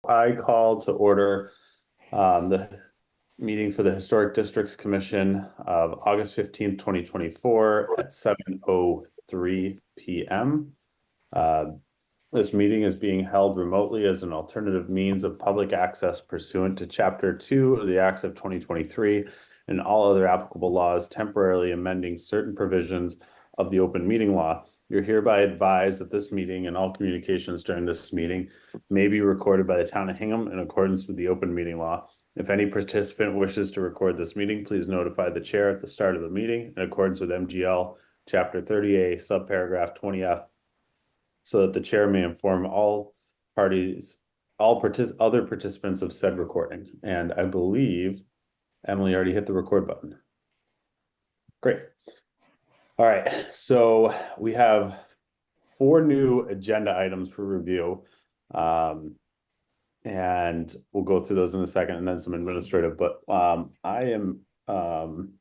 I call to order the meeting for the Historic Districts Commission of August 15th, 2024 at 7:03 p.m. This meeting is being held remotely as an alternative means of public access pursuant to Chapter 2 of the Acts of 2023 and all other applicable laws temporarily amending certain provisions of the open meeting law. You're hereby advised that this meeting and all communications during this meeting may be recorded by the town of Hingham in accordance with the open meeting law. If any participant wishes to record this meeting, please notify the chair at the start of the meeting in accordance with MGL Chapter 30A, subparagraph 20F, so that the chair may inform all parties, other participants of said recording. And I believe Emily already hit the record button. Great. All right, so we have 4 new agenda items for review. And we'll go through those in a second, and then some administrative, but I am down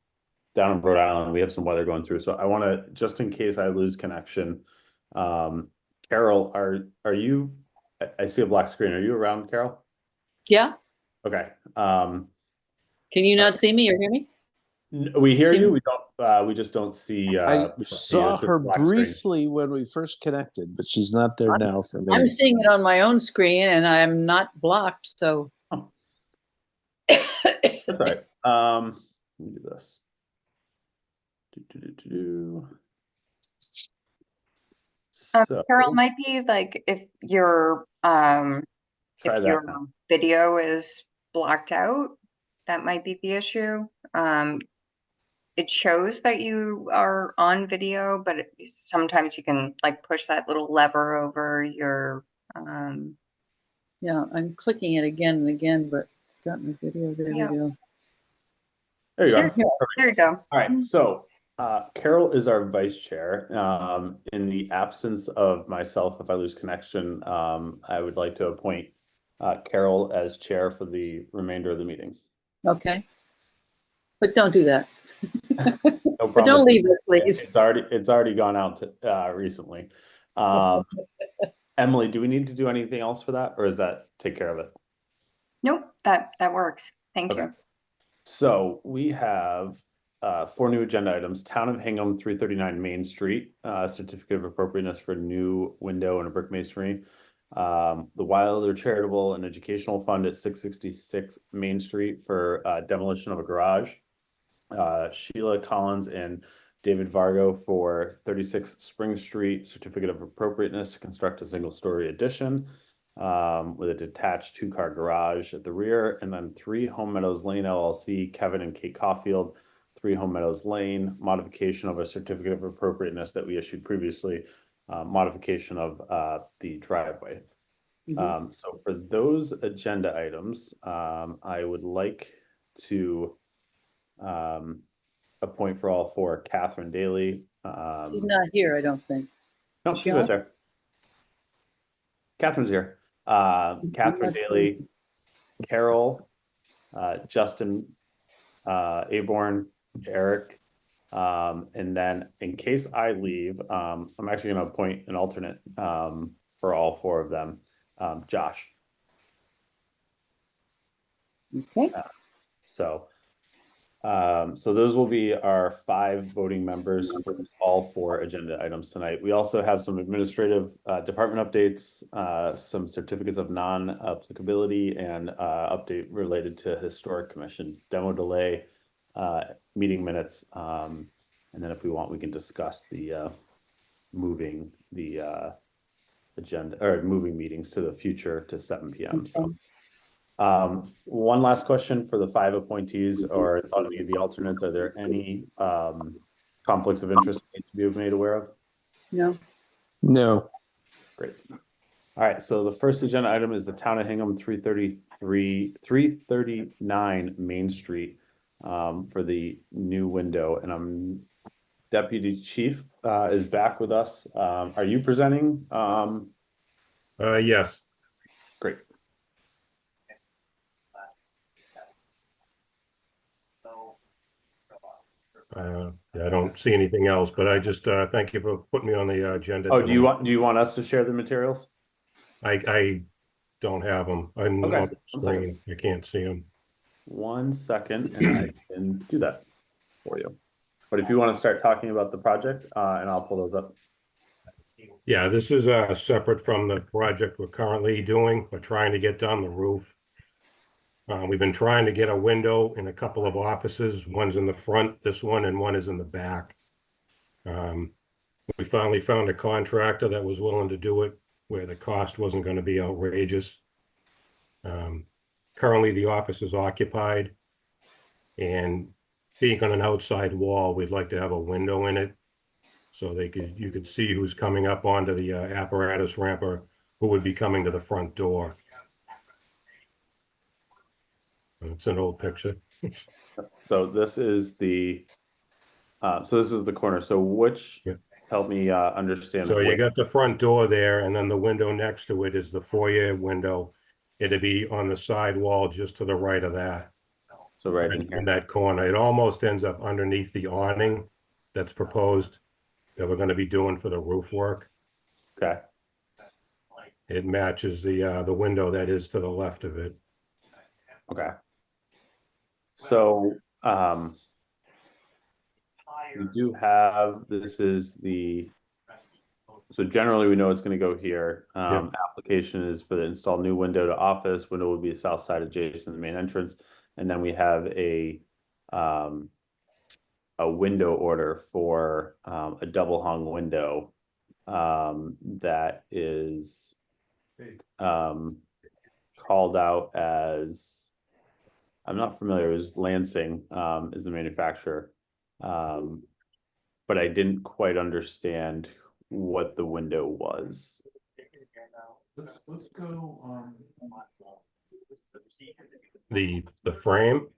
in Rhode Island. We have some weather going through, so I want to, just in case I lose connection, Carol, are you, I see a black screen. Are you around, Carol? Yeah. Okay. Can you not see me or hear me? We hear you. We don't. We just don't see. I saw her briefly when we first connected, but she's not there now for me. I'm seeing it on my own screen, and I'm not blocked. So that's right. Let me do this. So, Carol, might be like if your video is blocked out, that might be the issue. It shows that you are on video, but sometimes you can like push that little lever over your yeah, I'm clicking it again and again, but it's got my video. There we go. There you go. There you go. All right, so Carol is our vice chair. In the absence of myself, if I lose connection, I would like to appoint Carol as chair for the remainder of the meeting. Okay. But don't do that. No but don't leave us, please. It's already gone out recently. Emily, do we need to do anything else for that, or does that take care of it? Nope, that works. Thank you. So we have 4 new agenda items. Town of Hingham, 339 Main Street, certificate of appropriateness for new window and a brick masonry. The Wilder Charitable and Educational Fund at 666 Main Street for demolition of a garage. Sheila Collins and David Vargo for 36 Spring Street, certificate of appropriateness to construct a single-story addition with a detached 2-car garage at the rear, and then 3 Home Meadows Lane LLC, Kevin and Kate Caulfield, 3 Home Meadows Lane, modification of a certificate of appropriateness that we issued previously, modification of the driveway. So for those agenda items, I would like to appoint for all 4 Catherine Daly. She's not here, I don't think. No, she's right there. Catherine's here. Catherine Daly, Carol, Justin, Aborn, Eric, and then in case I leave, I'm actually going to appoint an alternate for all 4 of them, Josh. Okay. So those will be our 5 voting members for all 4 agenda items tonight. We also have some administrative department updates, some certificates of non-applicability, and update related to Historic Commission demo delay, meeting minutes, and then if we want, we can discuss the moving the agenda or moving meetings to the future to 7 p.m. So. One last question for the 5 appointees or any of the alternates. Are there any conflicts of interest to be made aware of? No. Great. All right. So the first agenda item is the Town of Hingham 339 Main Street for the new window. And Deputy Chief is back with us. Are you presenting? Yes. Great. I don't see anything else, but I just thank you for putting me on the agenda. Oh, do you want us to share the materials? I don't have them. I'm Okay, on the one second. screen. I can't see them. 1 second, and I can do that for you. But if you want to start talking about the project, and I'll pull those up. Yeah, this is separate from the project we're currently doing. We're trying to get done the roof. We've been trying to get a window in a couple of offices. One's in the front, this one, and one is in the back. We finally found a contractor that was willing to do it where the cost wasn't going to be outrageous. Currently, the office is occupied, and being on an outside wall, we'd like to have a window in it so you could see who's coming up onto the apparatus ramp or who would be coming to the front door. It's an old picture. So this is the corner. So which, Yeah. help me understand. So you which, got the front door there, and then the window next to it is the foyer window. It'd be on the side wall just to the right of that. so right in here. In that corner. It almost ends up underneath the awning that's proposed that we're going to be doing for the roof work. Okay. It matches the window that is to the left of it. Okay. So we do have, this is the, so generally we know it's going to go here. Yep. Application is for the install new window to office. Window will be south side adjacent to the main entrance. And then we have a window order for a double hung window that is called out as, I'm not familiar, it was Lansing is the manufacturer. But I didn't quite understand what the window was. Let's go, The frame,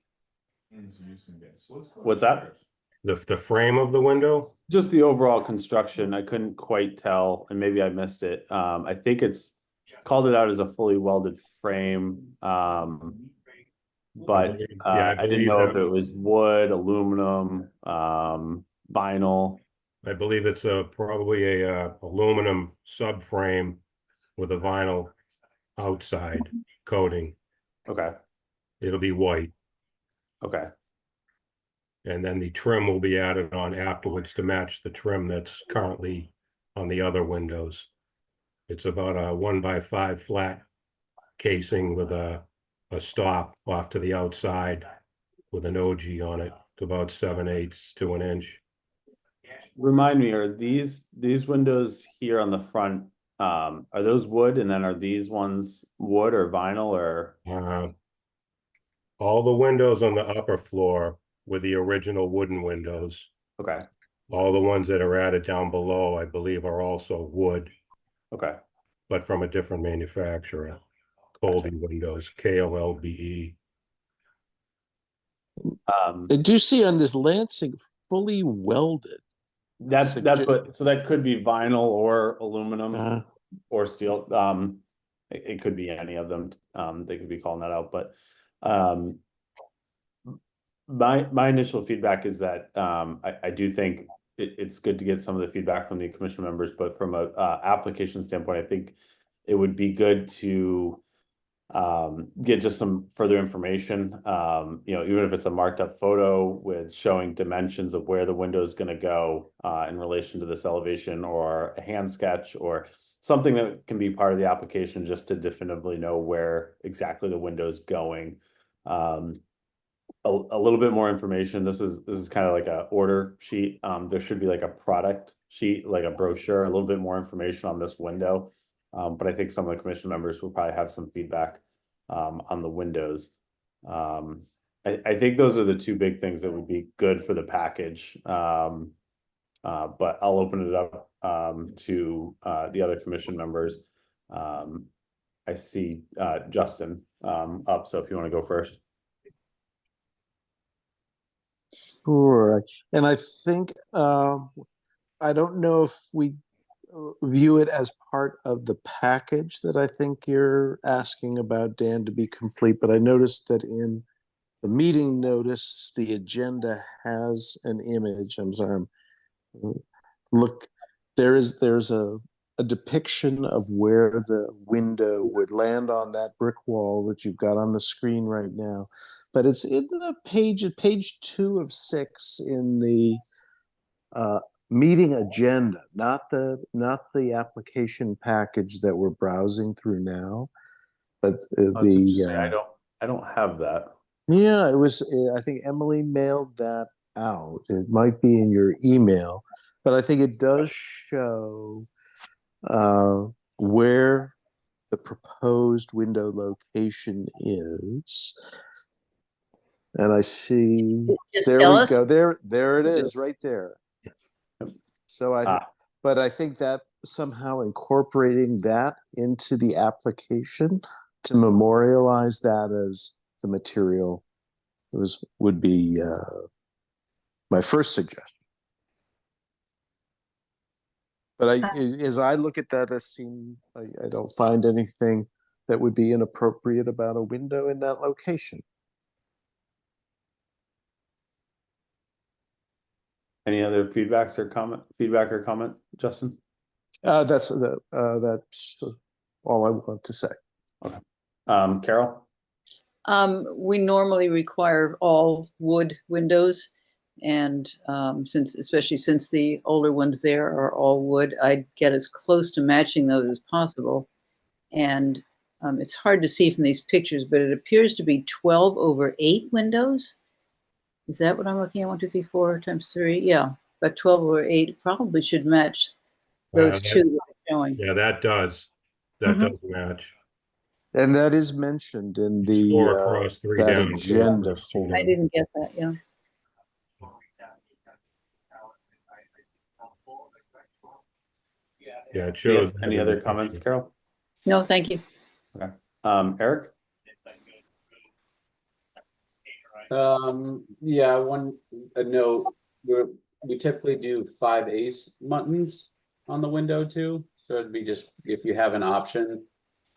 introducing this. Let's go What's that? upstairs. the frame of the window. Just the overall construction, I couldn't quite tell, and maybe I missed it. I think it's called it out as a fully welded frame. But Yeah, I didn't know if it was wood, aluminum, vinyl. I believe it's probably a aluminum subframe with a vinyl outside coating. Okay, It'll be white, okay, and then the trim will be added on afterwards to match the trim that's currently on the other windows. It's about a 1x5 flat casing with a stop off to the outside with an OG on it to about 7/8 to an inch. remind me, are these windows here on the front, are those wood, and then are these ones wood or vinyl or? All the windows on the upper floor were the original wooden windows. Okay, All the ones that are added down below, I believe, are also wood, okay, but from a different manufacturer. Colby Windows, KOLBE. I do see on this Lansing fully welded. that's so that could be vinyl or aluminum or steel. It could be any of them. They could be calling that out, but my initial feedback is that I do think it's good to get some of the feedback from the commission members, but from a application standpoint, I think it would be good to get just some further information. Even if it's a marked up photo with showing dimensions of where the window is going to go in relation to this elevation, or a hand sketch, or something that can be part of the application just to definitively know where exactly the window is going. A little bit more information. This is kind of like a order sheet. There should be like a product sheet, like a brochure, a little bit more information on this window. But I think some of the commission members will probably have some feedback on the windows. I think those are the two big things that would be good for the package. But I'll open it up to the other commission members. I see Justin up, so if you want to go first. Sure. And I think, I don't know if we view it as part of the package that I think you're asking about, Dan, to be complete, but I noticed that in the meeting notice, the agenda has an image. I'm sorry. Look, there's a a depiction of where the window would land on that brick wall that you've got on the screen right now. But it's in the page 2 of 6 in the meeting agenda, not the application package that we're browsing through now, but I don't have that. yeah, it was. I think Emily mailed that out. It might be in your email, but I think it does show where the proposed window location is. And I see, Just there tell we us. go. There it is, right there. So Ah. but I think that somehow incorporating that into the application to memorialize that as the material would be my first suggestion. But as I look at that, I don't find anything that would be inappropriate about a window in that location. Any other feedback or comment, Justin? That's all I want to say. Okay. Carol? We normally require all wood windows, and especially since the older ones there are all wood, I'd get as close to matching those as possible. And it's hard to see from these pictures, but it appears to be 12/8 windows. Is that what I'm looking at? 1, 2, 3, 4 times 3. Yeah, but 12/8 probably should match those two that are showing. Yeah, that does. That does match. And that is mentioned in It's 4 the across, 3 that down, 4 agenda across, 2 form. I didn't get that, yeah. Yeah, it shows. Any other comments, Carol? No, thank you. Okay. Eric? Yeah, a note, we typically do 5/8 muttons on the window too. So it'd be just, if you have an option,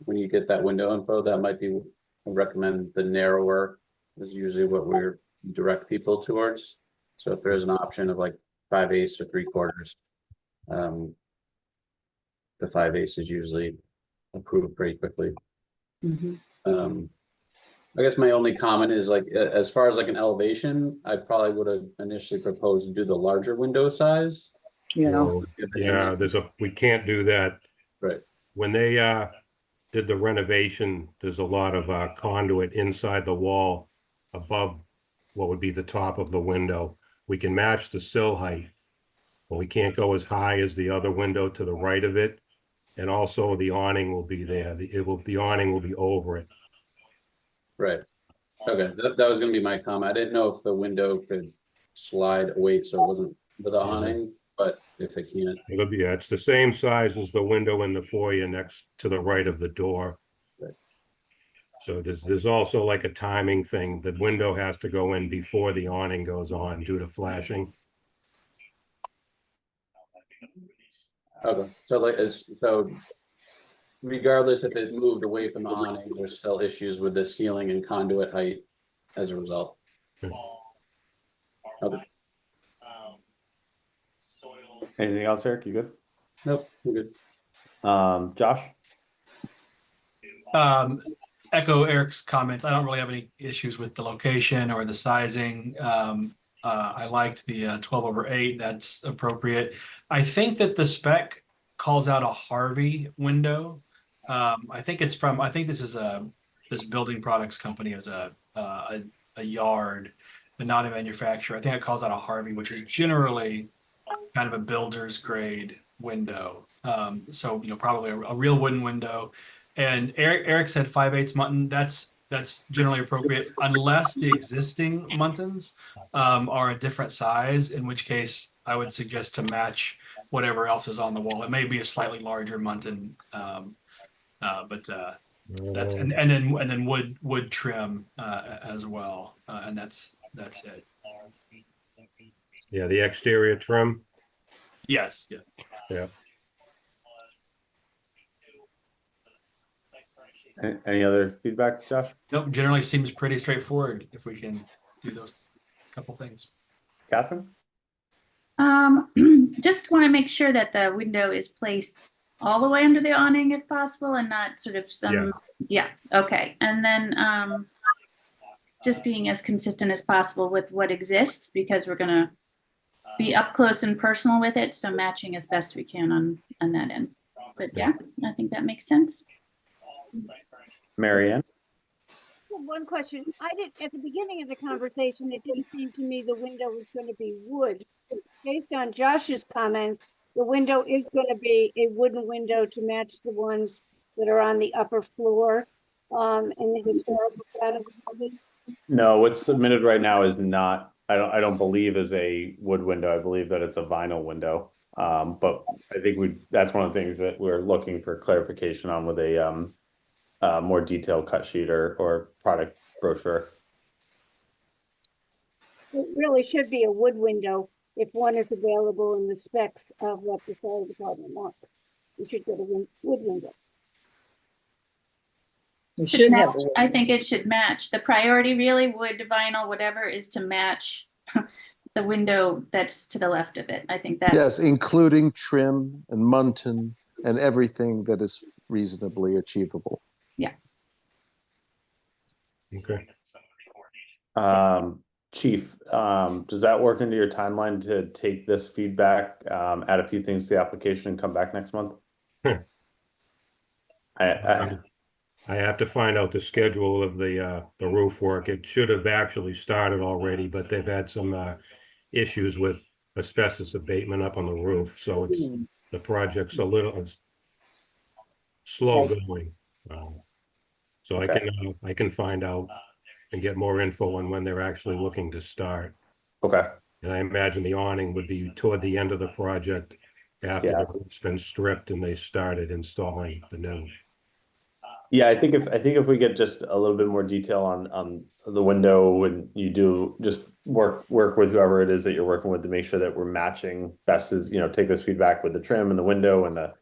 when you get that window info, that might be, I recommend the narrower is usually what we're direct people towards. So if there's an option of like 5/8 or 3/4, the 5/8 is usually approved pretty quickly. Mhm. I guess my only comment is like, as far as like an elevation, I probably would have initially proposed to do the larger window size. Yeah. So, yeah, we can't do that. Right. When they did the renovation, there's a lot of conduit inside the wall above what would be the top of the window. We can match the sill height, but we can't go as high as the other window to the right of it. And also the awning will be there. The awning will be over it. Right. Okay, that was gonna be my comment. I didn't know if the window could slide away so it wasn't with the awning, but if it can't. Yeah, it's the same size as the window in the foyer next to the right of the door. Right. So there's also like a timing thing. The window has to go in before the awning goes on due to flashing. Okay, so regardless if it moved away from the awning, there's still issues with the ceiling and conduit height as a result. Okay. Anything else, Eric? You good? Nope, we're good. Josh? Echo Eric's comments. I don't really have any issues with the location or the sizing. I liked the 12/8. That's appropriate. I think that the spec calls out a Harvey window. I think this is this building products company as a yard, but not a manufacturer. I think it calls out a Harvey, which is generally kind of a builder's grade window. So probably a real wooden window. And Eric said 5/8 mutton. That's generally appropriate unless the existing muntins are a different size, in which case I would suggest to match whatever else is on the wall. It may be a slightly larger mutton, but that's and then wood trim as well, and that's it. Yeah, the exterior trim. Yes. Yeah. Yeah. Any other feedback, Josh? Nope. Generally seems pretty straightforward if we can do those couple things. Catherine? Just want to make sure that the window is placed all the way under the awning if possible and not sort of some, yeah, okay. And then just being as consistent as possible with what exists because we're gonna be up close and personal with it. So matching as best we can on that end. But yeah, I think that makes sense. Marianne? One question. I did at the beginning of the conversation, it didn't seem to me the window was going to be wood. Based on Josh's comments, the window is going to be a wooden window to match the ones that are on the upper floor in the historical side of the building. No, what's submitted right now is not, I don't believe is a wood window. I believe that it's a vinyl window. But I think that's one of the things that we're looking for clarification on with a more detailed cut sheet or product brochure. It really should be a wood window if one is available in the specs of what the fire department wants. You should get a wood window. We should have. I think it should match. The priority really wood, vinyl, whatever is to match the window that's to the left of it. I think that's. Yes, including trim and muntin and everything that is reasonably achievable. Yeah. Okay. Chief, does that work into your timeline to take this feedback, add a few things to the application and come back next month? I have to find out the schedule of the roof work. It should have actually started already, but they've had some issues with asbestos abatement up on the roof, so the project's a little slow going. So okay. I can find out and get more info on when they're actually looking to start. Okay. And I imagine the awning would be toward the end of the project after the roof's been stripped and they started installing the new. Yeah, I think if we get just a little bit more detail on the window and you do just work with whoever it is that you're working with to make sure that we're matching best as, take this feedback with the trim and the window and the,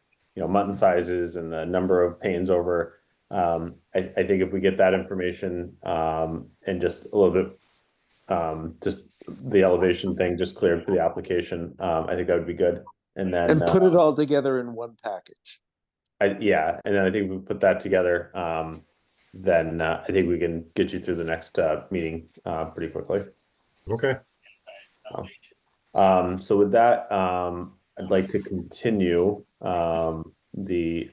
mutton sizes and the number of panes over. I think if we get that information and just a little bit, just the elevation thing just cleared for the application, I think that would be good. And then put it all together in one package. Yeah, and then I think we put that together. Then I think we can get you through the next meeting pretty quickly. Okay. So with that, I'd like to continue the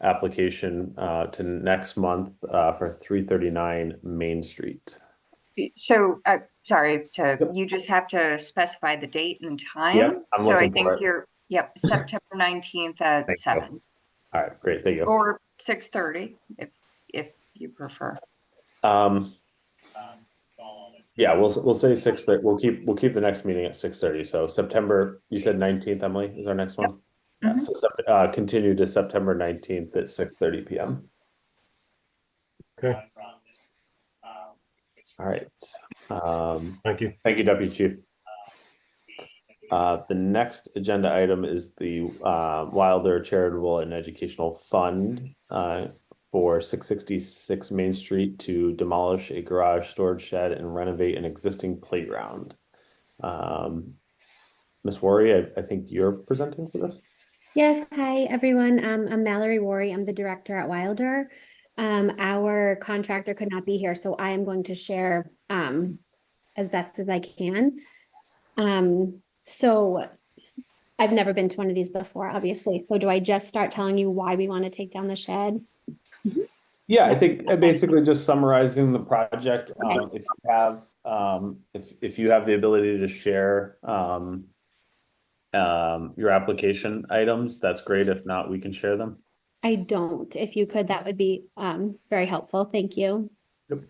application to next month for 339 Main Street. So, sorry, you just have to specify the date and time. Yep, I'm so I looking think for it. you're, September 19th at Thank 7. you. All right, great, thank you. Or 6:30 if you prefer. Yeah, we'll say 6:30. We'll keep the next meeting at 6:30. So September, you said 19th, Emily, is our next one. Yep. So continue to September 19th at 6:30 p.m. Okay. All right. Thank you. Thank you, Deputy Chief. The next agenda item is the Wilder Charitable and Educational Fund for 666 Main Street to demolish a garage storage shed and renovate an existing playground. Ms. Worry, I think you're presenting for this. Yes, hi everyone. I'm Mallory Worry. I'm the director at Wilder. Our contractor could not be here, so I am going to share as best as I can. So I've never been to one of these before, obviously. So do I just start telling you why we want to take down the shed? Yeah, I think basically just summarizing the project. If you have if you have the ability to share your application items, that's great. If not, we can share them. I don't. If you could, that would be very helpful. Thank you. Yep.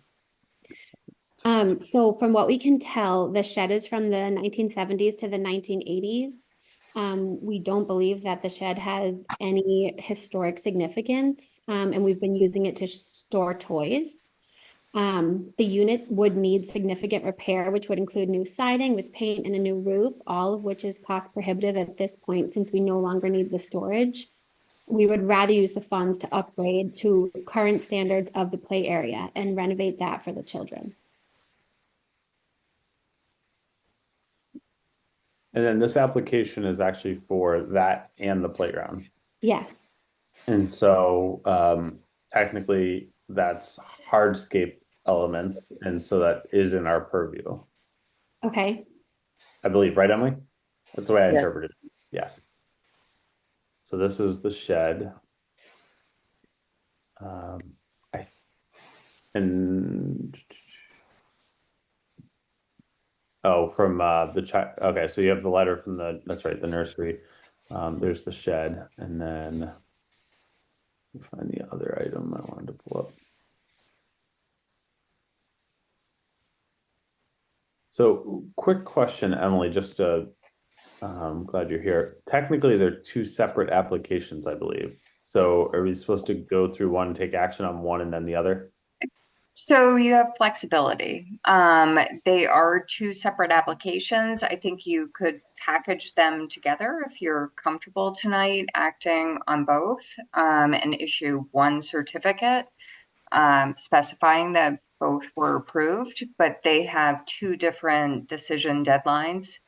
So from what we can tell, the shed is from the 1970s to the 1980s. We don't believe that the shed has any historic significance, and we've been using it to store toys. The unit would need significant repair, which would include new siding with paint and a new roof, all of which is cost prohibitive at this point since we no longer need the storage. We would rather use the funds to upgrade to current standards of the play area and renovate that for the children. And then this application is actually for that and the playground. Yes. And so technically that's hardscape elements, and so that is in our purview, Okay, I believe, right, Emily? That's the way I Yeah. interpreted it. Yes. So this is the shed. I and oh, from the check. Okay, so you have the letter from that's right, the nursery. There's the shed, and then let me find the other item I wanted to pull up. So, quick question, Emily, just glad you're here. Technically, they're two separate applications, I believe. So are we supposed to go through one, take action on one and then the other? So you have flexibility. They are two separate applications. I think you could package them together if you're comfortable tonight acting on both, and issue one certificate, specifying that both were approved, but they have two different decision deadlines.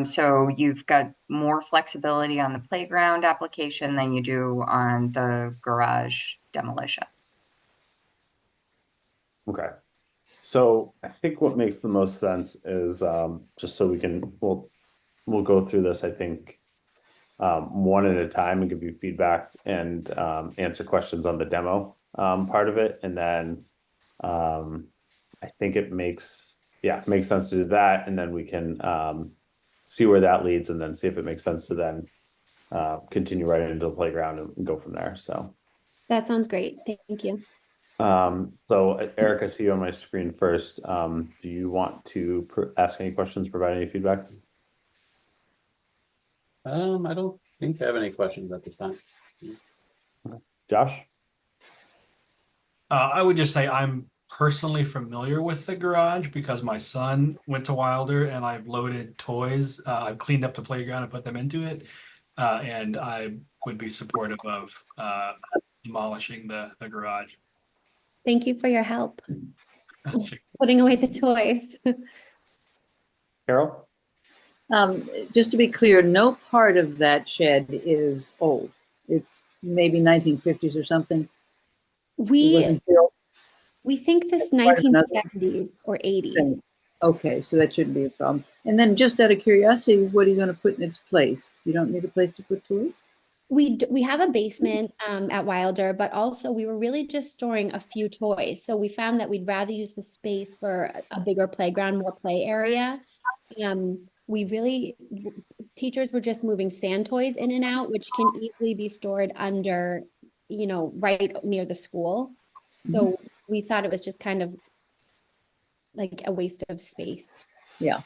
So you've got more flexibility on the playground application than you do on the garage demolition. Okay. So I think what makes the most sense is just so we'll go through this, I think, one at a time and give you feedback and answer questions on the demo part of it. And then I think it makes sense to do that. And then we can see where that leads and then see if it makes sense to then continue right into the playground and go from there. So that sounds great. Thank you. so Eric, I see you on my screen first. Do you want to ask any questions, provide any feedback? I don't think I have any questions at this time. Josh? I would just say I'm personally familiar with the garage because my son went to Wilder and I've loaded toys. I've cleaned up the playground and put them into it. And I would be supportive of demolishing the garage. Thank you for your help. Putting away the toys. Carol? Just to be clear, no part of that shed is old. It's maybe 1950s or something. It We wasn't built. think this Part of another 1970s or 80s. thing. Okay, so that shouldn't be a problem. And then just out of curiosity, what are you going to put in its place? You don't need a place to put toys? We have a basement at Wilder, but also we were really just storing a few toys. So we found that we'd rather use the space for a bigger playground, more play area. Teachers were just moving sand toys in and out, which can easily be stored under, right near the school. So we thought it was just kind of like a waste of space. Yeah.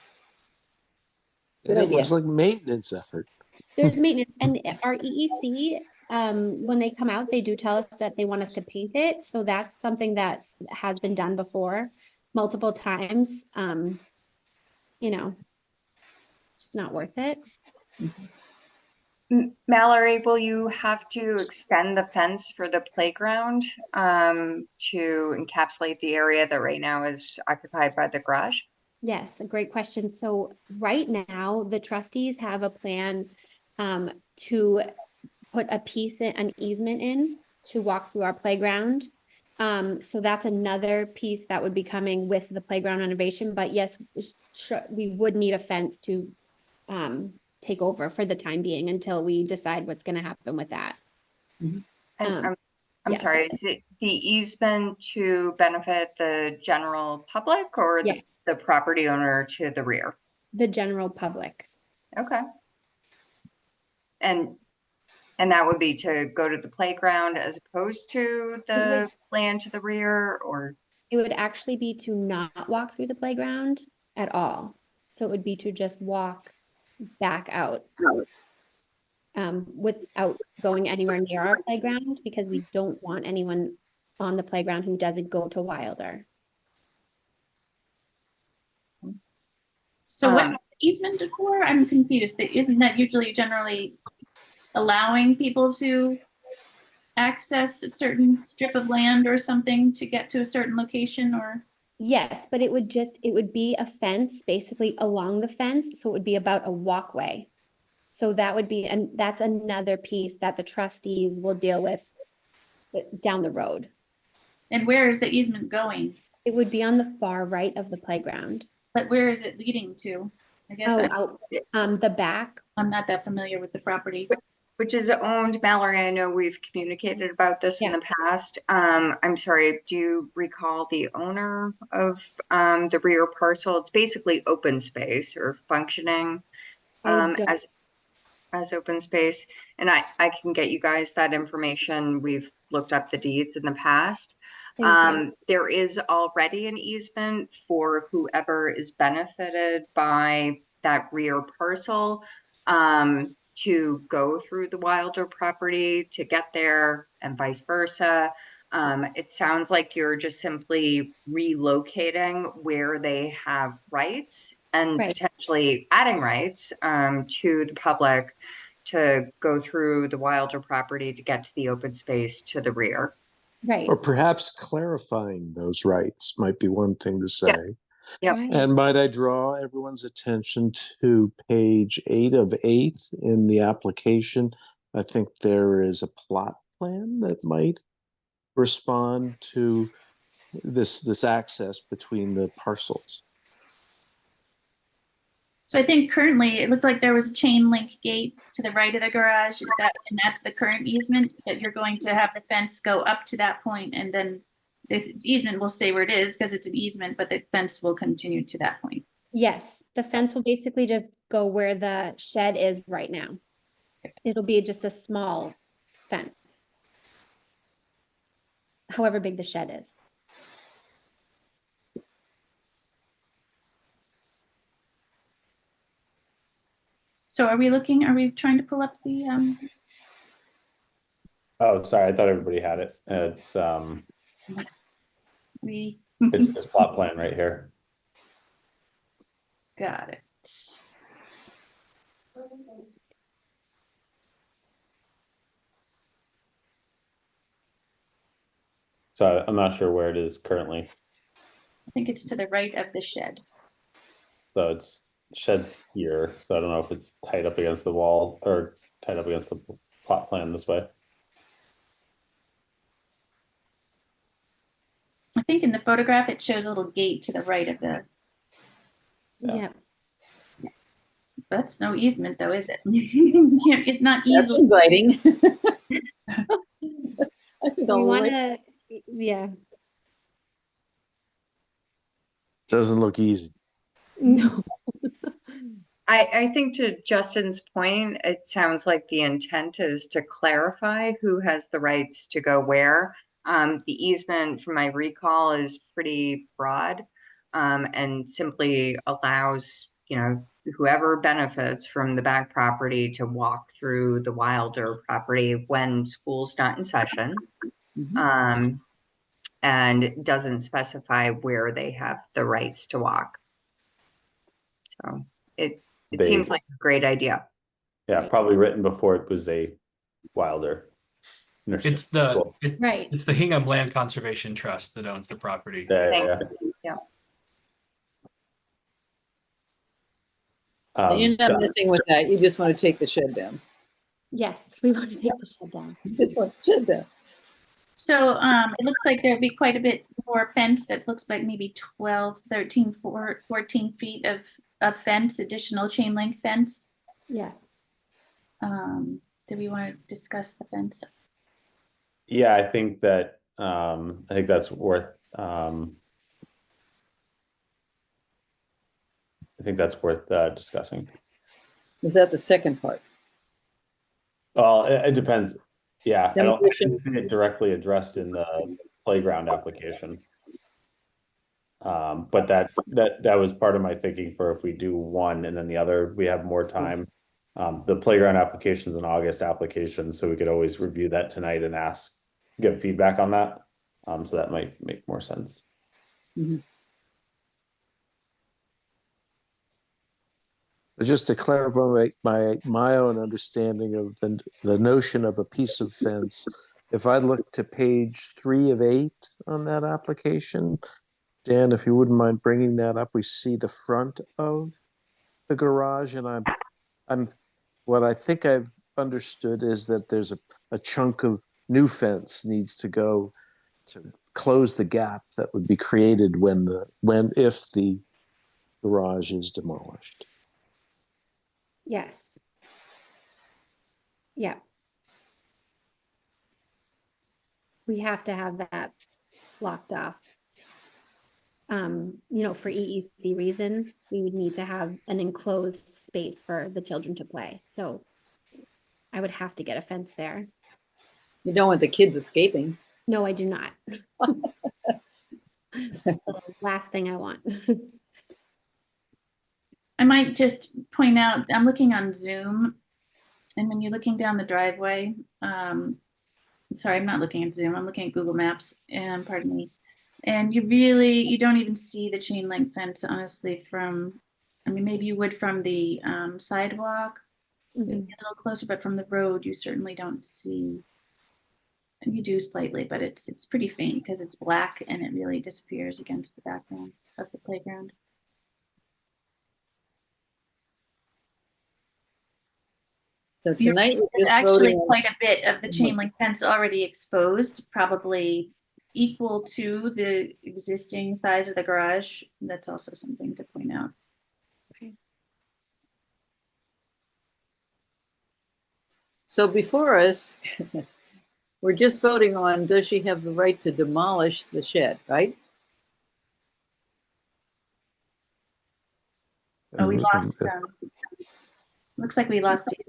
And it looks like maintenance effort. There's maintenance, and our EEC, when they come out, they do tell us that they want us to paint it. So that's something that has been done before multiple times. It's just not worth it. Mallory, will you have to extend the fence for the playground to encapsulate the area that right now is occupied by the garage? Yes, a great question. So right now, the trustees have a plan to put an easement in to walk through our playground. So that's another piece that would be coming with the playground renovation. But yes, we would need a fence to take over for the time being until we decide what's going to happen with that. And I'm yeah. sorry, is it the easement to benefit the general public or Yeah. the property owner to the rear? The general public. Okay. And that would be to go to the playground as opposed to the land to the rear, or? It would actually be to not walk through the playground at all. So it would be to just walk back out without going anywhere near our playground, because we don't want anyone on the playground who doesn't go to Wilder. So what's the easement for? I'm confused. Isn't that usually generally allowing people to access a certain strip of land or something to get to a certain location? Or yes, but it would be a fence basically along the fence, so it would be about a walkway. So that would be, and that's another piece that the trustees will deal with down the road. And where is the easement going? It would be on the far right of the playground. But where is it leading to? I guess Oh, out the back. I'm not that familiar with the property. Which is owned, Mallory, I know we've communicated about this in Yeah. the past. I'm sorry, do you recall the owner of the rear parcel? It's basically open space or functioning I don't, as open space. And I can get you guys that information. We've looked up the deeds in the past. thank you. There is already an easement for whoever is benefited by that rear parcel to go through the Wilder property to get there and vice versa. It sounds like you're just simply relocating where they have rights and Right. potentially adding rights to the public to go through the Wilder property to get to the open space to the rear. Right. Or perhaps clarifying those rights might be one thing to say. Yep. Right. And might I draw everyone's attention to page 8 of 8 in the application? I think there is a plot plan that might respond to this access between the parcels. So I think currently it looked like there was a chain link gate to the right of the garage. Is that, and that's the current easement, that you're going to have the fence go up to that point, and then this easement will stay where it is because it's an easement, but the fence will continue to that point. Yes, the fence will basically just go where the shed is right now. It'll be just a small fence. However big the shed is. So are we trying to pull up the, Oh, sorry, I thought everybody had it. It's we it's this plot plan right here. got it. So I'm not sure where it is currently. I think it's to the right of the shed. So it's sheds here. So I don't know if it's tied up against the wall or tied up against the plot plan this way. I think in the photograph, it shows a little gate to the right of the, Yeah. Yeah. that's no easement though, is it? It's not That's easily. inviting. I think We I'll want wait. to, yeah. Doesn't look easy. No. I think to Justin's point, it sounds like the intent is to clarify who has the rights to go where. The easement, from my recall, is pretty broad and simply allows, whoever benefits from the back property to walk through the Wilder property when school's not in session. And it doesn't specify where they have the rights to walk. So it seems like a great idea. Yeah, probably written before it was a Wilder. It's the Right. it's the Hingham Land Conservation Trust that owns the property. Yeah. Yeah. You're not messing with that. You just want to take the shed down. Yes, we want to take the shed down. You just want the shed down. So it looks like there'll be quite a bit more fence. That looks like maybe 12, 13, 14 feet of fence, additional chain link fence. Yes. Do we want to discuss the fence? Yeah, I think that's worth discussing. Is that the second part? Well, it depends. Yeah, I Demolition. didn't see it directly addressed in the playground application. But that was part of my thinking for if we do one and then the other, we have more time. The playground application is an August application, so we could always review that tonight and get feedback on that. So that might make more sense. Just to clarify my own understanding of the notion of a piece of fence, if I look to page 3 of 8 on that application, Dan, if you wouldn't mind bringing that up, we see the front of the garage, and I'm what I think I've understood is that there's a chunk of new fence needs to go to close the gap that would be created if the garage is demolished. Yes. Yeah. We have to have that blocked off. For EEC reasons, we would need to have an enclosed space for the children to play. So I would have to get a fence there. You don't want the kids escaping. No, I do not. The last thing I want. I might just point out, I'm looking on Zoom, and when you're looking down the driveway, sorry, I'm not looking at Zoom, I'm looking at Google Maps, and pardon me. And you don't even see the chain link fence, honestly, maybe you would from the sidewalk, maybe a little closer, but from the road, you certainly don't see. And you do slightly, but it's pretty faint because it's black and it really disappears against the background of the playground. So tonight we're There's just actually voting on- quite a bit of the chain link fence already exposed, probably equal to the existing size of the garage. That's also something to point out. So before us, we're just voting on, does she have the right to demolish the shed, right? Oh, we lost, looks like we lost it.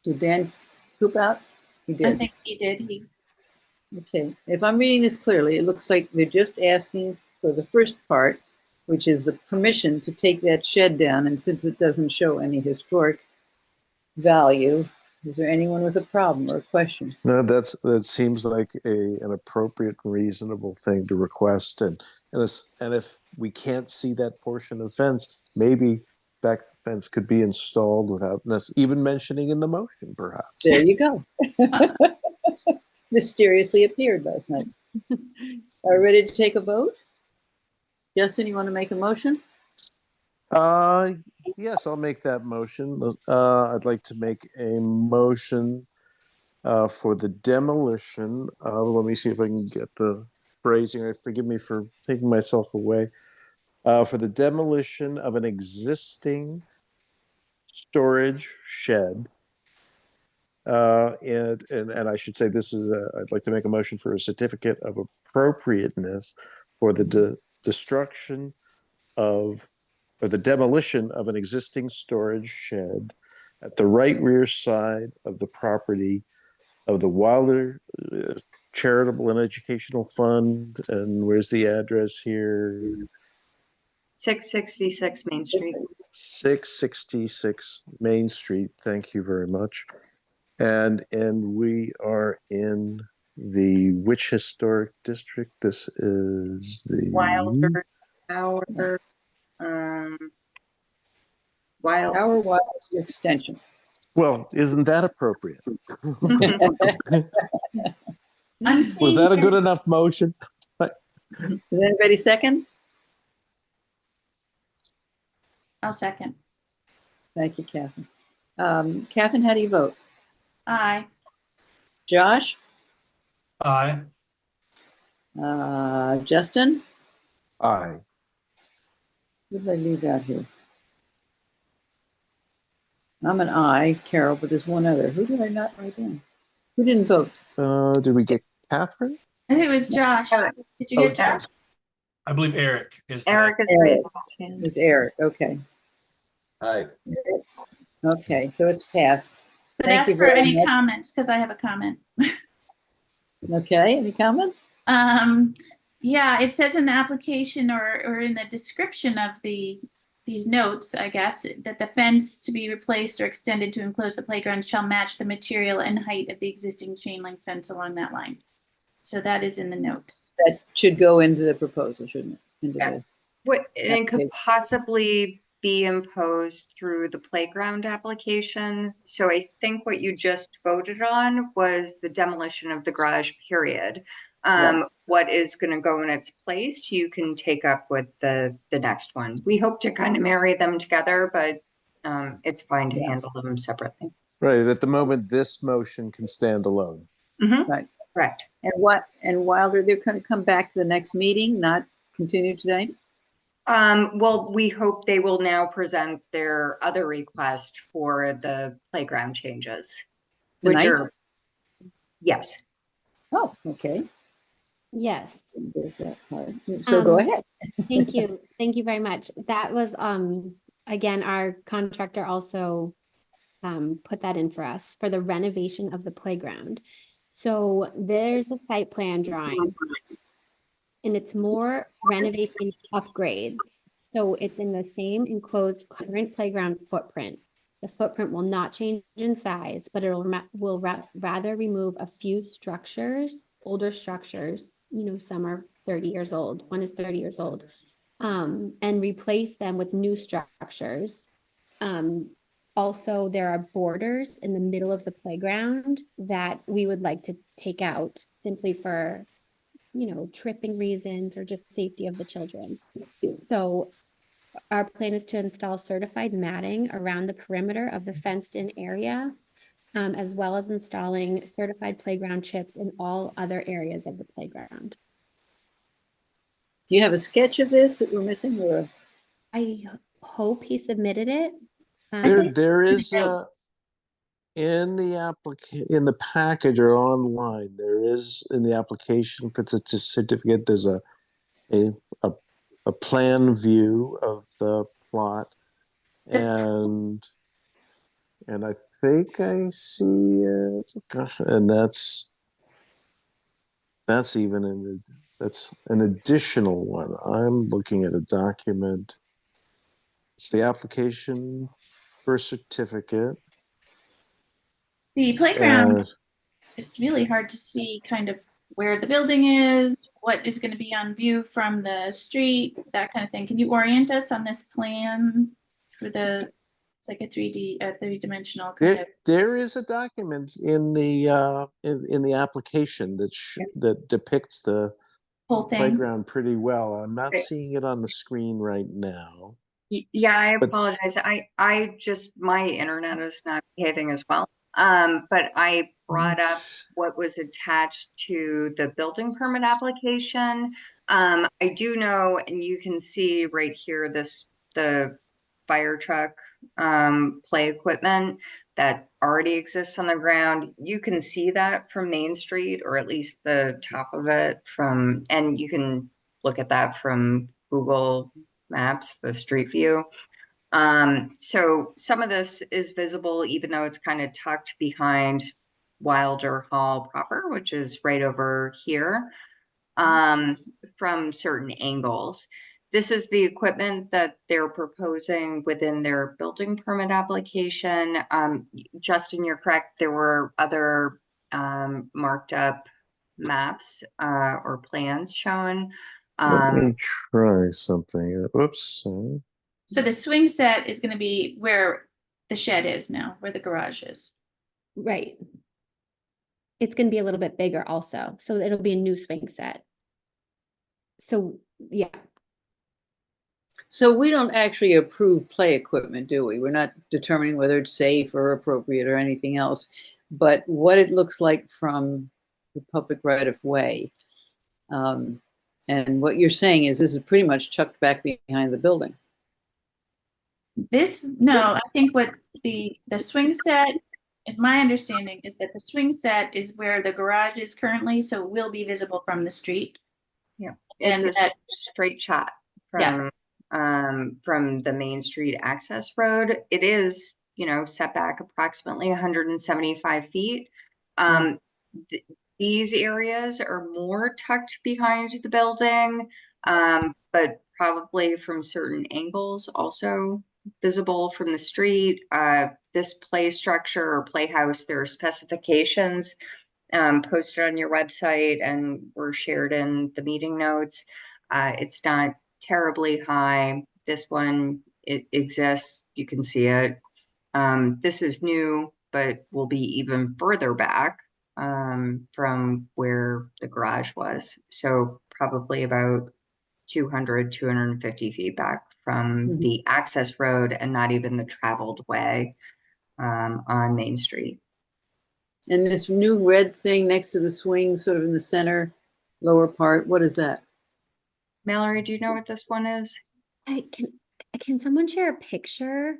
Did Dan poop out? He I did. think he did. Okay, if I'm reading this clearly, it looks like they're just asking for the first part, which is the permission to take that shed down. And since it doesn't show any historic value, is there anyone with a problem or a question? No, that seems like an appropriate, reasonable thing to request, and if we can't see that portion of fence, maybe that fence could be installed without even mentioning in the motion, perhaps. There you go. Mysteriously appeared last night. Are we ready to take a vote? Justin, you want to make a motion? Yes, I'll make that motion. I'd like to make a motion for the demolition of, let me see if I can get the phrasing. Forgive me for taking myself away. For the demolition of an existing storage shed. And I should say this is, I'd like to make a motion for a certificate of appropriateness for the destruction of, or the demolition of an existing storage shed at the right rear side of the property of the Wilder Charitable and Educational Fund. And where's the address here? 666 Main Street. 666 Main Street. Thank you very much. And we are in which historic district? This is the Wilder Extension. Well, isn't that appropriate? Was that a good enough motion? Does anybody second? I'll second. Thank you, Catherine. Catherine, how do you vote? Aye. Josh? Aye. Justin? Aye. Who did I leave out here? I'm an aye, Carol, but there's one other. Who did I not write down? Who didn't vote? Did we get Catherine? I think it was Josh. Did you get Josh? I believe Eric is. Eric is raising his hand. It's Eric. Okay. Aye. Okay, so it's passed. But Thank ask you for very any much. comments because I have a comment. Okay, any comments? Yeah, it says in the application or in the description of these notes, I guess, that the fence to be replaced or extended to enclose the playground shall match the material and height of the existing chain link fence along that line. So that is in the notes. That should go into the proposal, shouldn't it? Into Yeah. the, It could possibly be imposed through the playground application. So I think what you just voted on was the demolition of the garage, period. Right. what is going to go in its place, you can take up with the next one. We hope to kind of marry them together, but it's fine to handle them separately. Right, at the moment, this motion can stand alone. Right. Correct. And Wilder, they're going to come back to the next meeting, not continue today? Well, we hope they will now present their other request for the playground changes, which Tonight? are, yes. Oh, okay. Yes. There's that part. So go ahead. Thank you. Thank you very much. That was, again, our contractor also put that in for us for the renovation of the playground. So there's a site plan drawing and it's more renovation upgrades. So it's in the same enclosed current playground footprint. The footprint will not change in size, but will rather remove a few structures, older structures. You know, some are 30 years old. One is 30 years old, and replace them with new structures. Also, there are borders in the middle of the playground that we would like to take out simply for, you know, tripping reasons or just safety of the children. So our plan is to install certified matting around the perimeter of the fenced-in area, as well as installing certified playground chips in all other areas of the playground. Do you have a sketch of this that we're missing, or? I hope he submitted it. There is in the package or online, there is in the application, if it's a certificate, there's a plan view of the plot, and I think I see it. Gosh, and that's even that's an additional one. I'm looking at a document. It's the application for a certificate. The playground, And it's really hard to see kind of where the building is, what is going to be on view from the street, that kind of thing. Can you orient us on this plan for it's like a 3D dimensional kind of. there is a document in the application that depicts the whole thing. playground pretty well. I'm not Right. seeing it on the screen right now. Yeah, I But- apologize. I just, my internet is not behaving as well. But I brought up what was attached to the building permit application. I do know, and you can see right here, the fire truck, play equipment that already exists on the ground. You can see that from Main Street, or at least the top of it and you can look at that from Google Maps, the street view. So some of this is visible, even though it's kind of tucked behind Wilder Hall proper, which is right over here, from certain angles. This is the equipment that they're proposing within their building permit application. Justin, you're correct. There were other marked up maps or plans shown. Let me try something. Oops. So the swing set is going to be where the shed is now, where the garage is. Right. It's going to be a little bit bigger also. So it'll be a new swing set. So, yeah. So we don't actually approve play equipment, do we? We're not determining whether it's safe or appropriate or anything else, but what it looks like from the public right of way. And what you're saying is this is pretty much chucked back behind the building. No, I think what the swing set, in my understanding, is that the swing set is where the garage is currently, so it will be visible from the street. Yeah, it's And a straight shot from the Main Street access road. It is, set back approximately 175 feet. These areas are more tucked behind the building, but probably from certain angles also visible from the street. This play structure or playhouse, there are specifications posted on your website and were shared in the meeting notes. It's not terribly high. This one, it exists. You can see it. This is new, but will be even further back from where the garage was. So probably about 250 feet back from Mhm. the access road and not even the traveled way on Main Street. And this new red thing next to the swing, sort of in the center, lower part, what is that? Mallory, do you know what this one is? Can someone share a picture?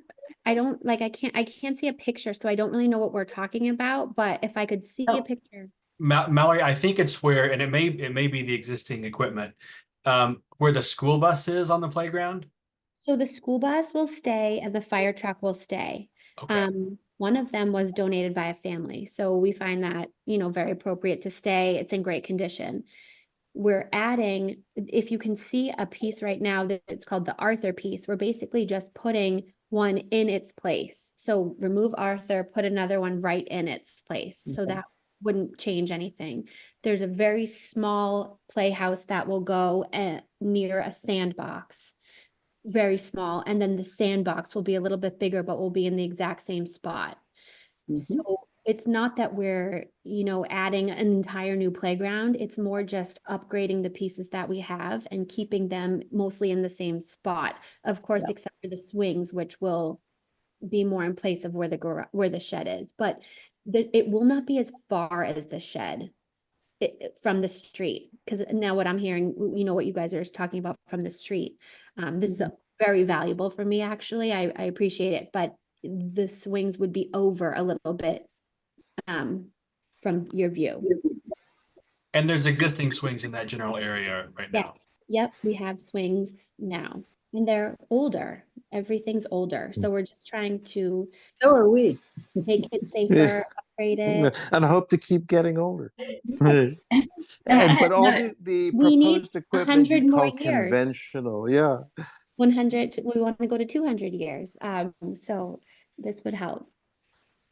I can't see a picture, so I don't really know what we're talking about, but if I could see Oh. a picture. Mallory, I think it's where, and it may be the existing equipment, where the school bus is on the playground. So the school bus will stay and the fire truck will stay. Okay. One of them was donated by a family, so we find that, very appropriate to stay. It's in great condition. We're adding, if you can see a piece right now that it's called the Arthur piece, we're basically just putting one in its place. So remove Arthur, put another one right in its place. So Okay. that wouldn't change anything. There's a very small playhouse that will go near a sandbox, very small. And then the sandbox will be a little bit bigger, but will be in the exact same spot. Mhm. So it's not that we're, adding an entire new playground. It's more just upgrading the pieces that we have and keeping them mostly in the same spot. Of course, Yeah. except for the swings, which will be more in place of where the shed is. But it will not be as far as the shed from the street. Because now what I'm hearing, what you guys are talking about from the street. This is very valuable for me, actually. I appreciate it, but the swings would be over a little bit from your view. And there's existing swings in that general area right now. Yes. Yep, we have swings now, and they're older. Everything's older, so we're just trying to So are we. make it safer, upgrade it. And I hope to keep getting older. Yes. But all the We need proposed equipment 100 you more call years. conventional, yeah. 100, we want to go to 200 years. So this would help.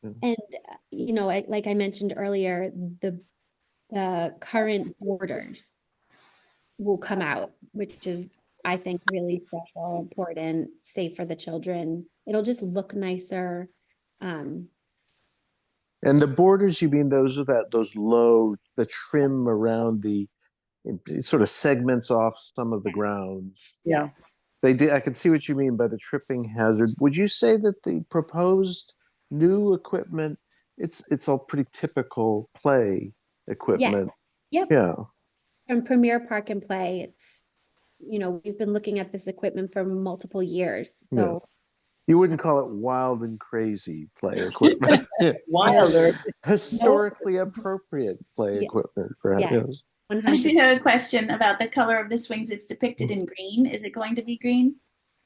Mm. And, like I mentioned earlier, the current borders will come out, which is, I think, really special, important, safe for the children. It'll just look nicer. And the borders, you mean those the trim around it sort of segments off some of the grounds. Yeah. I can see what you mean by the tripping hazard. Would you say that the proposed new equipment, it's all pretty typical play equipment? Yep. Yeah. From Premier Park and Play, it's, we've been looking at this equipment for multiple years. So You wouldn't call it wild and crazy play equipment. Wilder. Historically appropriate play equipment, perhaps. Yeah. Yes. I do have a question about the color of the swings. It's depicted in green. Is it going to be green?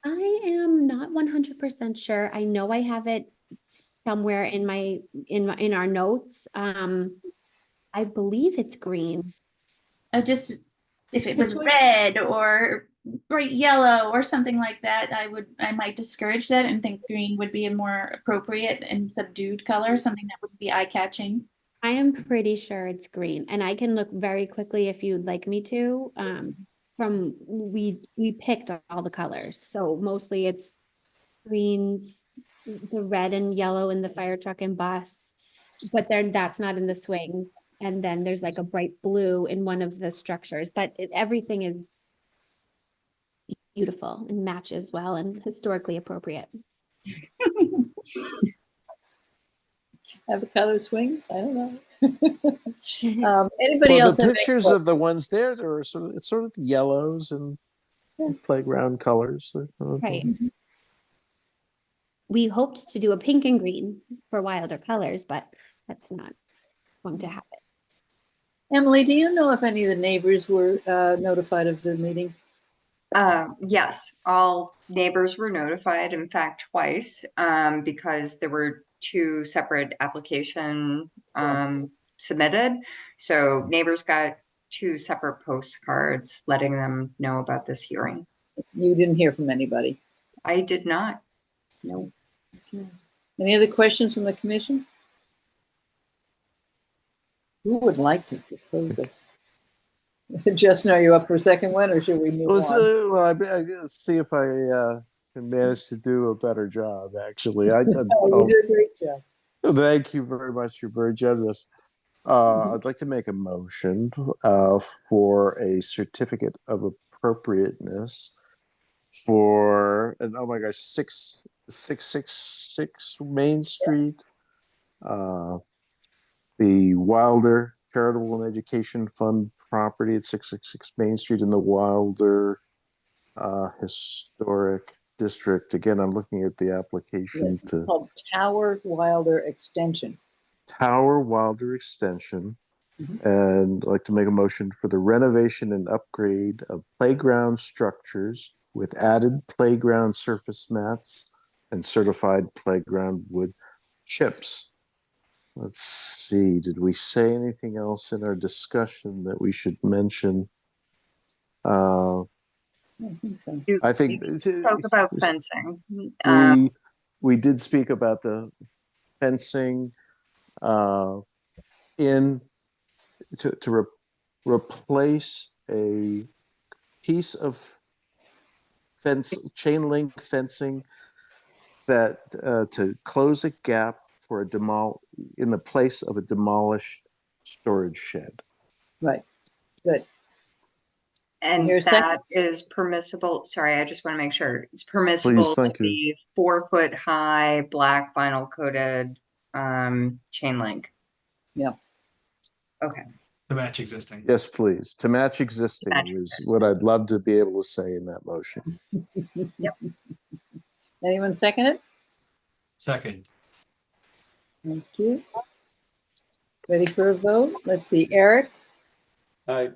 I am not 100% sure. I know I have it somewhere in our notes. I believe it's green. Just if it The was choice- red or bright yellow or something like that, I might discourage that and think green would be a more appropriate and subdued color, something that would be eye-catching. I am pretty sure it's green, and I can look very quickly if you'd like me to. We picked all the colors, so mostly it's greens, the red and yellow in the fire truck and bus, but then that's not in the swings. And then there's like a bright blue in one of the structures, but everything is beautiful and matches well and historically appropriate. Avocado swings? I don't know. Anybody else The have any pictures of the ones there are it's sort of yellows and playground colors. Right. We hoped to do a pink and green for wilder colors, but that's not going to happen. Emily, do you know if any of the neighbors were notified of the meeting? Yes, all neighbors were notified, in fact, twice, because there were two separate application submitted. So neighbors got two separate postcards letting them know about this hearing. You didn't hear from anybody? I did not. No. Okay. Any other questions from the commission? Who would like to propose it? Justin, are you up for a second one, or should we move on? I see if I can manage to do a better job. Actually, You did a great job. Thank you very much. You're very generous. I'd like to make a motion for a certificate of appropriateness for, and oh my gosh, 6666 Main Street, the Wilder Charitable and Education Fund property at 666 Main Street in the Wilder Historic District. Again, I'm looking at the application It's to called Tower Wilder Extension. Tower Wilder Extension. Mhm. And I'd like to make a motion for the renovation and upgrade of playground structures with added playground surface mats and certified playground wood chips. Let's see, did we say anything else in our discussion that we should mention? I think so. I think You spoke about fencing. we did speak about the fencing in to replace a piece of chain link fencing that to close a gap for in the place of a demolished storage shed. Right. Good. And Here's second. that is permissible. Sorry, I just want to make sure it's permissible to thank you. be 4 foot high, black vinyl coated chain link. Yeah. Okay. To match existing. Yes, please. To match existing is what I'd love to be able to say in that motion. Yep. Anyone second it? Second. Thank you. Ready for a vote? Let's see. Eric, Aye.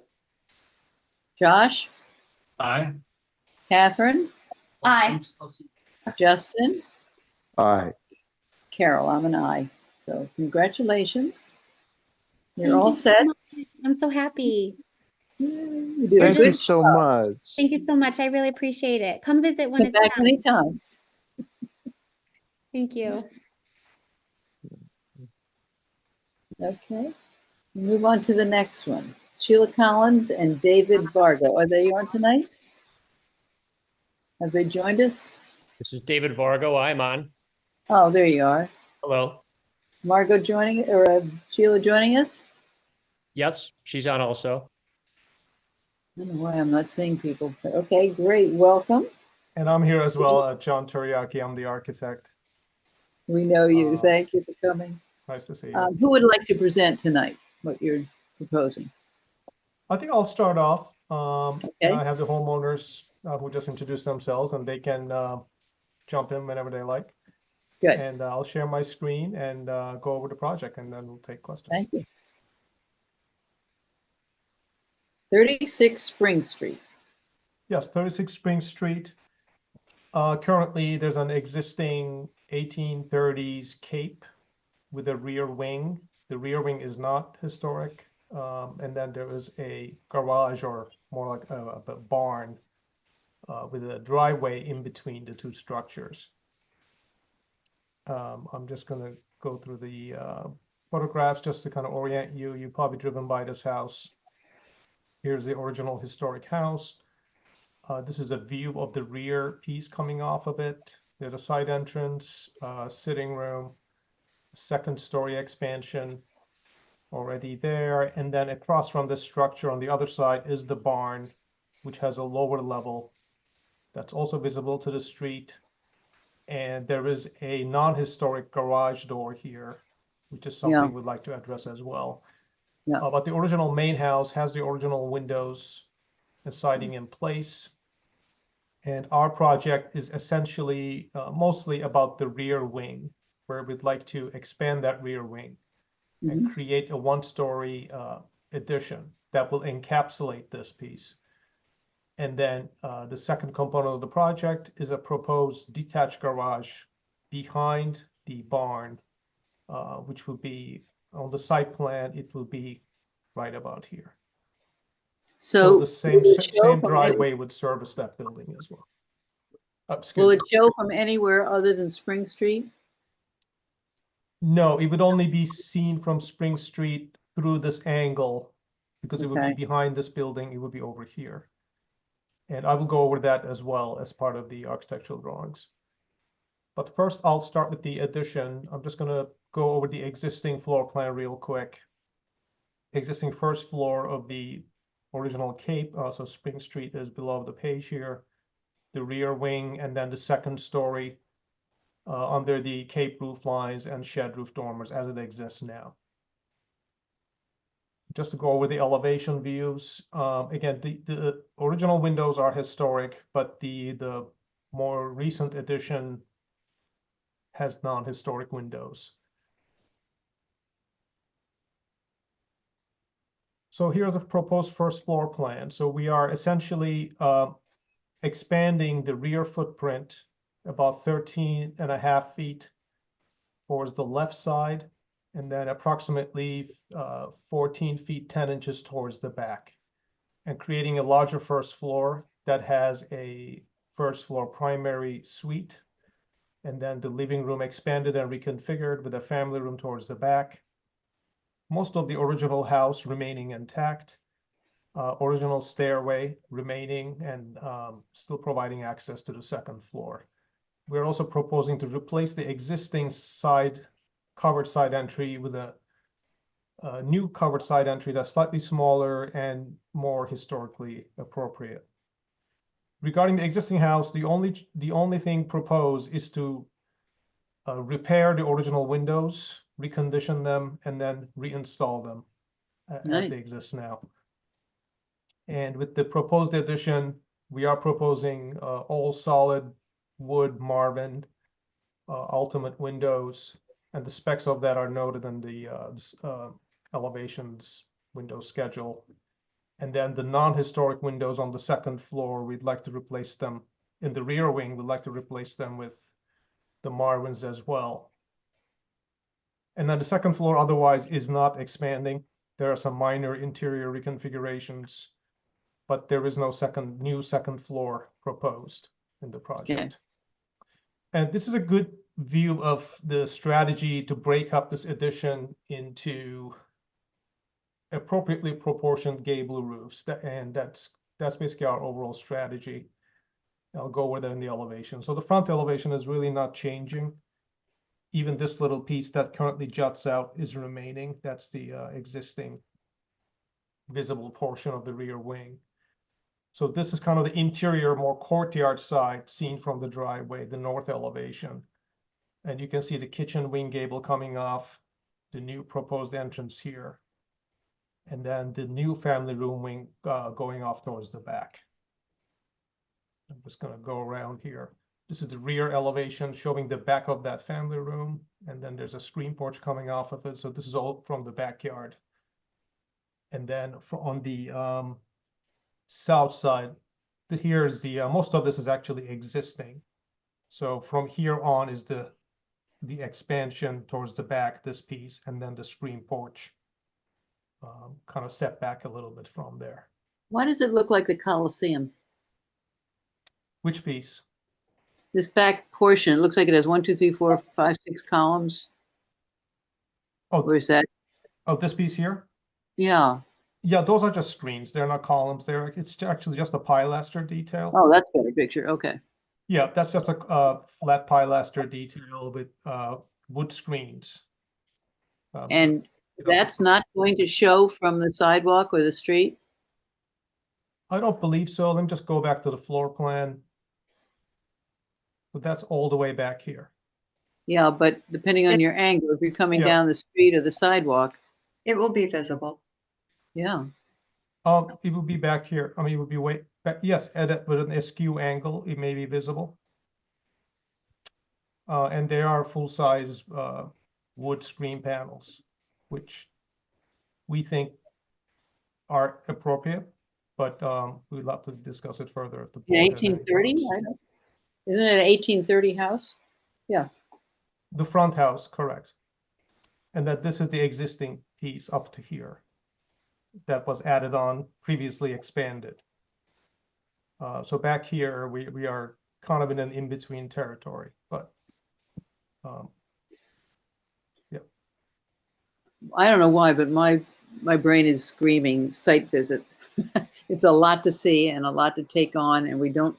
Josh, Aye. Catherine, Aye. Justin, Aye. Carol. I'm an aye. So congratulations. You're Thank all you so set. much. I'm so happy. You did a Thank you good so job. much. Thank you so much. I really appreciate it. Come visit when Come it's back done. anytime. Thank you. Okay. Move on to the next one. Sheila Collins and David Vargo. Are they on tonight? Have they joined us? This is David Vargo. I'm on. Oh, there you are. Hello. Margot joining, or Sheila joining us? Yes, she's on also. I don't know why I'm not seeing people. But okay, great. Welcome. And I'm here as well, John Toriaki. I'm the architect. We know you. Thank you for coming. Nice to see you. Who would like to present tonight what you're proposing? I think I'll start off. Okay. I have the homeowners who just introduce themselves, and they can jump in whenever they like. Good. And I'll share my screen and go over the project, and then we'll take questions. Thank you. 36 Spring Street. Yes, 36 Spring Street. Currently, there's an existing 1830s cape with a rear wing. The rear wing is not historic. And then there is a garage, or more like a barn, with a driveway in between the two structures. I'm just going to go through the photographs just to kind of orient you. You've probably driven by this house. Here's the original historic house. This is a view of the rear piece coming off of it. There's a side entrance, sitting room, second story expansion already there. And then across from this structure on the other side is the barn, which has a lower level that's also visible to the street. And there is a non-historic garage door here, which is something we'd like to address as well. Yeah. But the original main house has the original windows and siding in place. And our project is essentially mostly about the rear wing, where we'd like to expand that rear wing and create a one-story addition that will encapsulate this piece. And then the second component of the project is a proposed detached garage behind the barn, which will be on the site plan. It will be right about here. So the same driveway would service that building as well. Will it show from anywhere other than Spring Street? No, it would only be seen from Spring Street through this angle, because it would be behind this building. It would be over here. And I will go over that as well as part of the architectural drawings. But first, I'll start with the addition. I'm just going to go over the existing floor plan real quick. existing first floor of the original Cape. So Spring Street is below the page here. The rear wing, and then the second story under the Cape roof lines and shed roof dormers as it exists now. Just to go over the elevation views, again, the original windows are historic, but the more recent addition has non-historic windows. So here's a proposed first floor plan. So we are essentially expanding the rear footprint about 13.5 feet towards the left side, and then approximately 14 feet 10 inches towards the back, and creating a larger first floor that has a first floor primary suite, and then the living room expanded and reconfigured with a family room towards the back. Most of the original house remaining intact, original stairway remaining, and still providing access to the second floor. We're also proposing to replace the existing covered side entry with a new covered side entry that's slightly smaller and more historically appropriate. Regarding the existing house, the only thing proposed is to repair the original windows, recondition them, and then reinstall them as they exist now. And with the proposed addition, we are proposing all solid wood Marvin ultimate windows, and the specs of that are noted in the elevations window schedule. And then the non-historic windows on the second floor, we'd like to replace them. In the rear wing, we'd like to replace them with the Marvins as well. And then the second floor otherwise is not expanding. There are some minor interior reconfigurations, but there is no new second floor proposed in the project. Okay. And this is a good view of the strategy to break up this addition into appropriately proportioned gable roofs. And that's basically our overall strategy. I'll go over that in the elevation. So the front elevation is really not changing. Even this little piece that currently juts out is remaining. That's the existing visible portion of the rear wing. So this is kind of the interior, more courtyard side seen from the driveway, the north elevation. And you can see the kitchen wing gable coming off, the new proposed entrance here, and then the new family room wing going off towards the back. I'm just going to go around here. This is the rear elevation showing the back of that family room, and then there's a screen porch coming off of it. So this is all from the backyard. And then on the south side, here's the most of this is actually existing. So from here on is the expansion towards the back, this piece, and then the screen porch kind of set back a little bit from there. Why does it look like the Coliseum? Which piece? This back portion, it looks like it has 1, 2, 3, 4, 5, 6 columns. Oh, where's that? Oh, this piece here? Yeah. Yeah, those are just screens. They're not columns. It's actually just a pilaster detail. Oh, that's a better picture. Okay. Yeah, that's just a flat pilaster detail with wood screens. And that's not going to show from the sidewalk or the street? I don't believe so. Let me just go back to the floor plan. But that's all the way back here. Yeah, but depending on your angle, if you're coming down the street or the sidewalk. It will be visible. Yeah. It will be back here. I mean, it would be way back. Yes, with an askew angle, it may be visible. And they are full-size wood screen panels, which we think are appropriate, but we'd love to discuss it further if the board has any 1830? thoughts. Isn't it an 1830 house? Yeah. The front house, correct. And that this is the existing piece up to here that was added on, previously expanded. So back here, we are kind of in an in-between territory, but yeah. I don't know why, but my brain is screaming site visit. It's a lot to see and a lot to take on, and we don't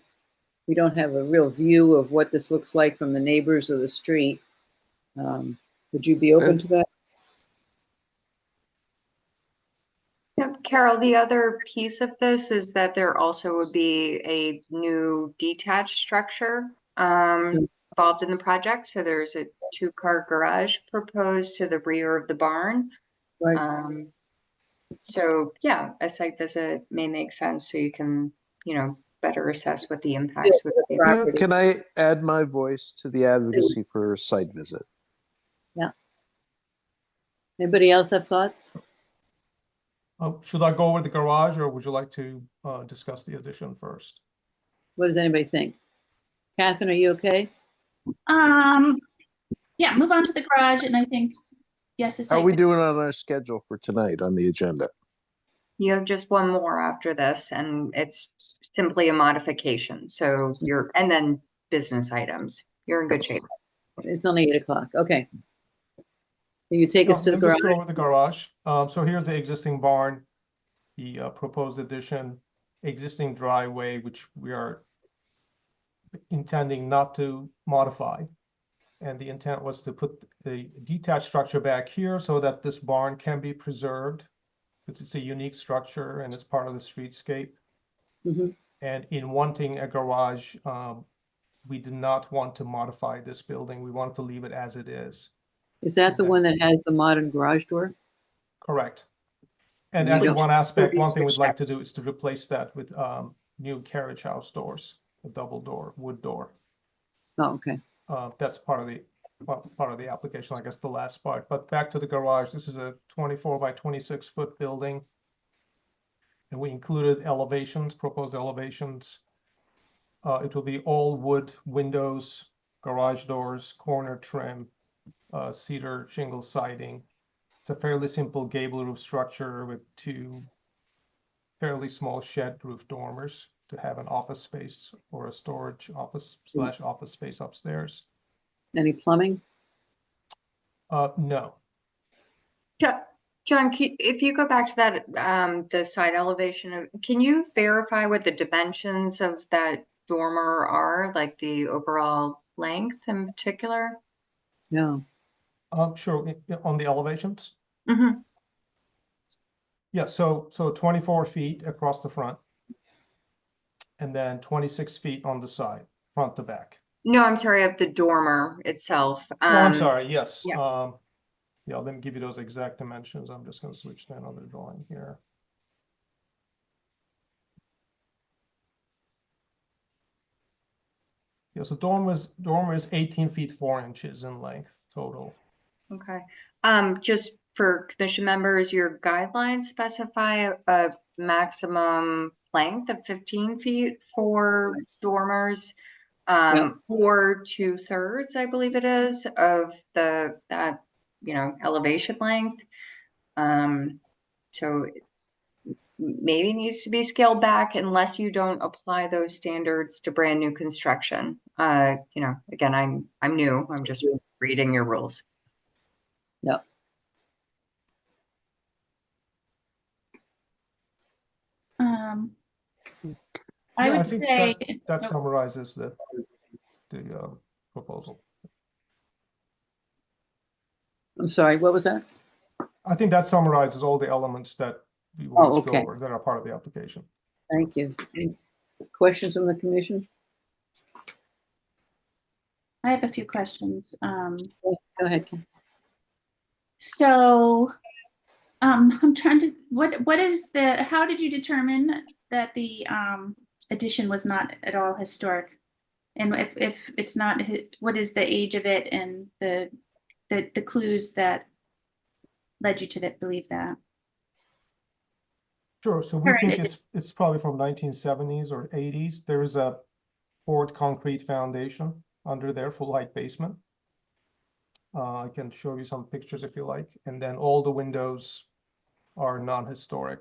have a real view of what this looks like from the neighbors or the street. Would you be open to that? Carol, the other piece of this is that there also would be a new detached structure involved in the project. So there's a 2-car garage proposed to the rear of the barn. Right. So yeah, a site visit may make sense so you can, better assess what the impacts would be. Yeah, can I add my voice to the advocacy for a site visit? Yeah. Anybody else have thoughts? Should I go over the garage or would you like to discuss the addition first? What does anybody think? Catherine, are you okay? Yeah, move on to the garage, and I think, yes, the How are site we doing on our schedule for tonight on the agenda? You have just one more after this, and it's simply a modification. So and then business items. You're in good shape. It's only 8 o'clock. Okay. Can you take us to the Let me garage? just go over the garage. So here's the existing barn, the proposed addition, existing driveway, which we are intending not to modify. And the intent was to put the detached structure back here so that this barn can be preserved, because it's a unique structure and it's part of the streetscape. Mhm. And in wanting a garage, we did not want to modify this building. We wanted to leave it as it is. Is that the one that has the modern garage door? Correct. And We actually, don't- one thing we'd like to do is to replace that with new carriage house doors, a double door, wood door. Oh, okay. That's part of the application, I guess, the last part. But back to the garage, this is a 24 by 26 foot building. And we included elevations, proposed elevations. It will be all wood windows, garage doors, corner trim, cedar shingle siding. It's a fairly simple gable roof structure with 2 fairly small shed roof dormers to have an office space or a storage office / office space upstairs. Any plumbing? No. John, if you go back to that, the side elevation, can you verify what the dimensions of that dormer are, like the overall length in particular? No. Sure. On the elevations? Mm-hmm. Yeah, so 24 feet across the front, and then 26 feet on the side, front to back. No, I'm sorry, of the dormer itself. Oh, I'm sorry, yes. Yeah. Yeah, let me give you those exact dimensions. I'm just going to switch to another drawing here. Yeah, so dormer is 18 feet 4 inches in length total. Okay. Just for commission members, your guidelines specify a maximum length of 15 feet for dormers, or 2/3, I believe it is, of that elevation length. So maybe needs to be scaled back unless you don't apply those standards to brand new construction. Again, I'm new. I'm just reading your rules. Yeah. I would think say that summarizes the proposal. I'm sorry, what was that? I think that summarizes all the elements that we want to go okay. over that are part of the application. Thank you. Any questions from the commission? I have a few questions. Go ahead, Ken. So, I'm trying to, how did you determine that the addition was not at all historic? And if it's not, what is the age of it and the clues that led you to believe that? Sure. So we think it's probably from 1970s or 80s. There is a poured concrete foundation under there, full height basement. I can show you some pictures if you like. And then all the windows are non-historic,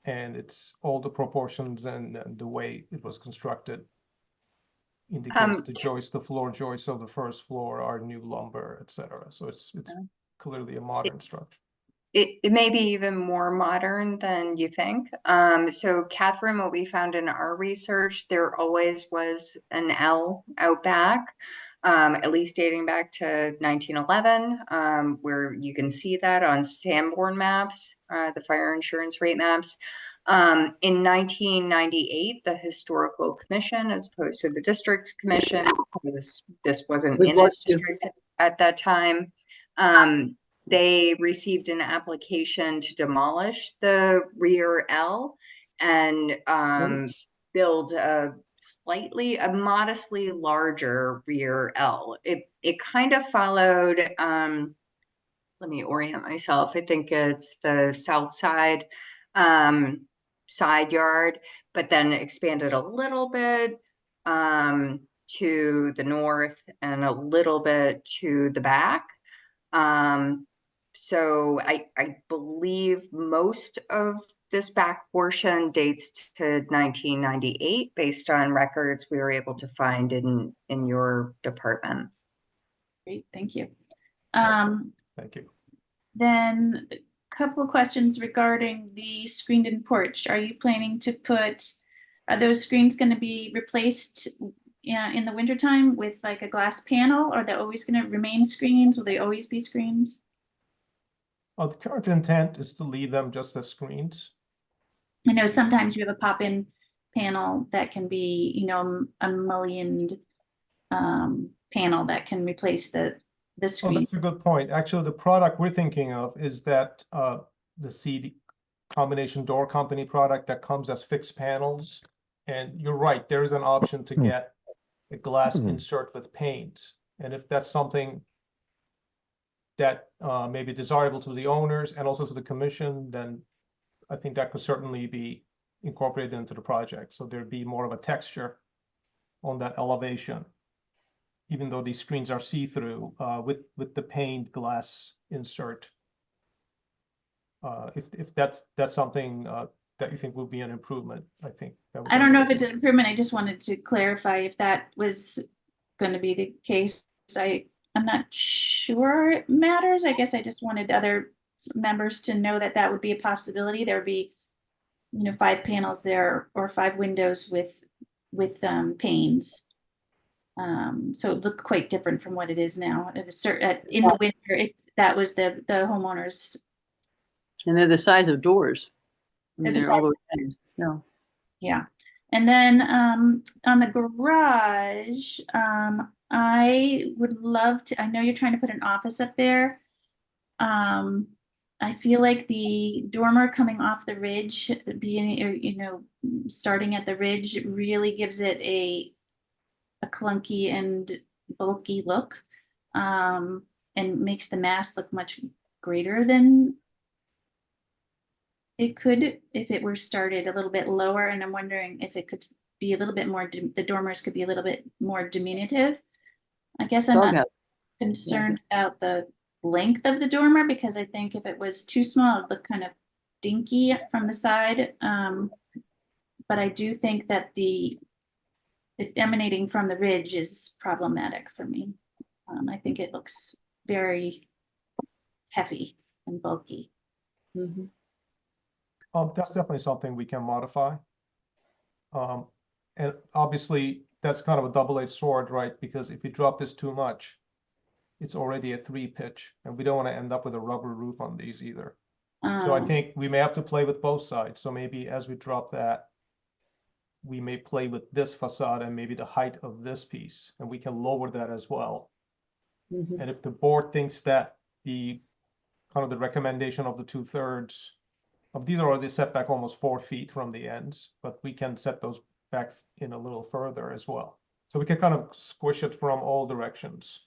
and it's all the proportions and the way it was constructed indicates the floor joists of the first floor are new lumber, etc. So it's clearly a modern structure. It may be even more modern than you think. So Catherine, what we found in our research, there always was an L out back. at least dating back to 1911, where you can see that on Sanborn maps, the fire insurance rate maps. In 1998, the Historical Commission, as opposed to the District Commission, because this wasn't We've in a lost you. district at that time, they received an application to demolish the rear L and build a modestly larger rear L. It kind of followed, let me orient myself. I think it's the south side side yard, but then expanded a little bit to the north and a little bit to the back. So I believe most of this back portion dates to 1998 based on records we were able to find in your department. Great, thank you. Thank you. Then a couple of questions regarding the screened-in porch. Are you planning to are those screens going to be replaced in the wintertime with like a glass panel? Are they always going to remain screens? Will they always be screens? The current intent is to leave them just as screens. I know sometimes you have a pop-in panel that can be, you know, a mullioned panel that can replace the Oh, screen. that's a good point. Actually, the product we're thinking of is that the CD combination door company product that comes as fixed panels. And you're right, there is an option to get a glass insert with paint. And if that's something that may be desirable to the owners and also to the commission, then I think that could certainly be incorporated into the project. So there'd be more of a texture on that elevation, even though these screens are see-through with the paint glass insert. If that's something that you think will be an improvement, I think that would. I don't know if it's an improvement. I just wanted to clarify if that was going to be the case. I'm not sure it matters. I guess I just wanted other members to know that that would be a possibility. There would be, you know, 5 panels there or 5 windows with panes. So it looked quite different from what it is now. It was in the winter, if that was the homeowners. And they're the size of doors. I mean, They're the they're all size those, no. Yeah. And then on the garage, I would love to, I know you're trying to put an office up there. I feel like the dormer coming off the ridge, beginning, or, you know, starting at the ridge really gives it a clunky and bulky look, and makes the mass look much greater than it could if it were started a little bit lower. And I'm wondering if it could be a little bit more, the dormers could be a little bit more diminutive. I guess I'm not concerned about the length of the dormer, because I think if it was too small, it would look kind of dinky from the side. But I do think that it's emanating from the ridge is problematic for me. I think it looks very heavy and bulky. Mm-hmm. That's definitely something we can modify. And obviously that's kind of a double-edged sword, right? Because if you drop this too much, it's already a 3 pitch, and we don't want to end up with a rubber roof on these either. So I think we may have to play with both sides. So maybe as we drop that, we may play with this facade and maybe the height of this piece, and we can lower that as well. Mm-hmm. And if the board thinks that the kind of the recommendation of the 2/3 of these are already set back almost 4 feet from the ends, but we can set those back in a little further as well. So we can kind of squish it from all directions.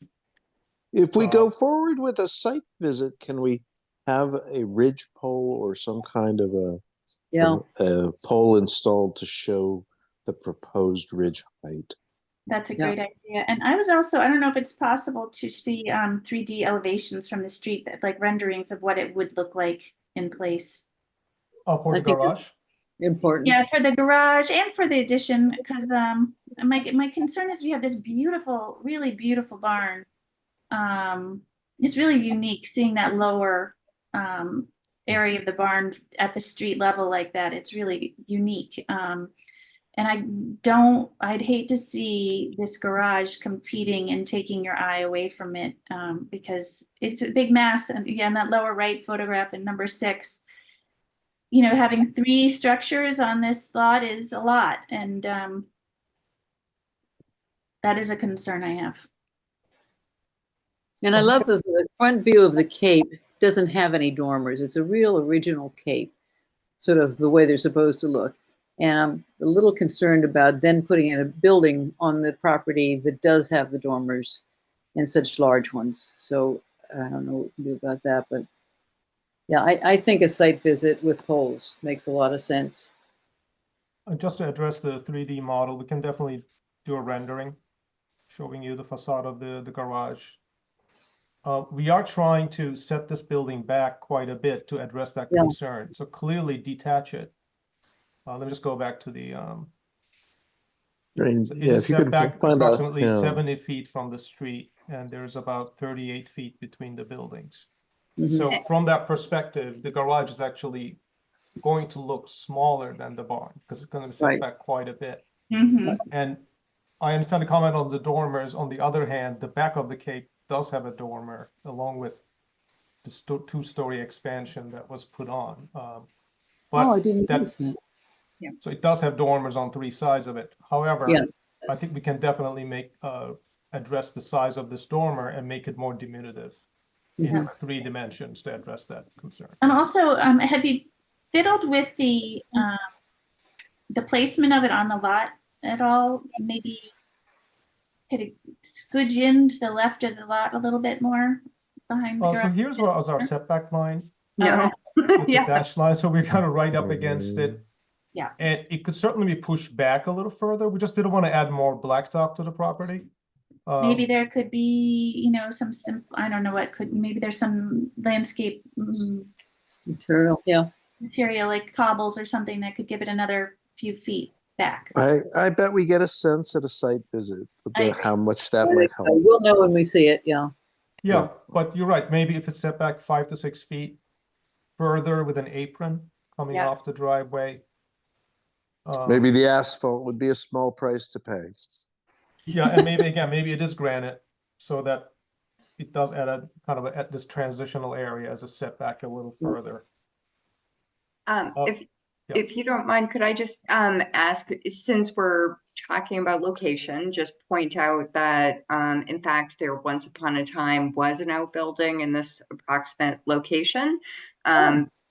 If we go forward with a site visit, can we have a ridge pole or some kind of a pole installed to show the proposed ridge height? That's a great idea. And I was also, I don't know if it's possible to see 3D elevations from the street, that like renderings of what it would look like in place. Oh, for the garage? Important. Yeah, for the garage and for the addition, because my concern is we have this beautiful, really beautiful barn. It's really unique seeing that lower area of the barn at the street level like that. It's really unique. And I'd hate to see this garage competing and taking your eye away from it, because it's a big mass. And again, that lower right photograph in number 6, you know, having 3 structures on this lot is a lot. And that is a concern I have. And I love the front view of the Cape doesn't have any dormers. It's a real original Cape, sort of the way they're supposed to look. And I'm a little concerned about then putting in a building on the property that does have the dormers and such large ones. So I don't know what to do about that, but yeah, I think a site visit with holes makes a lot of sense. Just to address the 3D model, we can definitely do a rendering showing you the facade of the garage. We are trying to set this building back quite a bit to address that Yeah. concern. So clearly detach it. Let me just go back to the, so it Yeah, is if you could set back find out, approximately yeah. 70 feet from the street, and there's about 38 feet between the buildings. Mhm. So from that perspective, the garage is actually going to look smaller than the barn because it's going to be set Right. back quite a bit. Mm-hmm. And I understand the comment on the dormers. On the other hand, the back of the Cape does have a dormer along with the 2-story expansion that was put on. Oh, I But didn't that, notice that. so it does have dormers on 3 sides of it. However, Yeah. I think we can definitely make address the size of this dormer and make it more diminutive in Mhm. 3 dimensions to address that concern. And also, have you fiddled with the placement of it on the lot at all? Maybe could it scooge in to the left of the lot a little bit more behind the So garage? here's where was our setback line No. with the Yeah. dash line. So we're kind of right up against it. Yeah. And it could certainly be pushed back a little further. We just didn't want to add more blacktop to the property. Maybe there could be, you know, I don't know what maybe there's some landscape Material, yeah. material like cobbles or something that could give it another few feet back. I bet we get a sense at a site visit about how much that might help. We'll know when we see it, yeah. Yeah, but you're right. Maybe if it's set back 5 to 6 feet further with an apron coming Yeah. off the driveway. Maybe the asphalt would be a small price to pay. Yeah, and maybe again, maybe it is granite so that it does add a kind of at this transitional area as a setback a little further. If you don't mind, could I just ask, since we're talking about location, just point out that in fact there once upon a time was an outbuilding in this approximate location,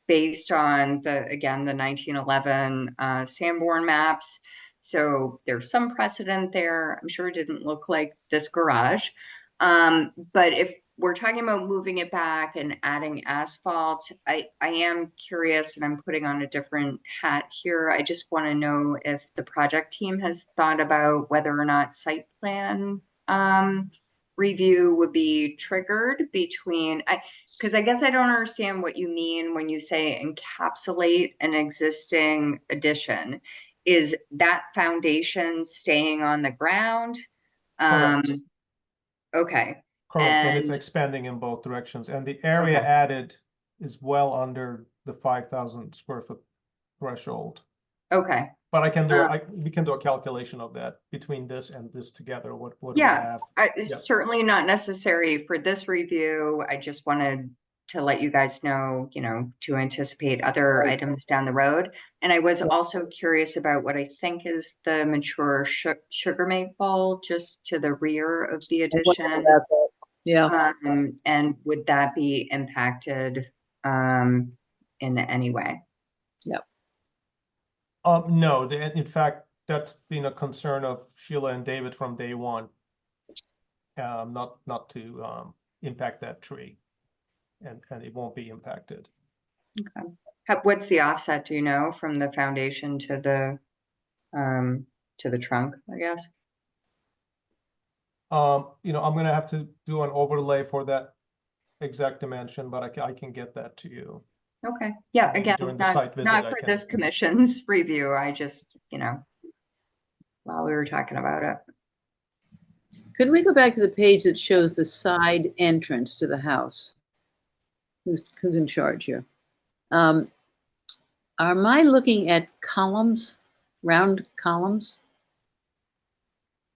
based on the 1911 Sanborn maps. So there's some precedent there. I'm sure it didn't look like this garage. But if we're talking about moving it back and adding asphalt, I am curious, and I'm putting on a different hat here. I just want to know if the project team has thought about whether or not site plan review would be triggered between, because I guess I don't understand what you mean when you say encapsulate an existing addition. Is that foundation staying on the ground? Correct. Okay. Correct, and it's And expanding in both directions, and the area added is well under the 5,000 square foot threshold. okay. But I can do we can do a calculation of that between this and this together. What do we Yeah, have? it's certainly not necessary for this review. I just wanted to let you guys know, to anticipate other items down the road. And I was also curious about what I think is the mature sugar maple just to the rear of the addition. Yeah. And would that be impacted in any way? Yep. No, in fact, that's been a concern of Sheila and David from day one. Not to impact that tree, and it won't be impacted. Okay. What's the offset, do you know, from the foundation to the trunk, I guess? I'm gonna have to do an overlay for that exact dimension, but I can get that to you. Okay. Yeah, again, during the site visit, not I for can- this commission's review. I just, while we were talking about it. Could we go back to the page that shows the side entrance to the house? Who's in charge here? Am I looking at columns round columns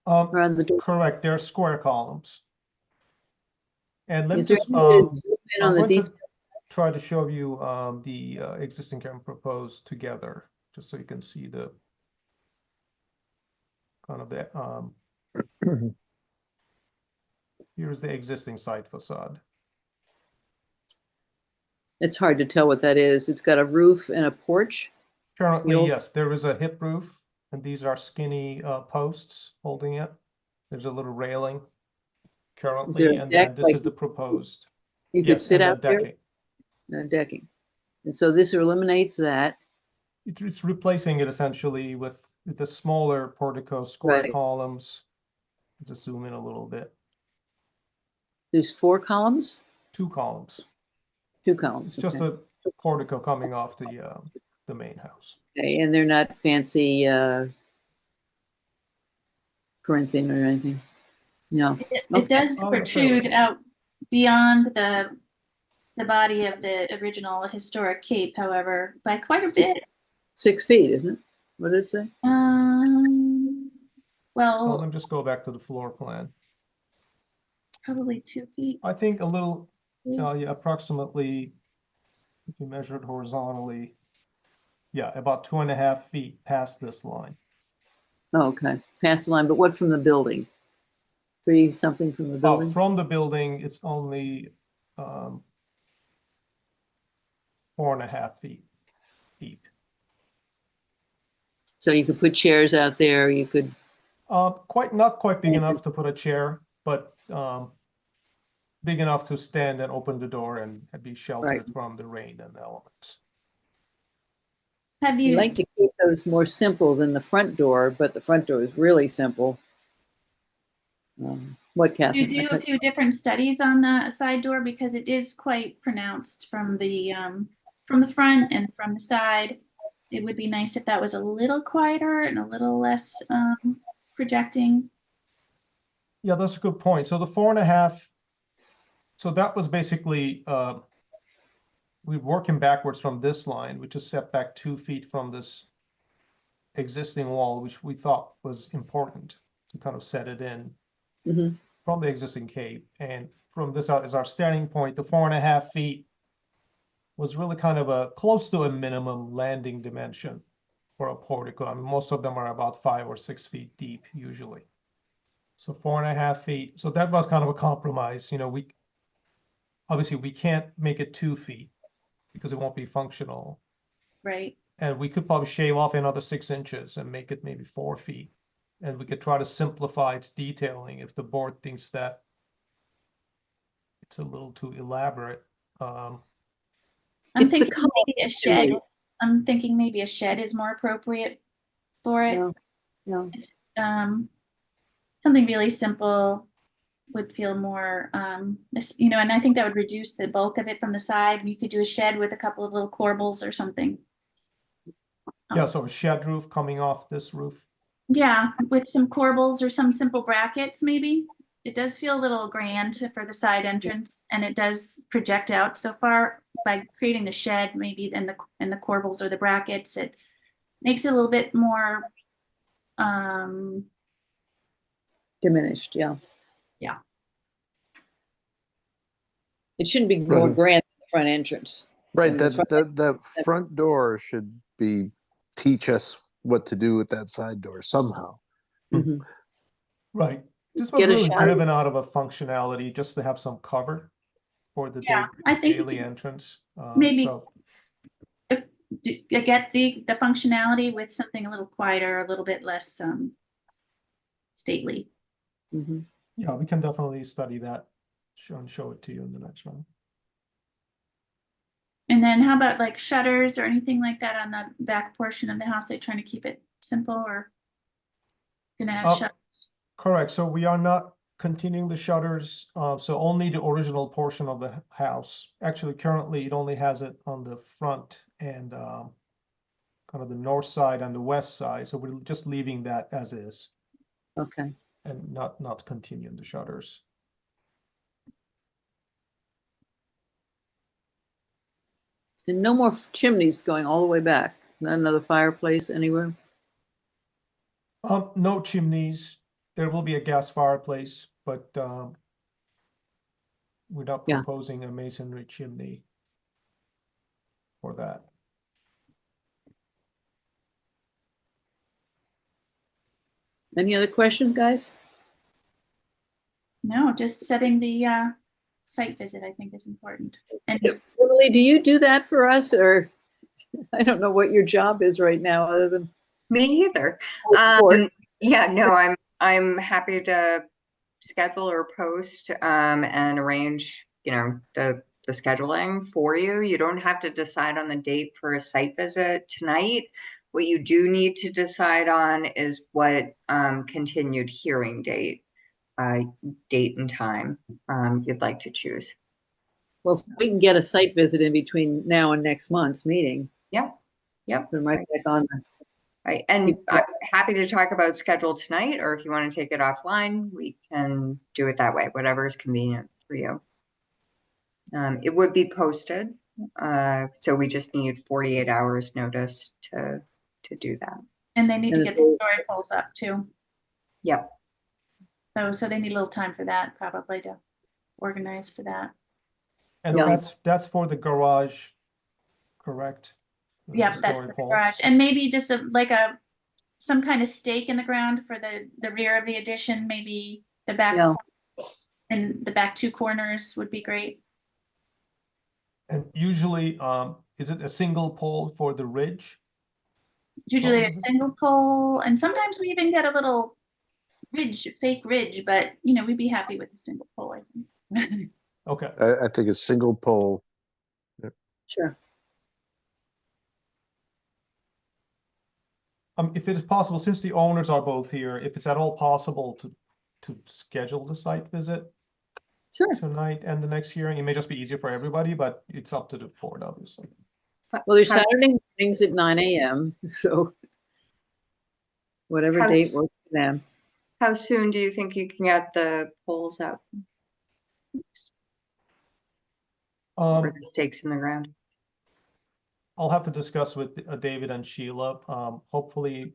around the door? Correct, they're square columns. And let me Is there just, any way to zoom in on I'm the going to detail? try to show you the existing and proposed together, just so you can see the kind of the, here's the existing side facade. It's hard to tell what that is. It's got a roof and a porch. Currently, old- yes, there is a hip roof, and these are skinny posts holding it. There's a little railing currently, a and deck then this like is the proposed. You could Yes, sit and the out there, decking. decking. And so this eliminates that. It's replacing it essentially with the smaller portico square Right. columns. Just zoom in a little bit. There's 4 columns, 2 columns. 2 columns. It's just Okay. a portico coming off the main house. Okay, and they're not fancy Corinthian or anything. No. It does Oh, protrude out beyond the body of the original historic cape, however, by quite a bit. 6 feet, isn't it? What did it say? Well, Let me just go back to the floor plan. probably 2 feet. I think a little, yeah, approximately, if you measure it horizontally, yeah, about 2.5 feet past this line. Oh, okay. Past the line, but what from the building? 3 something from the building? From the building, it's only 4.5 feet deep. So you could put chairs out there, you could. Not quite big enough to put a chair, but big enough to stand and open the door and be sheltered from the rain and the elements. Have You you like to keep those more simple than the front door, but the front door is really simple. What, Catherine? You do a few different studies on the side door because it is quite pronounced from the front and from the side. It would be nice if that was a little quieter and a little less projecting. Yeah, that's a good point. So the 4.5, so that was basically we're working backwards from this line, which is set back 2 feet from this existing wall, which we thought was important to kind of set it in from the existing cape. And from this as our starting point, the 4.5 feet was really kind of a close to a minimum landing dimension for a portico. I mean, most of them are about 5 or 6 feet deep usually. So 4.5 feet. So that was kind of a compromise. You know, we obviously we can't make it 2 feet because it won't be functional. Right. And we could probably shave off another 6 inches and make it maybe 4 feet. And we could try to simplify its detailing if the board thinks that it's a little too elaborate. I'm thinking maybe a shed. I'm thinking maybe a shed is more appropriate for it. No. Something really simple would feel more, you know, and I think that would reduce the bulk of it from the side. You could do a shed with a couple of little corbels or something. Yeah, so a shed roof coming off this roof. Yeah, with some corbels or some simple brackets, maybe. It does feel a little grand for the side entrance, and it does project out so far. By creating the shed, maybe and the corbels or the brackets, it makes it a little bit more diminished. Yeah. Yeah. It shouldn't be more grand than the front entrance. Right. The front door should be teach us what to do with that side door somehow. Right. This was really driven out of a functionality just to have some cover for the daily entrance. Maybe so. Get the functionality with something a little quieter, a little bit less stately. Yeah, we can definitely study that and show it to you in the next round. And then how about like shutters or anything like that on the back portion of the house? They're trying to keep it simple or gonna add shutters? Correct. So we are not continuing the shutters. So only the original portion of the house. Actually, currently it only has it on the front and kind of the north side and the west side. So we're just leaving that as is. Okay. And not continuing the shutters. And no more chimneys going all the way back. Not another fireplace anywhere? No chimneys. There will be a gas fireplace, but we're not Yeah. proposing a masonry chimney for that. Any other questions, guys? No, just setting the site visit, I think is important. And Lily, do you do that for us, or I don't know what your job is right now, other than Me either. report? Yeah, no, I'm happy to schedule or post and arrange, the scheduling for you. You don't have to decide on the date for a site visit tonight. What you do need to decide on is what continued hearing date and time you'd like to choose. Well, if we can get a site visit in between now and next month's meeting, Yep. we might get on. Right. And I'm happy to talk about schedule tonight, or if you want to take it offline, we can do it that way, whatever is convenient for you. It would be posted, so we just need 48 hours notice to do that. and they need to And get it's the story polls up too. Yep. So they need a little time for that, probably, to organize for that. And Yeah. that's for the garage, correct? The Yeah, that's story for the pole. garage, and maybe just some kind of stake in the ground for the rear of the addition, maybe the back. Yeah. And the back two corners would be great. And usually, is it a single pole for the ridge? Usually Oh, a single pole, and sometimes we even get a little fake ridge, but we'd be happy with a single pole, I think. Okay. I think a single pole. Sure. If it is possible, since the owners are both here, if it's at all possible to schedule the site visit Sure. tonight and the next hearing, it may just be easier for everybody, but it's up to the board, obviously. Well, there's How- Saturday mornings at 9 a.m., so whatever How date s- works for them. How soon do you think you can get the polls up or the stakes in the ground? I'll have to discuss with David and Sheila, hopefully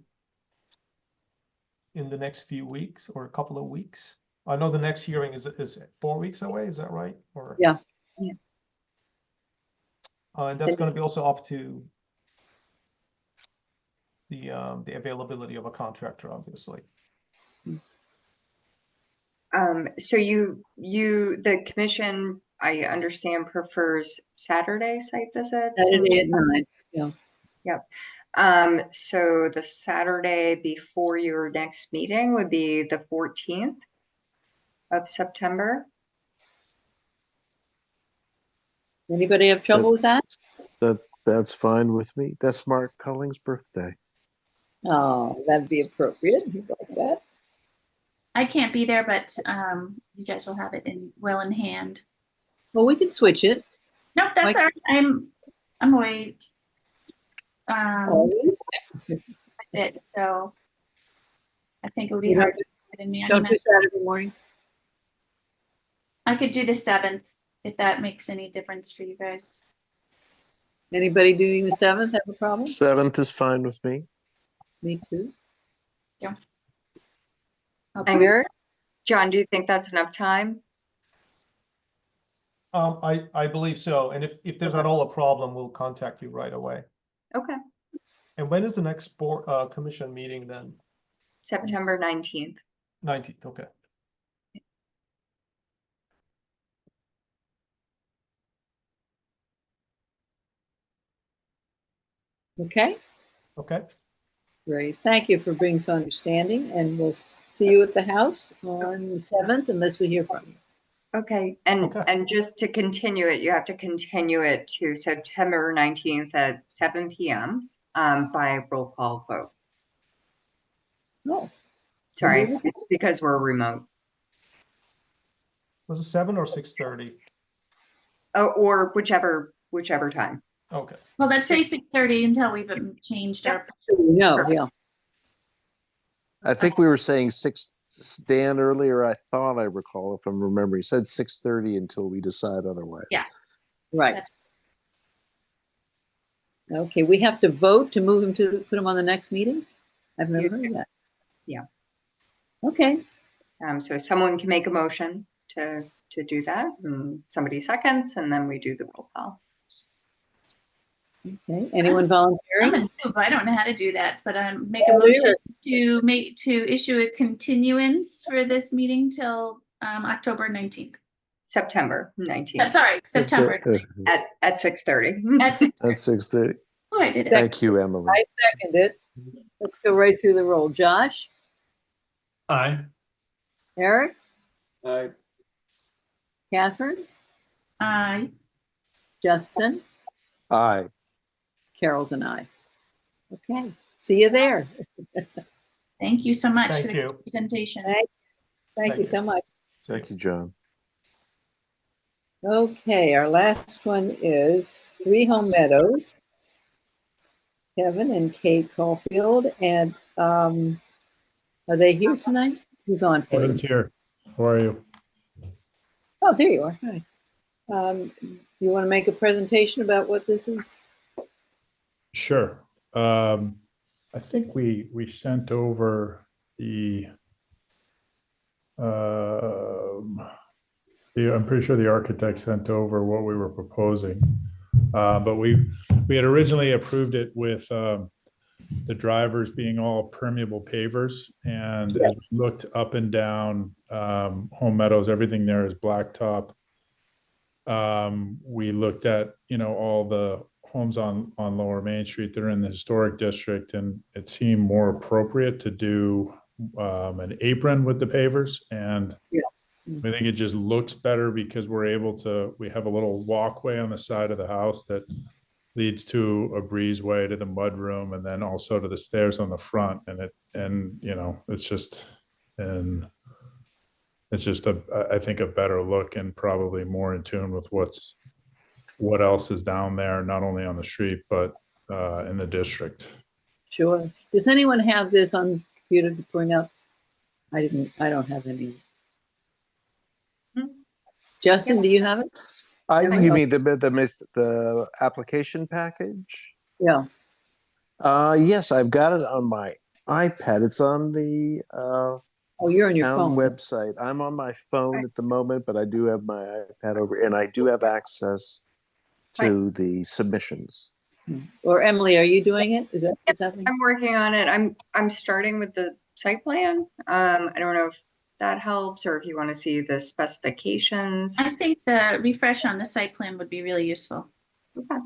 in the next few weeks or a couple of weeks. I know the next hearing is 4 weeks away, is that right? Or Yeah. Yeah. And that's going to be also up to the availability of a contractor, obviously. So the commission, I understand, prefers Saturday site visits. Saturday at 9. Yeah. Yep. So the Saturday before your next meeting would be the 14th of September. Anybody have trouble with that? That's fine with me. That's Mark Culling's birthday. Oh, that'd be appropriate. You'd like that. I can't be there, but you guys will have it well in hand. Well, we can switch it. Nope, that's all right. I'm away. Always. So I think it would be You hard to fit in me. Don't do Saturday morning. I could do the 7th if that makes any difference for you guys. Anybody doing the 7th have a problem? 7th is fine with me. Me too. Yeah. And Eric? John, do you think that's enough time? I believe so. And if there's at all a problem, we'll contact you right away. Okay. And when is the next board commission meeting then? September 19th. 19th, okay. Okay. Okay. Great. Thank you for being so understanding, and we'll see you at the house on the 7th unless we hear from you. Okay. And Okay. and just to continue it, you have to continue it to September 19th at 7 p.m. By roll call vote. Oh, Sorry, it's because we're remote. Was it 7 or 6:30? Oh, or whichever time. Okay. Well, let's say 6:30 until we've changed our. no, yeah. I think we were saying 6, Dan, earlier. I thought I recall, if I'm remembering, said 6:30 until we decide otherwise. Yeah. Right. Okay, we have to vote to move him put him on the next meeting? I've never heard of that. Okay, So someone can make a motion to do that, and somebody seconds, and then we do the roll call. okay. Anyone I'm volunteering? a noob. I don't know how to do that, but make a Oh, motion dear. to issue a continuance for this meeting till October 19th. September 19th Sorry, September at 6:30. at 6. At 6:30. Oh, I did it. Thank you, Emily. I second it. Let's go right through the roll. Josh, Aye. Eric, Aye. Catherine, Aye. Justin, Aye. Carol's and I. Okay, see you there. Thank you so much Thank for the you. presentation. Thank you so much. Thank you, John. Okay, our last one is 3 Home Meadows. Kevin and Kate Caulfield, and are they here tonight? Who's on for them? Kevin's here. How are you? Oh, there you are. Hi. You want to make a presentation about what this is? Sure. I think we sent over I'm pretty sure the architect sent over what we were proposing. But we had originally approved it with the drivers being all permeable pavers. And as we looked up and down Home Meadows, everything there is blacktop. We looked at, all the homes on Lower Main Street that are in the historic district, and it seemed more appropriate to do an apron with the pavers. And I think it just looks better because we have a little walkway on the side of the house that leads to a breezeway to the mudroom and then also to the stairs on the front. It's just I think a better look and probably more in tune with what else is down there, not only on the street, but in the district. Sure. Does anyone have this on computer to bring up? I don't have any. Justin, do you have it? You mean the application package? Yeah. Yes, I've got it on my iPad. It's on the Oh, you're on your town phone. website. I'm on my phone at the moment, but I do have my iPad over, and I do have access to the submissions. Or Emily, are you doing it? Is that what's happening? I'm working on it. I'm starting with the site plan. I don't know if that helps or if you want to see the specifications. I think the refresh on the site plan would be really useful. Okay.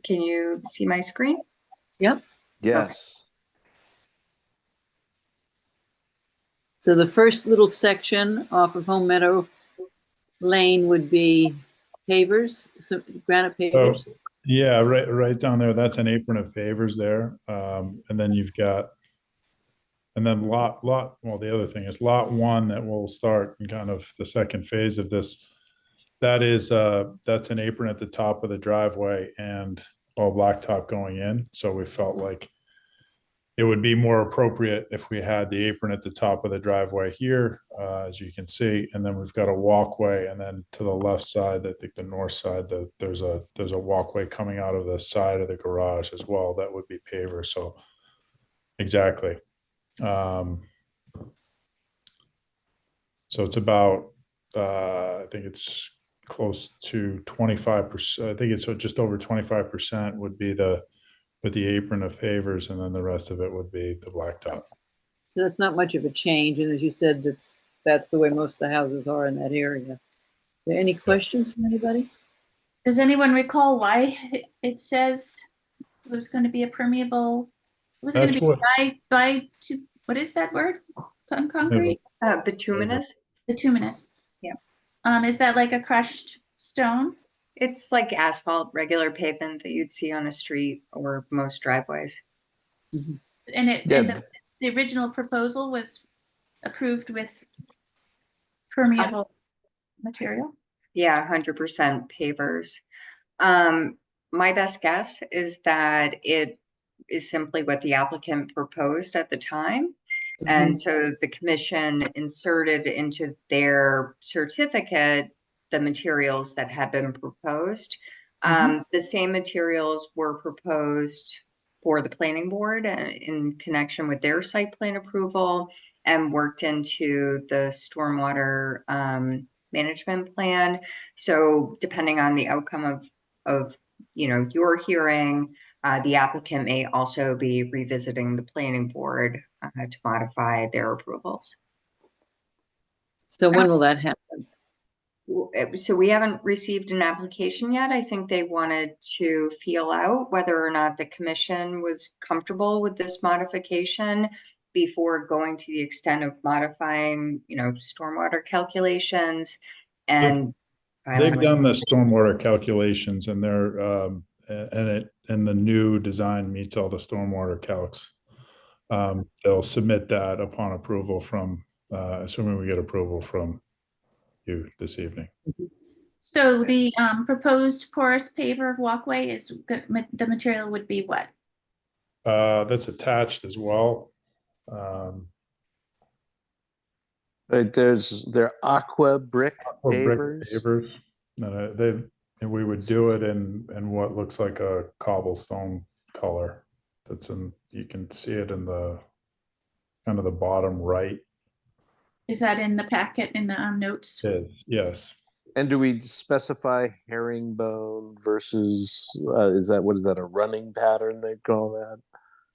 Can you see my screen? Yep. Yes. So the first little section off of Home Meadow Lane would be pavers, so granite pavers. So, yeah, right down there. That's an apron of pavers there. And then you've got, and then well, the other thing is lot 1 that will start in kind of the second phase of this. That's an apron at the top of the driveway and all blacktop going in. So we felt like it would be more appropriate if we had the apron at the top of the driveway here, as you can see, and then we've got a walkway, and then to the left side, I think the north side, there's a walkway coming out of the side of the garage as well. That would be paver. So exactly. So it's about, I think it's close to 25%. I think it's just over 25% would be with the apron of pavers, and then the rest of it would be the blacktop. So that's not much of a change, and as you said, that's the way most of the houses are in that area. Are there any questions from anybody? Does anyone recall why it says it was going to be a permeable? It was going to be what is that word? Concrete? Bituminous. Bituminous. Yeah. Is that like a crushed stone? It's like asphalt, regular pavement that you'd see on a street or most driveways. And the original proposal was approved with permeable material? Yeah, 100% pavers. My best guess is that it is simply what the applicant proposed at the time. And so the commission inserted into their certificate the materials that had been proposed. The same materials were proposed for the planning board in connection with their site plan approval and worked into the stormwater management plan. So depending on the outcome of your hearing, the applicant may also be revisiting the planning board to modify their approvals. So when will that happen? So we haven't received an application yet. I think they wanted to feel out whether or not the commission was comfortable with this modification before going to the extent of modifying, stormwater calculations and They've done the stormwater calculations and they're, and the new design meets all the stormwater calcs. They'll submit that upon approval from, assuming we get approval from you this evening. So the proposed porous paver walkway is good. The material would be what? That's attached as well. They're aqua brick Or brick pavers. pavers. And we would do it in what looks like a cobblestone color. You can see it in the kind of the bottom right. Is that in the packet in the notes? Yes. And do we specify herringbone versus, what is that, a running pattern they call that?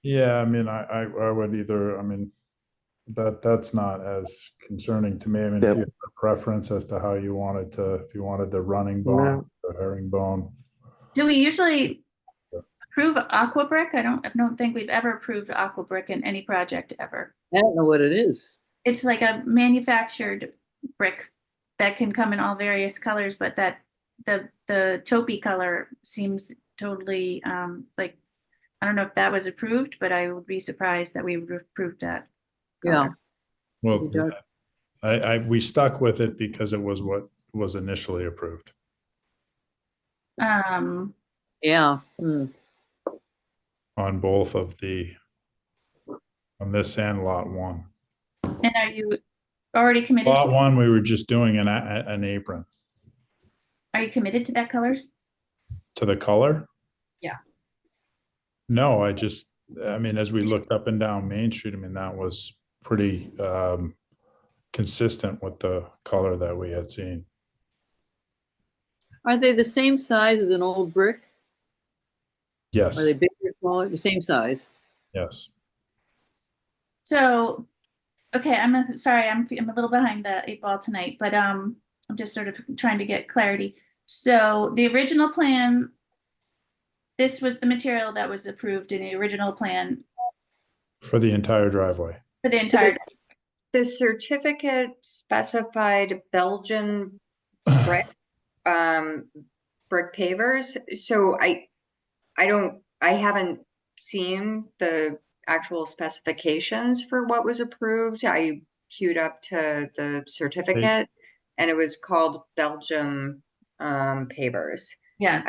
Yeah, I mean, I would either, I mean, that's not as concerning to me. I mean, if you have a preference as to how you wanted if you wanted the running bone, the herringbone. Do we usually approve aqua brick? I don't think we've ever approved aqua brick in any project ever. I don't know what it is. It's like a manufactured brick that can come in all various colors, but that the taupey color seems totally like, I don't know if that was approved, but I would be surprised that we would have approved that color. Yeah. Well, we stuck with it because it was what was initially approved. Yeah. On both of on this and lot one. And are you already committed Lot to one, we were just doing an apron. Are you committed to that color? To the color? Yeah. No, I mean, as we looked up and down Main Street, I mean, that was pretty consistent with the color that we had seen. Are they the same size as an old brick? Yes. Are they bigger, smaller, the same size? Yes. So, okay, sorry, I'm a little behind the 8 ball tonight, but I'm just sort of trying to get clarity. So the original plan, this was the material that was approved in the original plan For the entire driveway. for the entire. The certificate specified Belgian brick brick pavers. So I haven't seen the actual specifications for what was approved. I queued up to the certificate and it was called Belgium pavers. Yeah,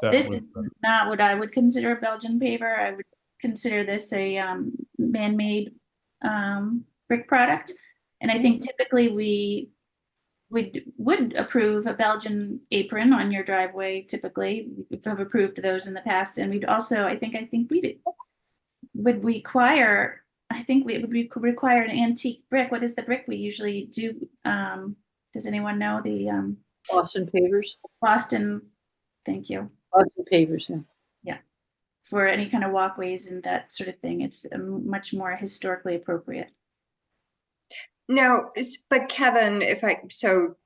this is not what I would consider a Belgian paver. I would consider this a man-made brick product. And I think typically we would approve a Belgian apron on your driveway. Typically, we've approved those in the past, and we'd also, I think we would require. I think we would require an antique brick. What is the brick we usually do? Does anyone know the Boston pavers? Boston, thank you. Boston pavers, yeah. Yeah, for any kind of walkways and that sort of thing. It's much more historically appropriate. No, but Kevin,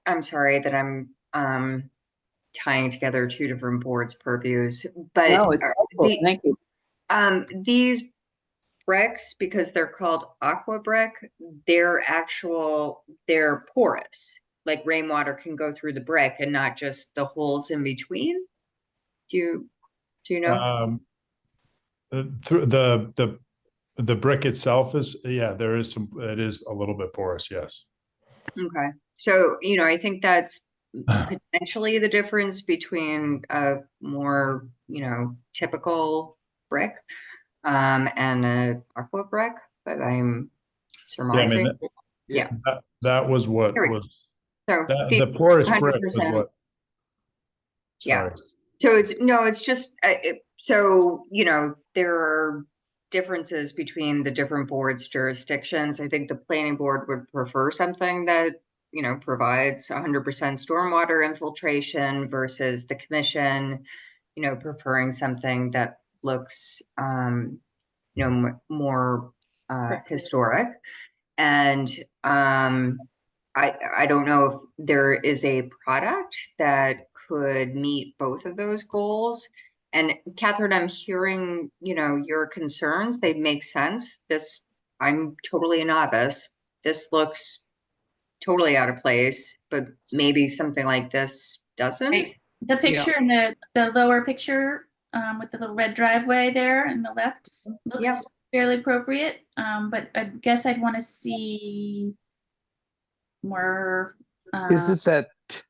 I'm sorry that I'm tying together two different boards' purviews, but No, it's helpful. Thank you. These bricks, because they're called aqua brick, they're porous. Like rainwater can go through the brick and not just the holes in between. Do you know? Through the brick itself is, yeah, it is a little bit porous, yes. Okay. So, I think that's potentially the difference between a more, typical brick and a aqua brick, but I'm surmising. Yeah, that was what Here we was, So the porous brick was 100%. what. Yeah. Sorry. So it's just, so, there are differences between the different boards' jurisdictions. I think the planning board would prefer something that, provides 100% stormwater infiltration versus the commission, preferring something that looks, more historic. And I don't know if there is a product that could meet both of those goals. And Catherine, I'm hearing, your concerns. They make sense. I'm totally a novice. This looks totally out of place, but maybe something like this doesn't. Right. The picture in the lower picture with the little red driveway there in the left looks Yep. fairly appropriate. But I guess I'd want to see more. Is it that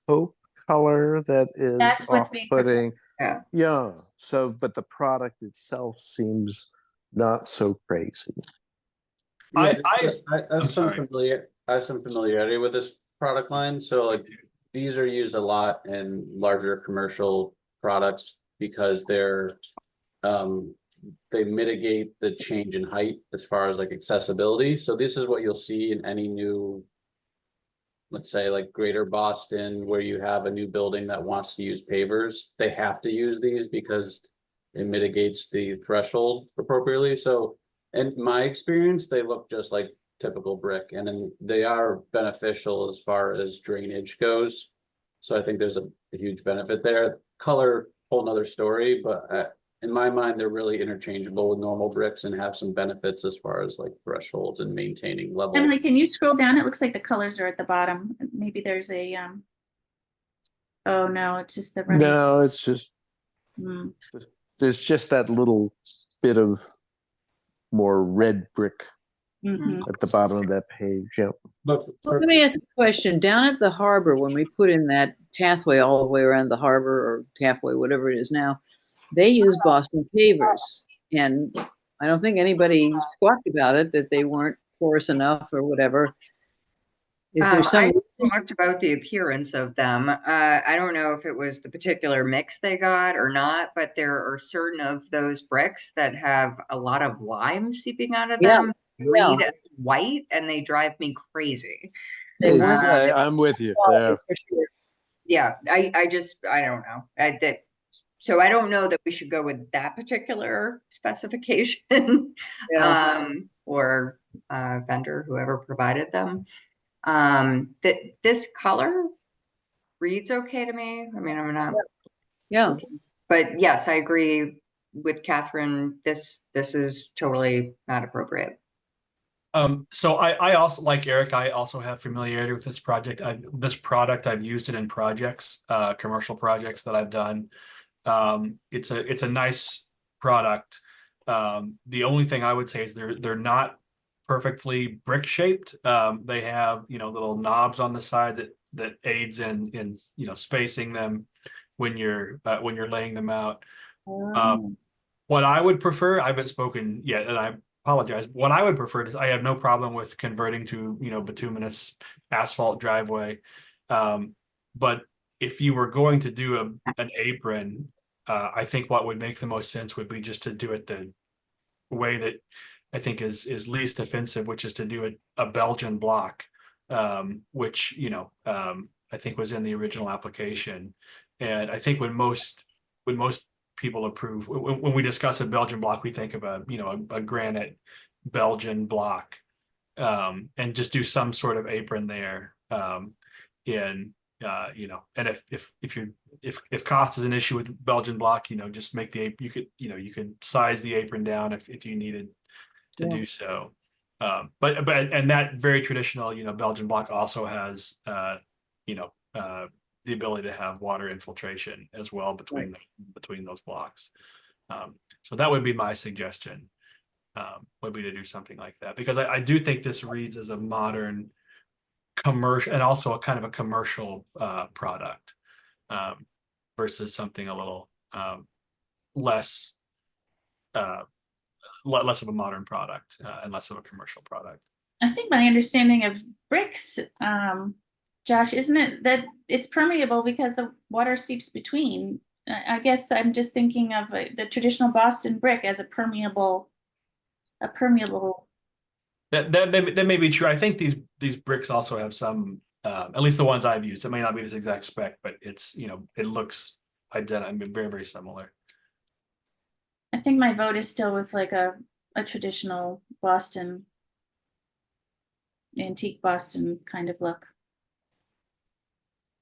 taupe color that is That's what's being off-putting? Yeah. Yeah. So, but the product itself seems not so crazy. Yeah, I I I'm have some sorry. I have some familiarity with this product line. So like these are used a lot in larger commercial products because they mitigate the change in height as far as like accessibility. So this is what you'll see in any new, let's say like Greater Boston, where you have a new building that wants to use pavers. They have to use these because it mitigates the threshold appropriately. So in my experience, they look just like typical brick, and then they are beneficial as far as drainage goes. So I think there's a huge benefit there. Color, whole nother story, but in my mind, they're really interchangeable with normal bricks and have some benefits as far as like thresholds and maintaining level. Emily, can you scroll down? It looks like the colors are at the bottom. Maybe there's a oh no, it's just the running. No, it's just Hmm. there's just that little bit of more red brick Mhm. at the bottom of that page. Yeah. But Well, let me ask a question. Down at the harbor, when we put in that pathway all the way around the harbor or halfway, whatever it is now, they use Boston pavers. And I don't think anybody squawked about it, that they weren't porous enough or whatever. Is there some? I talked about the appearance of them. I don't know if it was the particular mix they got or not, but there are certain of those bricks that have a lot of lime seeping out of Yeah, them, read as white, and they drive me crazy. They It's, weren't. I'm with you there. For sure. Yeah, I don't know. So I don't know that we should go with that particular specification, Yeah. or vendor, whoever provided them. That this color reads okay to me. I mean, I'm not, Yeah. but yes, I agree with Catherine. This is totally not appropriate. So I also, like Eric, I also have familiarity with this project. This product, I've used it in projects, commercial projects that I've done. It's a nice product. The only thing I would say is they're not perfectly brick shaped. They have, little knobs on the side that aids in spacing them when you're laying them out. What I would prefer, I haven't spoken yet, and I apologize. What I would prefer is I have no problem with converting to, bituminous asphalt driveway. But if you were going to do an apron, I think what would make the most sense would be just to do it the way that I think is least offensive, which is to do a Belgian block, which, I think was in the original application. And I think when most people approve, when we discuss a Belgian block, we think of a granite Belgian block, and just do some sort of apron there. And if cost is an issue with Belgian block, just make you could size the apron down if you needed to do so. But that very traditional, Belgian block also has, the ability to have water infiltration as well between those blocks. So that would be my suggestion, would be to do something like that, because I do think this reads as a modern commercial and also a kind of a commercial product, versus something a little less less of a modern product, and less of a commercial product. I think my understanding of bricks, Josh, isn't it that it's permeable because the water seeps between? I guess I'm just thinking of the traditional Boston brick as a permeable. That may be true. I think these bricks also have some, at least the ones I've used. It may not be this exact spec, but it's, it looks identical. I mean, very, very similar. I think my vote is still with like a traditional Boston, antique Boston kind of look.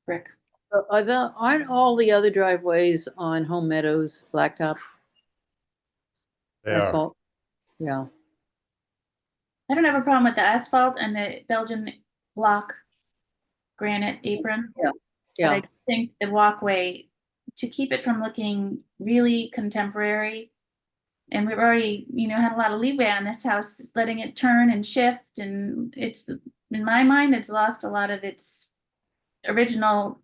Brick. Aren't all the other driveways on Home Meadows blacktop They are. asphalt? Yeah. I don't have a problem with the asphalt and the Belgian block granite apron. Yeah. But Yeah. I think the walkway, to keep it from looking really contemporary, and we've already, had a lot of leeway on this house, letting it turn and shift, and in my mind, it's lost a lot of its original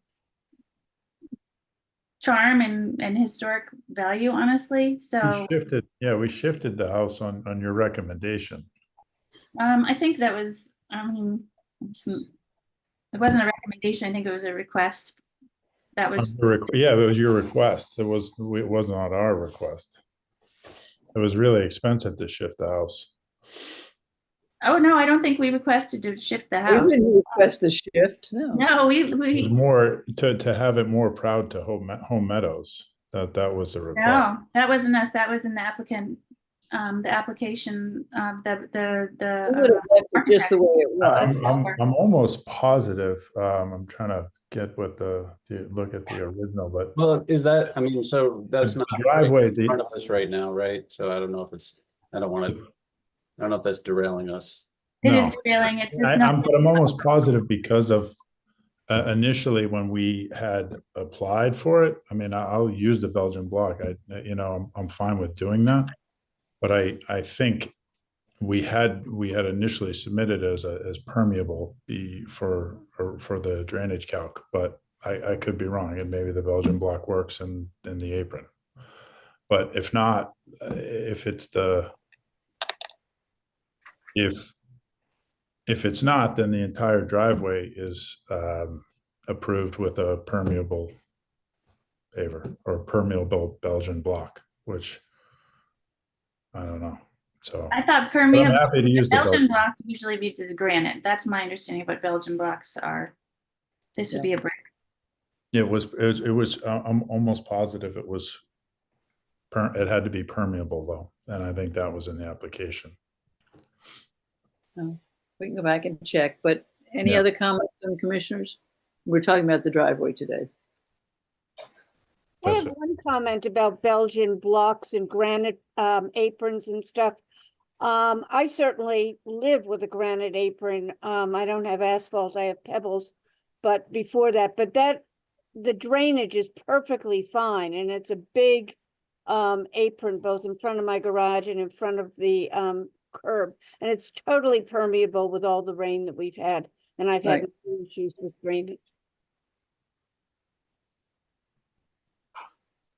charm and historic value, honestly. So We shifted the house on your recommendation. I think that was, it wasn't a recommendation. I think it was a request. That was, Yeah, it was your request. It was not our request. It was really expensive to shift the house. oh no, I don't think we requested to shift the We house. didn't request the shift, no. No, It was more to have it more proud to Home Meadows. That was the request. no, that wasn't us. That was in the applicant, the application, We would have left it just the way it was. I'm almost positive. I'm trying to get what the look at the original, but Well, is that, I mean, so that's The not driveway, in front of us right now, right? So I don't know if I don't know if that's derailing us. It no. is derailing. It's just not. I'm almost positive because of initially when we had applied for it. I mean, I'll use the Belgian block. I'm fine with doing that, but I think we had initially submitted as permeable for the drainage calc, but I could be wrong, and maybe the Belgian block works in the apron. But if not, if it's not, then the entire driveway is approved with a permeable paver or permeable Belgian block, which I don't know. So I thought permeable. I'm happy to use the Belgian block usually beats as granite. That's my understanding of what Belgian blocks are. This would be a brick. It was. I'm almost positive it was. It had to be permeable though, and I think that was in the application. Oh, we can go back and check, but any other comments from commissioners? We're talking about the driveway today. I have one comment about Belgian blocks and granite aprons and stuff. I certainly live with a granite apron. I don't have asphalt, I have pebbles, but before that, the drainage is perfectly fine, and it's a big apron both in front of my garage and in front of the curb, and it's totally permeable with all the rain that we've had, and I've had no issues with drainage.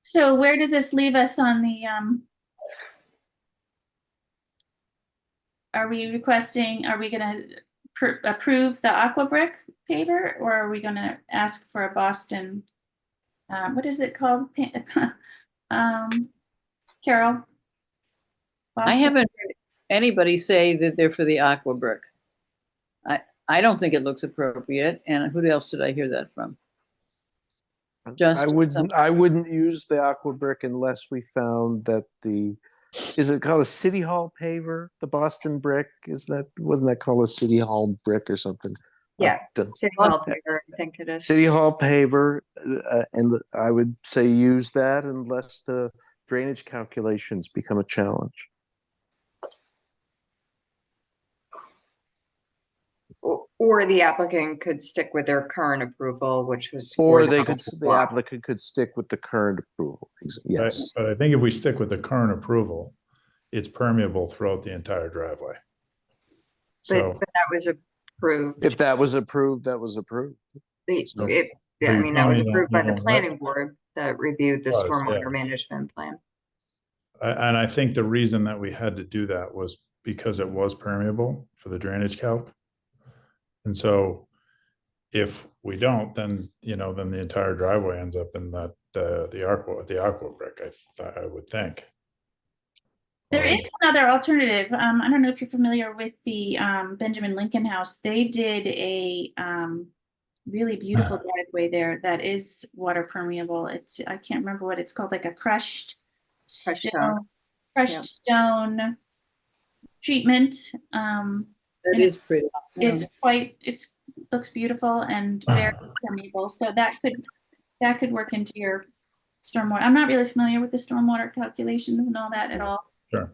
So where does this leave us on the, are we gonna approve the aqua brick paver, or are we gonna ask for a Boston, what is it called? Carol? I Boston? haven't heard anybody say that they're for the aqua brick. I don't think it looks appropriate. And who else did I hear that from? I wouldn't use the aqua brick unless we found that is it called a City Hall paver? The Boston brick, wasn't that called a City Hall brick or something? Yeah, City Hall paver, I think it is. City Hall paver, and I would say use that unless the drainage calculations become a challenge. Or the applicant could stick with their current approval, which was. Or the applicant could stick with the current approval. Yes. But I think if we stick with the current approval, it's permeable throughout the entire driveway. But that was approved. If that was approved, that was approved. That was approved by the planning board that reviewed the stormwater management plan. And I think the reason that we had to do that was because it was permeable for the drainage calc. And so if we don't, then, then the entire driveway ends up in that, the aqua brick, I would think. There is another alternative. I don't know if you're familiar with the Benjamin Lincoln House. They did a really beautiful driveway there that is water permeable. I can't remember what it's called, like a crushed stone treatment. That is pretty. It's looks beautiful and very permeable. So that could work into your stormwater. I'm not really familiar with the stormwater calculations and all that at all. Sure.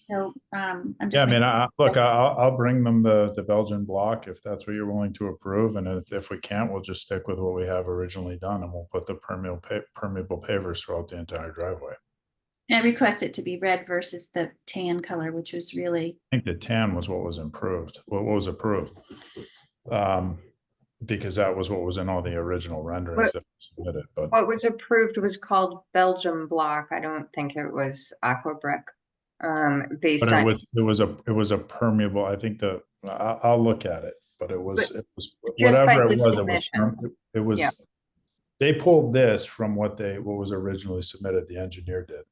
So I'm just. Yeah, I mean, look, I'll bring them the Belgian block if that's what you're willing to approve, and if we can't, we'll just stick with what we have originally done, and we'll put the permeable pavers throughout the entire driveway. I request it to be red versus the tan color, which was really. I think the tan was what was improved. What was approved, because that was what was in all the original renderings that were submitted. But what was approved was called Belgium block. I don't think it was aqua brick. Based but on it was a permeable. I think I'll look at it, but it was just whatever by it this was. commission. It was. Yeah. They pulled this from what was originally submitted. The engineer did.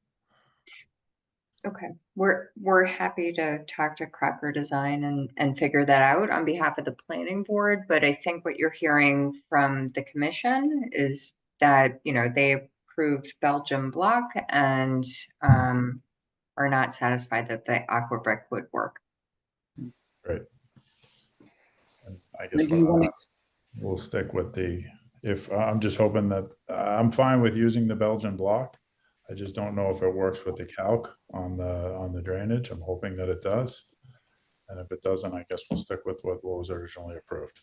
Okay, we're happy to talk to Crocker Design and figure that out on behalf of the planning board. But I think what you're hearing from the commission is that, they approved Belgium block and are not satisfied that the aqua brick would work. Right. And I guess we'll stick with if I'm just hoping that I'm fine with using the Belgian block. I just don't know if it works with the calc on the drainage. I'm hoping that it does. And if it doesn't, I guess we'll stick with what was originally approved.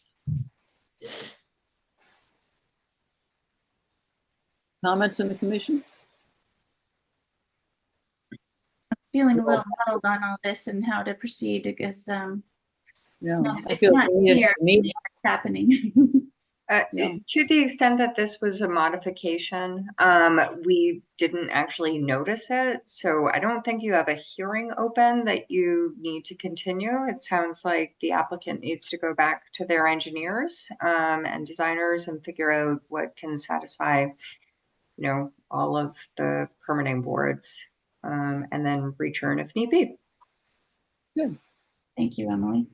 Comments on the commission? I'm feeling a little muddled on all this and how to proceed because Yeah, it's not clear to me what's happening. To the extent that this was a modification, we didn't actually notice it. So I don't think you have a hearing open that you need to continue. It sounds like the applicant needs to go back to their engineers and designers and figure out what can satisfy, all of the permitting boards and then return if need be. Good. Thank you, Emily.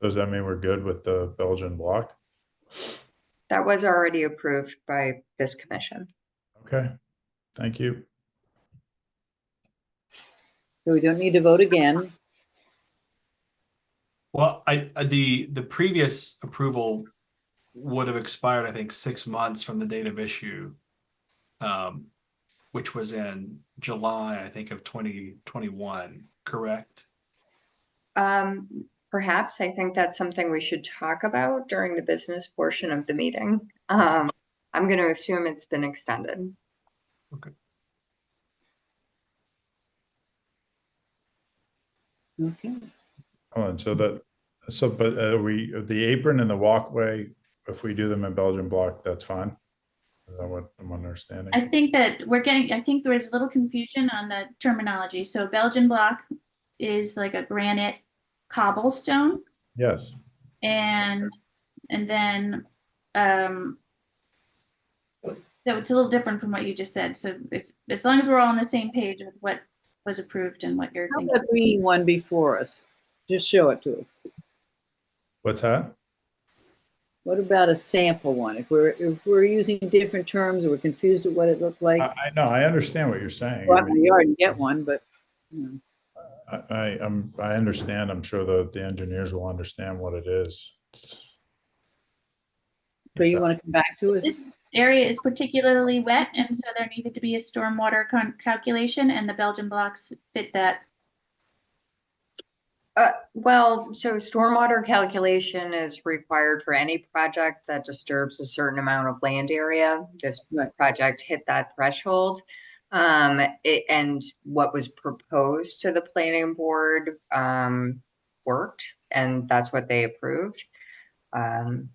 Does that mean we're good with the Belgian block? That was already approved by this commission. Okay, thank you. So we don't need to vote again. Well, the previous approval would have expired, I think, 6 months from the date of issue, which was in July, I think, of 2021, correct? Perhaps. I think that's something we should talk about during the business portion of the meeting. I'm going to assume it's been extended. Okay. Okay. Oh, and but the apron and the walkway, if we do them in Belgian block, that's fine. Is that what I'm understanding? I think that I think there's a little confusion on the terminology. So Belgian block is like a granite cobblestone. Yes. And then so it's a little different from what you just said. So it's as long as we're all on the same page with what was approved and what you're How thinking. about bringing one before us? Just show it to us. What's that? What about a sample one? If we're using different terms or we're confused at what it looked like, I know, I understand what you're saying. go out in the yard and get one, but I understand. I'm sure the engineers will understand what it is. So you want to come back to us? This area is particularly wet, and so there needed to be a stormwater calculation, and the Belgian blocks fit that. Well, so stormwater calculation is required for any project that disturbs a certain amount of land area. This project hit that threshold. And what was proposed to the planning board worked, and that's what they approved.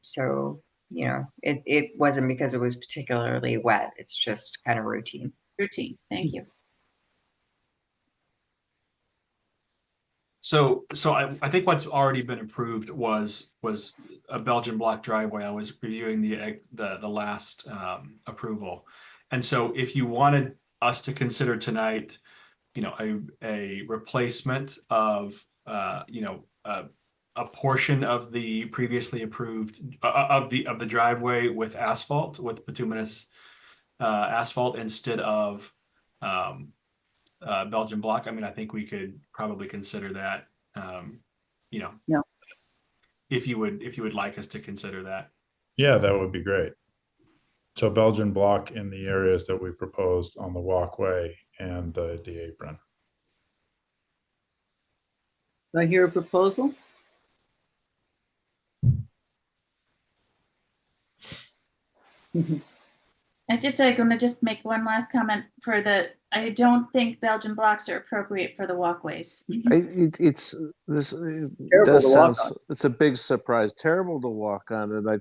So, it wasn't because it was particularly wet. It's just kind of routine. Routine. Thank you. So I think what's already been approved was a Belgian block driveway. I was reviewing the last approval. And so if you wanted us to consider tonight, a replacement of a portion of the previously approved of the driveway with asphalt, with bituminous asphalt instead of Belgian block, I mean, I think we could probably consider that, Yeah. if you would like us to consider that. Yeah, that would be great. So Belgian block in the areas that we proposed on the walkway and the apron. Do I hear a proposal? I'm gonna just make one last comment I don't think Belgian blocks are appropriate for the walkways. It's this Terrible does to walk sound, on. it's a big surprise, terrible to walk on. And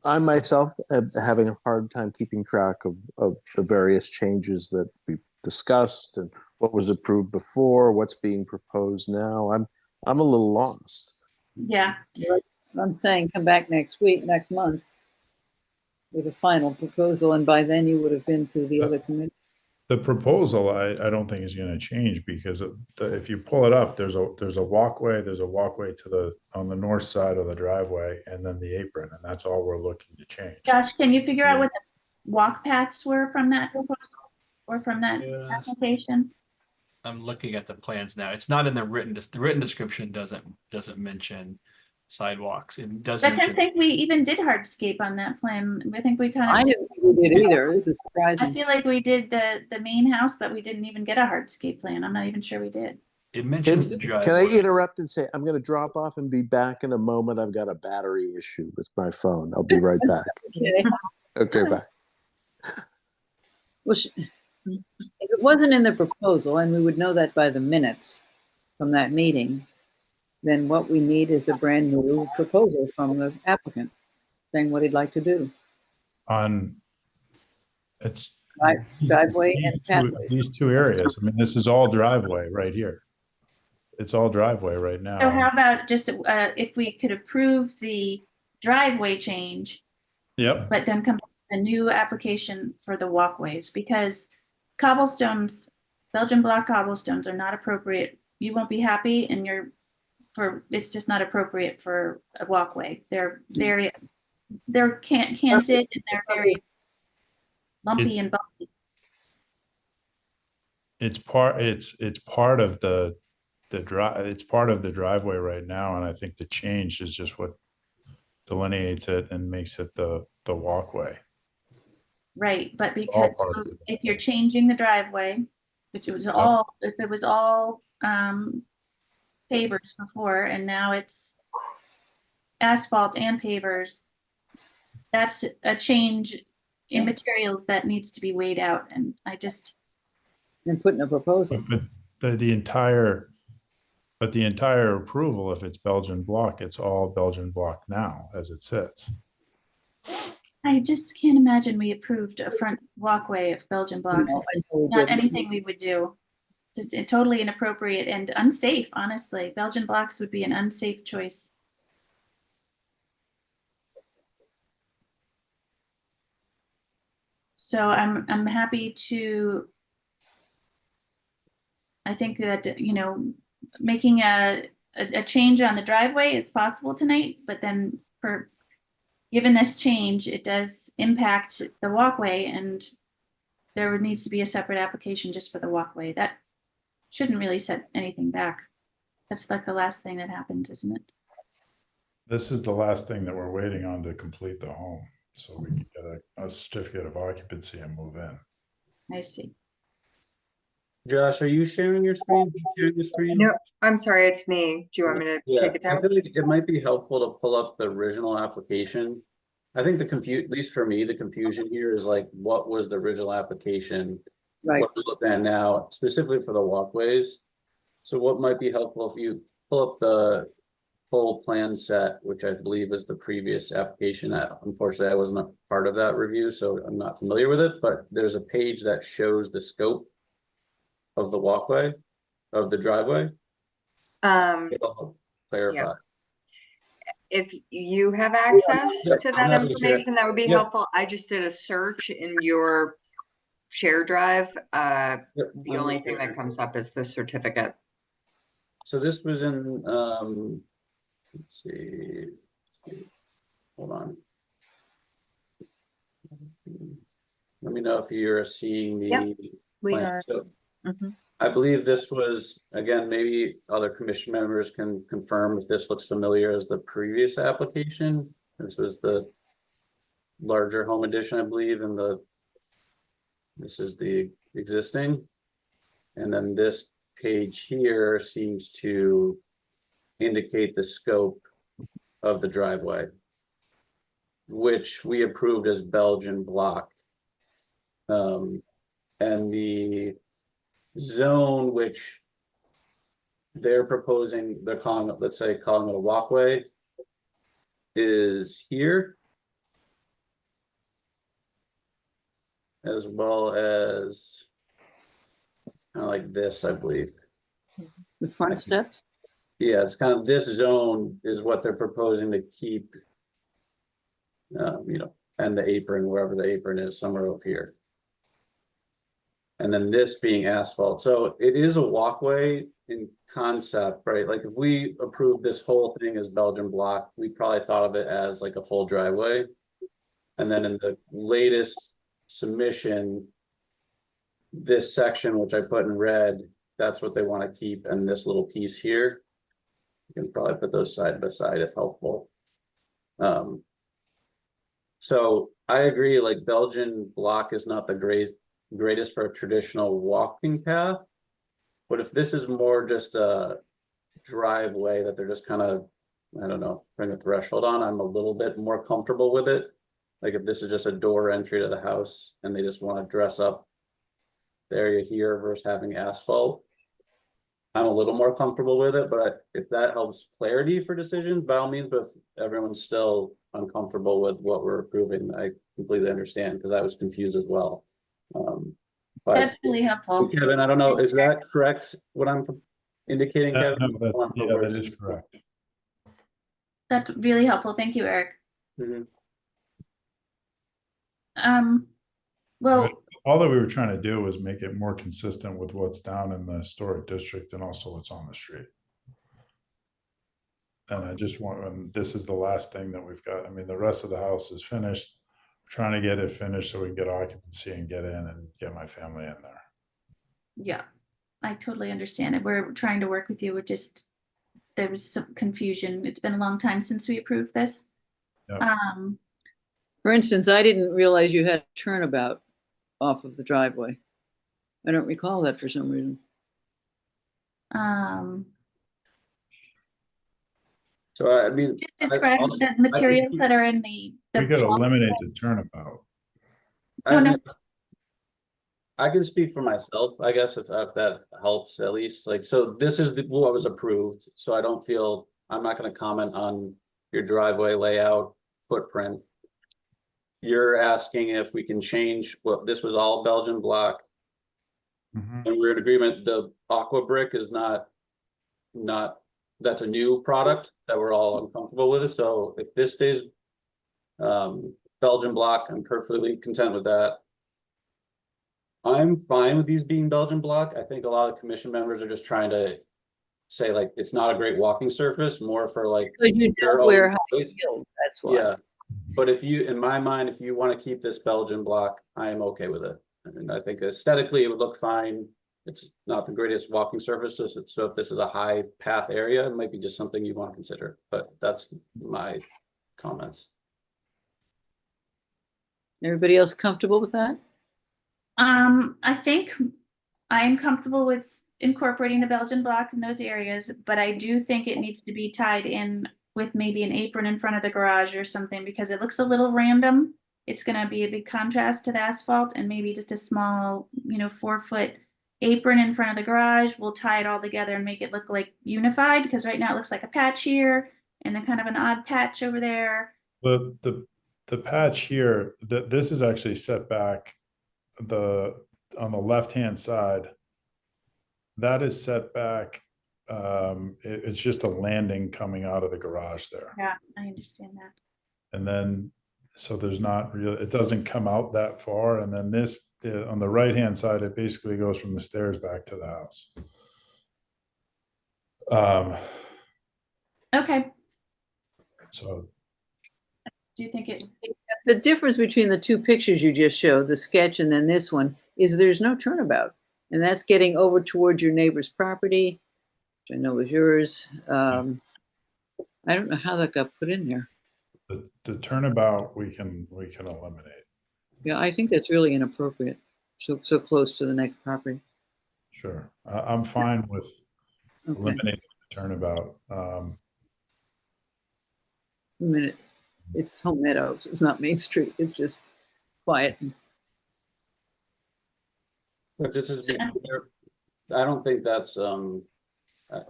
I myself am having a hard time keeping track of the various changes that we discussed and what was approved before, what's being proposed now. I'm a little lost. Yeah, I'm saying come back next month with a final proposal, and by then you would have been through the other committee. The proposal, I don't think is going to change because if you pull it up, there's a walkway on the north side of the driveway and then the apron, and that's all we're looking to change. Josh, can you figure out what the walk paths were from that proposal or from that Yes. application? I'm looking at the plans now. It's not in the written description doesn't mention sidewalks. It does I don't mention. think we even did hardscape on that plan. I think we kind I of, didn't think we did either. This is I surprising. feel like we did the main house, but we didn't even get a hardscape plan. I'm not even sure we did. It mentions the Can driveway. I interrupt and say, I'm going to drop off and be back in a moment. I've got a battery issue with my phone. I'll be right back. Okay. Okay, bye. Well, if it wasn't in the proposal, and we would know that by the minutes from that meeting, then what we need is a brand new proposal from the applicant saying what he'd like to do. It's Driveway and these pathways. two areas. I mean, this is all driveway right here. It's all driveway right now. So how about just if we could approve the driveway change, Yep. but then come up with a new application for the walkways, because cobblestones, Belgian block cobblestones are not appropriate. You won't be happy, and it's just not appropriate for a walkway. They're canted and they're very lumpy and bumpy. It's part of the it's part of the driveway right now, and I think the change is just what delineates it and makes it the walkway. Right, but because if you're changing the driveway, if it was all pavers before and now it's asphalt and pavers, that's a change in materials that needs to be weighed out, and And put in a proposal. But the entire approval, if it's Belgian block, it's all Belgian block now as it sits. I just can't imagine we approved a front walkway of Belgian blocks. No, It's not anything we would do. Just totally inappropriate and unsafe, honestly. Belgian blocks would be an unsafe choice. So I'm happy to, I think that, making a change on the driveway is possible tonight, but then given this change, it does impact the walkway, and there needs to be a separate application just for the walkway. That shouldn't really set anything back. That's like the last thing that happens, isn't it? This is the last thing that we're waiting on to complete the home, so we can get a certificate of occupancy and move in. I see. Josh, are you sharing your screen? No, I'm sorry, it's me. Do you want me to take it I down? feel like it might be helpful to pull up the original application. I think at least for me, the confusion here is like, what was the original application? Right. What we're looking at now, specifically for the walkways. So what might be helpful if you pull up the full plan set, which I believe is the previous application. Unfortunately, I wasn't a part of that review, so I'm not familiar with it, but there's a page that shows the scope of the walkway, of the driveway. It'll clarify. If you have access Yep, to I'm that happy to share. information, that would be Yep. helpful. I just did a search in your share drive. Yep, The I'm only with thing you. that comes up is the certificate. So this was in, let's see, hold on. Let me know if you're seeing the We plan. are. So Mhm. I believe this was, again, maybe other commission members can confirm if this looks familiar as the previous application. This was the larger home edition, I believe, and this is the existing. And then this page here seems to indicate the scope of the driveway, which we approved as Belgian block. And the zone which they're proposing, they're calling it, let's say, calling it a walkway, is here. As well as kind of like this, I believe. The front steps? Yeah, it's kind of this zone is what they're proposing to keep, you know, and the apron, wherever the apron is, somewhere over here. And then this being asphalt. So it is a walkway in concept, right? Like if we approved this whole thing as Belgian block, we probably thought of it as like a full driveway. And then in the latest submission, this section, which I put in red, that's what they want to keep, and this little piece here. You can probably put those side by side if helpful. So I agree, like Belgian block is not the greatest for a traditional walking path. But if this is more just a driveway that they're just kind of, I don't know, bring a threshold on, I'm a little bit more comfortable with it. Like if this is just a door entry to the house and they just want to dress up the area here versus having asphalt, I'm a little more comfortable with it, but if that helps clarity for decisions, by all means, but if everyone's still uncomfortable with what we're approving, I completely understand, because I was confused as well. But That's really helpful. Kevin, I don't know, is that correct, what I'm indicating, Kevin? No, that is correct. That's really helpful. Thank you, Eric. Mhm. Well, All that we were trying to do was make it more consistent with what's down in the historic district and also what's on the street. And I just want, and this is the last thing that we've got. I mean, the rest of the house is finished. We're trying to get it finished so we can get occupancy and get in and get my family in there. yeah, I totally understand it. We're trying to work with you. We're just, there was some confusion. It's been a long time since we approved this. Yep. For instance, I didn't realize you had a turnabout off of the driveway. I don't recall that for some reason. So I mean, Just describe the materials that are in the. We could eliminate the turnabout. I can speak for myself, I guess, if that helps at least. Like, so this is what was approved, so I don't feel, I'm not going to comment on your driveway layout footprint. You're asking if we can change what this was all Belgian block. Mhm. And we're in agreement, the aqua brick is not, that's a new product that we're all uncomfortable with. So if this stays Belgian block, I'm perfectly content with that. I'm fine with these being Belgian block. I think a lot of commission members are just trying to say like, it's not a great walking surface, more for like. Because you don't wear high heels, that's why. Yeah, but if you, in my mind, if you want to keep this Belgian block, I am okay with it. I mean, I think aesthetically it would look fine. It's not the greatest walking surface, so if this is a high path area, it might be just something you want to consider, but that's my comments. Everybody else comfortable with that? I think I am comfortable with incorporating the Belgian block in those areas, but I do think it needs to be tied in with maybe an apron in front of the garage or something, because it looks a little random. It's going to be a big contrast to the asphalt, and maybe just a small, 4-foot apron in front of the garage. We'll tie it all together and make it look like unified, because right now it looks like a patch here and then kind of an odd patch over there. The patch here, this is actually set back on the left-hand side. That is set back it's just a landing coming out of the garage there. Yeah, I understand that. And then, so there's not really, it doesn't come out that far. And then this, on the right-hand side, it basically goes from the stairs back to the house. Okay, So, do you think it, The difference between the two pictures you just showed, the sketch and then this one, is there's no turnabout. And that's getting over towards your neighbor's property, which I know is yours. I don't know how that got put in there. the turnabout, we can eliminate. Yeah, I think that's really inappropriate. So close to the next property. Sure. I'm fine with Okay, eliminating the turnabout. a minute. It's Home Meadows. It's not Main Street. It's just quiet. But this is, I don't think that's, I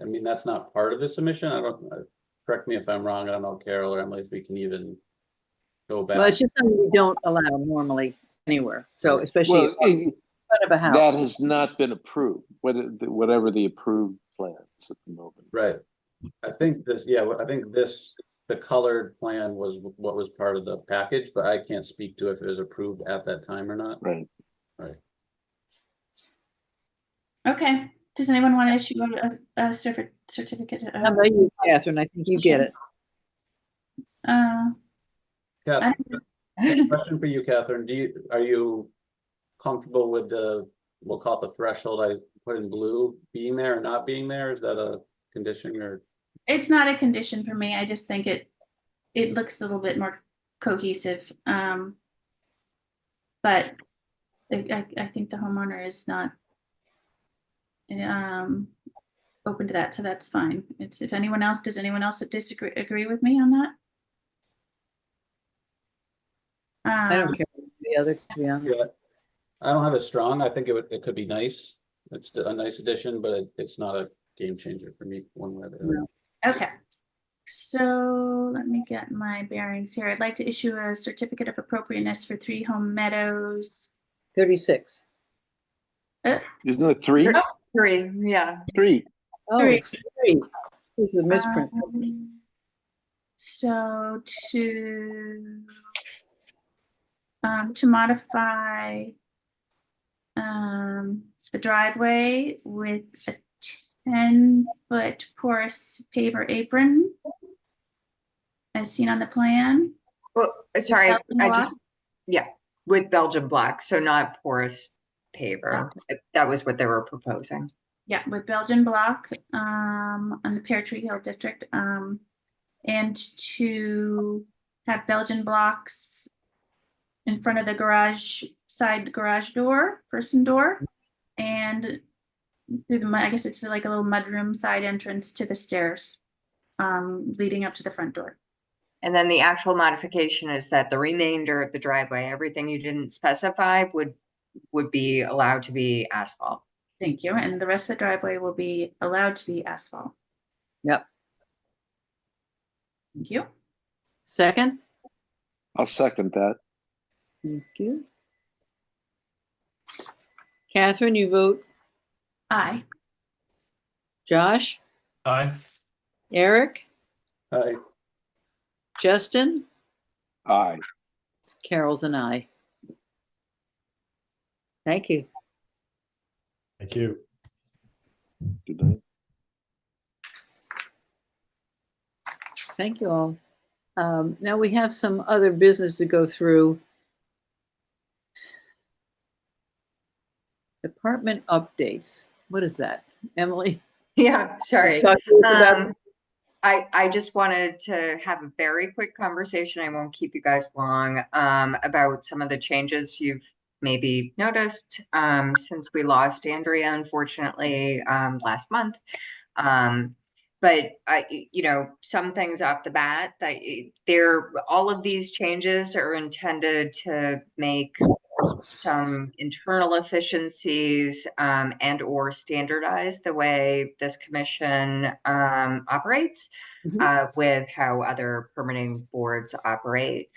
mean, that's not part of the submission. I don't, correct me if I'm wrong. I don't know, Carol or Emily, if we can even go back. Well, it's just something we don't allow normally anywhere. So especially Well, in front of a that house. has not been approved, whatever the approved plans at the moment. Right. I think this, yeah, I think this, the colored plan was what was part of the package, but I can't speak to if it was approved at that time or not. Right. Right. okay, does anyone want to issue a certificate? How about you, Catherine? I think you get it. Yeah. Question for you, Catherine. Are you comfortable with the, we'll call it the threshold I put in blue, being there or not being there? Is that a condition or? It's not a condition for me. I just think it looks a little bit more cohesive. But I think the homeowner is not open to that, so that's fine. It's, if anyone else, does anyone else agree with me on that? I don't care the other, to be honest. Yeah, I don't have a strong, I think it could be nice. It's a nice addition, but it's not a game changer for me one way or the other. Okay, so let me get my bearings here. I'd like to issue a certificate of appropriateness for 3 Home Meadows. 36. Isn't it 3? 3, yeah. 3. Oh, Three. it's 3. This is a misprint. So to modify the driveway with a 10-foot porous paver apron as seen on the plan. Well, sorry, Belgian I block? just, yeah, with Belgian block, so not porous paver. That was what they were proposing. Yeah, with Belgian block on the Pear Tree Hill district, and to have Belgian blocks in front of the garage door, person door, and through the mud, I guess it's like a little mudroom side entrance to the stairs, leading up to the front door. And then the actual modification is that the remainder of the driveway, everything you didn't specify would be allowed to be asphalt. Thank you. And the rest of the driveway will be allowed to be asphalt. Yep. Thank you. Second? I'll second that. Thank you. Catherine, you vote. Aye. Josh? Aye. Eric? Hi. Justin? Aye. Carol's an aye. Thank you. Thank you. Good night. Thank you all. Now we have some other business to go through. Department updates. What is that? Emily? Yeah, sorry. Talk to us about I just wanted to have a very quick conversation. I won't keep you guys long, about some of the changes you've maybe noticed since we lost Andrea, unfortunately, last month. But some things off the bat that all of these changes are intended to make some internal efficiencies and or standardize the way this commission operates with how other permitting boards operate.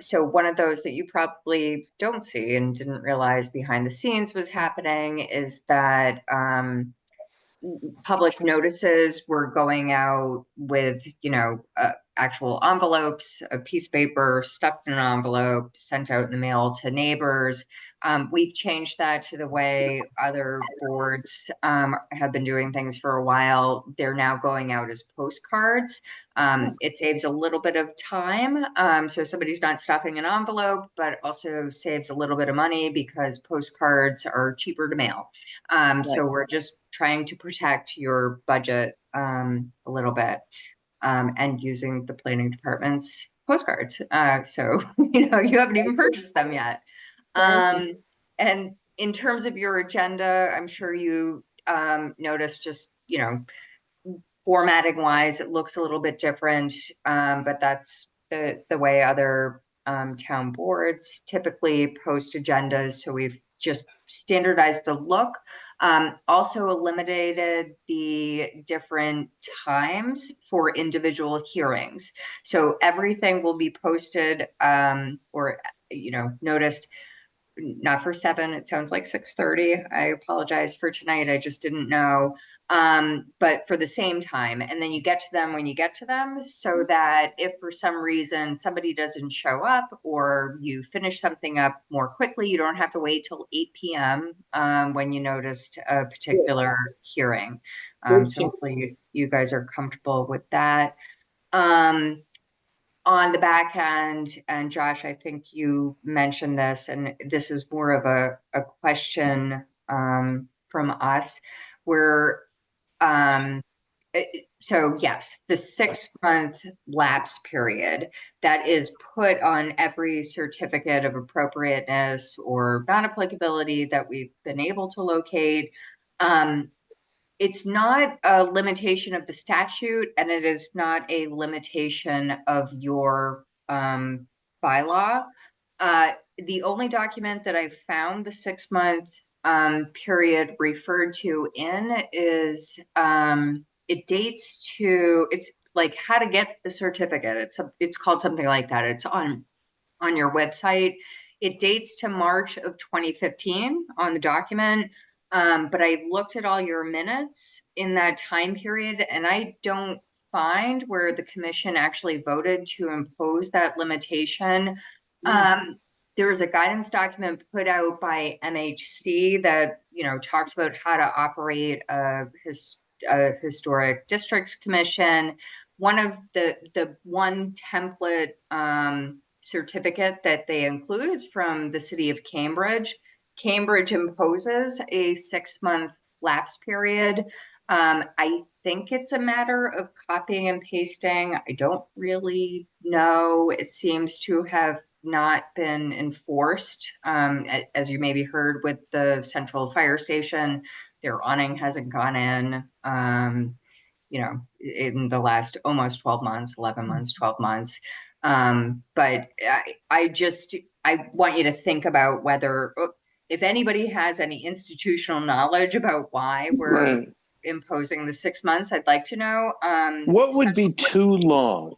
So one of those that you probably don't see and didn't realize behind the scenes was happening is that public notices were going out with, actual envelopes, a piece of paper stuffed in an envelope, sent out in the mail to neighbors. We've changed that to the way other boards have been doing things for a while. They're now going out as postcards. It saves a little bit of time. So somebody's not stuffing an envelope, but also saves a little bit of money because postcards are cheaper to mail. So we're just trying to protect your budget a little bit, and using the planning department's postcards. So, you haven't even purchased them yet. And in terms of your agenda, I'm sure you noticed just, formatting wise, it looks a little bit different, but that's the way other town boards typically post agendas. So we've just standardized the look. Also eliminated the different times for individual hearings. So everything will be posted or, noticed, not for 7, it sounds like 6:30. I apologize for tonight. I just didn't know. But for the same time, and then you get to them when you get to them, so that if for some reason somebody doesn't show up or you finish something up more quickly, you don't have to wait till 8 p.m. When you noticed a particular hearing. So hopefully you guys are comfortable with that. On the back end, and Josh, I think you mentioned this, and this is more of a question from us, where so yes, the 6-month lapse period that is put on every certificate of appropriateness or non-applicability that we've been able to locate. It's not a limitation of the statute, and it is not a limitation of your bylaw. The only document that I've found the 6-month period referred to in is it dates to, it's like how to get the certificate. It's called something like that. It's on your website. It dates to March of 2015 on the document. But I looked at all your minutes in that time period, and I don't find where the commission actually voted to impose that limitation. There was a guidance document put out by MHC that, talks about how to operate a historic districts commission. One of the one template certificate that they include is from the city of Cambridge. Cambridge imposes a 6-month lapse period. I think it's a matter of copying and pasting. I don't really know. It seems to have not been enforced. As you maybe heard with the central fire station, their awning hasn't gone in, in the last almost 12 months, 11 months, 12 months. But I want you to think about whether, if anybody has any institutional knowledge about why we're imposing the 6 months, I'd like to know. What would be too long?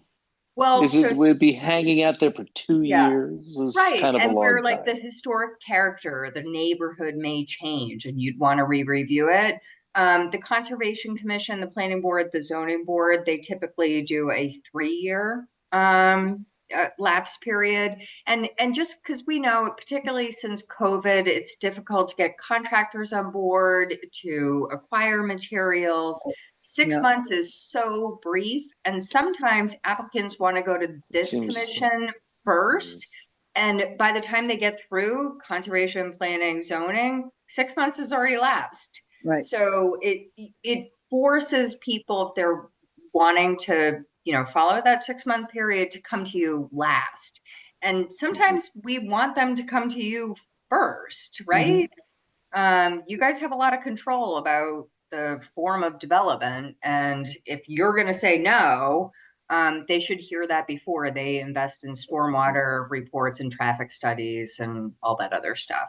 Well, would be hanging out there for 2 years? Is right. kind of And a long where like time. the historic character, the neighborhood may change and you'd want to re-review it. The Conservation Commission, the Planning Board, the Zoning Board, they typically do a 3-year lapse period. And just because we know, particularly since COVID, it's difficult to get contractors on board to acquire materials. 6 months is so brief, and sometimes applicants want to go to this commission first. And by the time they get through conservation, planning, zoning, 6 months has already lapsed. Right. So it forces people, if they're wanting to, follow that 6-month period, to come to you last. And sometimes we want them to come to you first, right? You guys have a lot of control about the form of development. And if you're going to say no, they should hear that before they invest in stormwater reports and traffic studies and all that other stuff.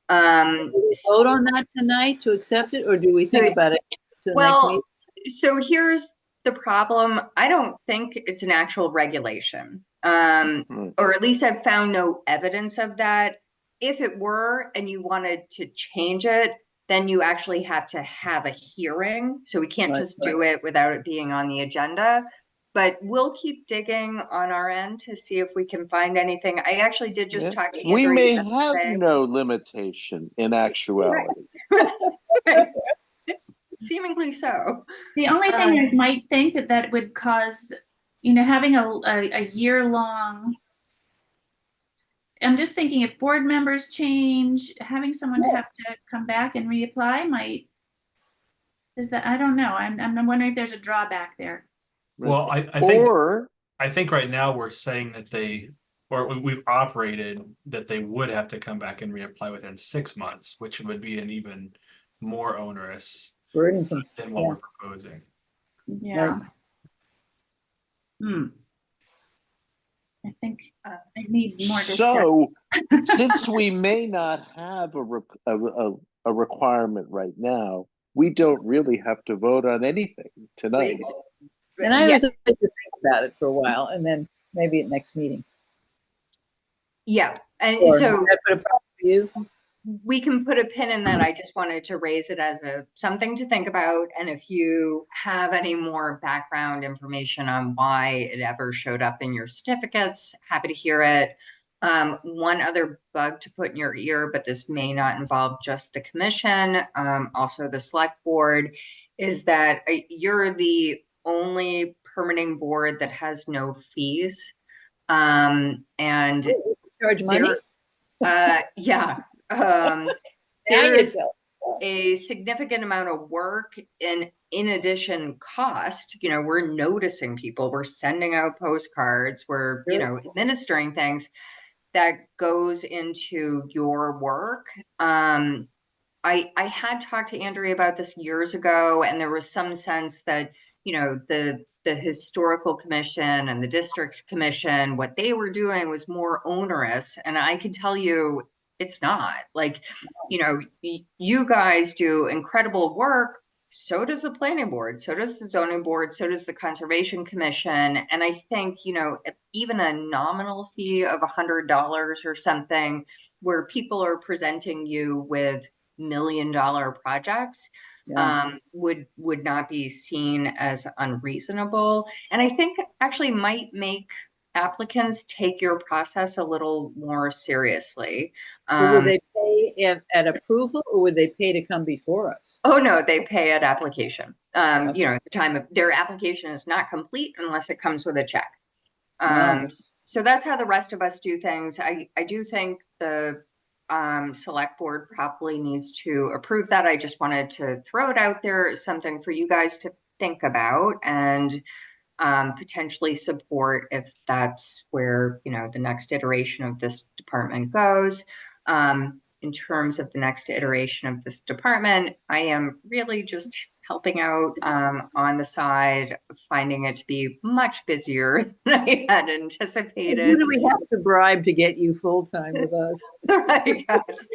Vote on that tonight to accept it, or do we think about it? Well, so here's the problem. I don't think it's an actual regulation, or at least I've found no evidence of that. If it were and you wanted to change it, then you actually have to have a hearing. So we can't Right, just do it without it being on the agenda. But we'll keep digging on our end to see if we can find anything. I actually did just Yeah. talk to We Andrea may have yesterday. no limitation in actuality. Seemingly so. The only thing I might think that would cause, having a year-long, I'm just thinking if board members change, having someone to have to come back and reapply I don't know. I'm wondering if there's a drawback there. Well, I think right now we're saying that we've operated that they would have to come back and reapply within 6 months, which would be an even more onerous burdensome. than what we're proposing. Yeah. Right. I think I need more discussion. So, since we may not have a requirement right now, we don't really have to vote on anything tonight. And I Yes. was like to think about it for a while, and then maybe at next meeting. Yeah, and Or so does that put a problem for you? we can put a pin in that. I just wanted to raise it as something to think about. And if you have any more background information on why it ever showed up in your certificates, happy to hear it. One other bug to put in your ear, but this may not involve just the commission, also the select board, is that you're the only permitting board that has no fees. And Charge money? yeah. Now you There's tell. a significant amount of work and in addition cost. We're noticing people, we're sending out postcards, we're administering things that goes into your work. I had talked to Andrea about this years ago, and there was some sense that the historical commission and the districts commission, what they were doing was more onerous, and I can tell you it's not. Like, you guys do incredible work. So does the planning board, so does the zoning board, so does the conservation commission. And I think, even a nominal fee of $100 or something, where people are presenting you with $1 million projects, would not be seen as unreasonable. And I think actually might make applicants take your process a little more seriously. Would they pay at approval, or would they pay to come before us? Oh no, they pay at application. At the time of their application is not complete unless it comes with a check. So that's how the rest of us do things. I do think the select board probably needs to approve that. I just wanted to throw it out there, something for you guys to think about and potentially support if that's where the next iteration of this department goes. In terms of the next iteration of this department, I am really just helping out on the side, finding it to be much busier than I had anticipated. Who do we have to bribe to get you full-time with us? Right, yes.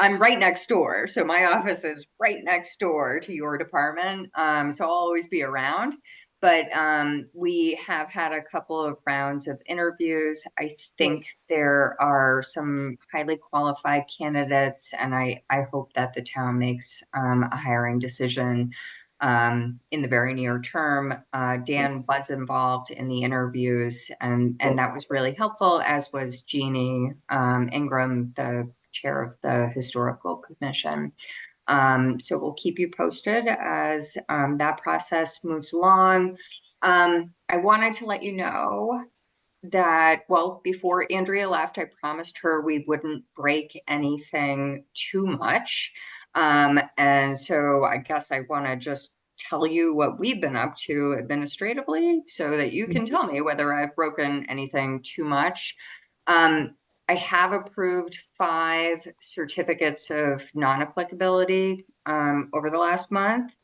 I'm right next door. So my office is right next door to your department. So I'll always be around. But we have had a couple of rounds of interviews. I think there are some highly qualified candidates, and I hope that the town makes a hiring decision in the very near term. Dan was involved in the interviews, and that was really helpful, as was Jeannie Ingram, the chair of the historical commission. So we'll keep you posted as that process moves along. I wanted to let you know that, well, before Andrea left, I promised her we wouldn't break anything too much. And so I guess I want to just tell you what we've been up to administratively so that you can tell me whether I've broken anything too much. I have approved 5 certificates of non-applicability over the last month.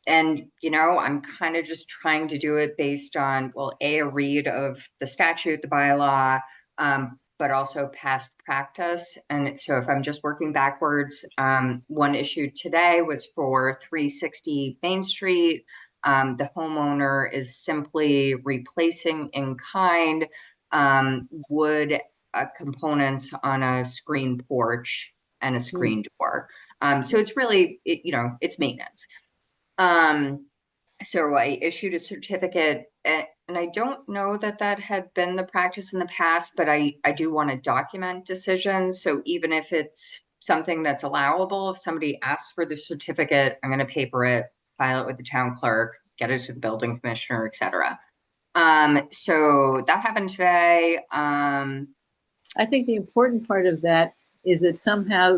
And, I'm kind of just trying to do it based on, well, a read of the statute, the bylaw, but also past practice. And so if I'm just working backwards, one issue today was for 360 Main Street. The homeowner is simply replacing in kind wood components on a screen porch and a screen door. So it's really, it's maintenance. So I issued a certificate, and I don't know that that had been the practice in the past, but I do want to document decisions. So even if it's something that's allowable, if somebody asks for the certificate, I'm going to paper it, file it with the town clerk, get it to the building commissioner, etc. So that happened today. I think the important part of that is that somehow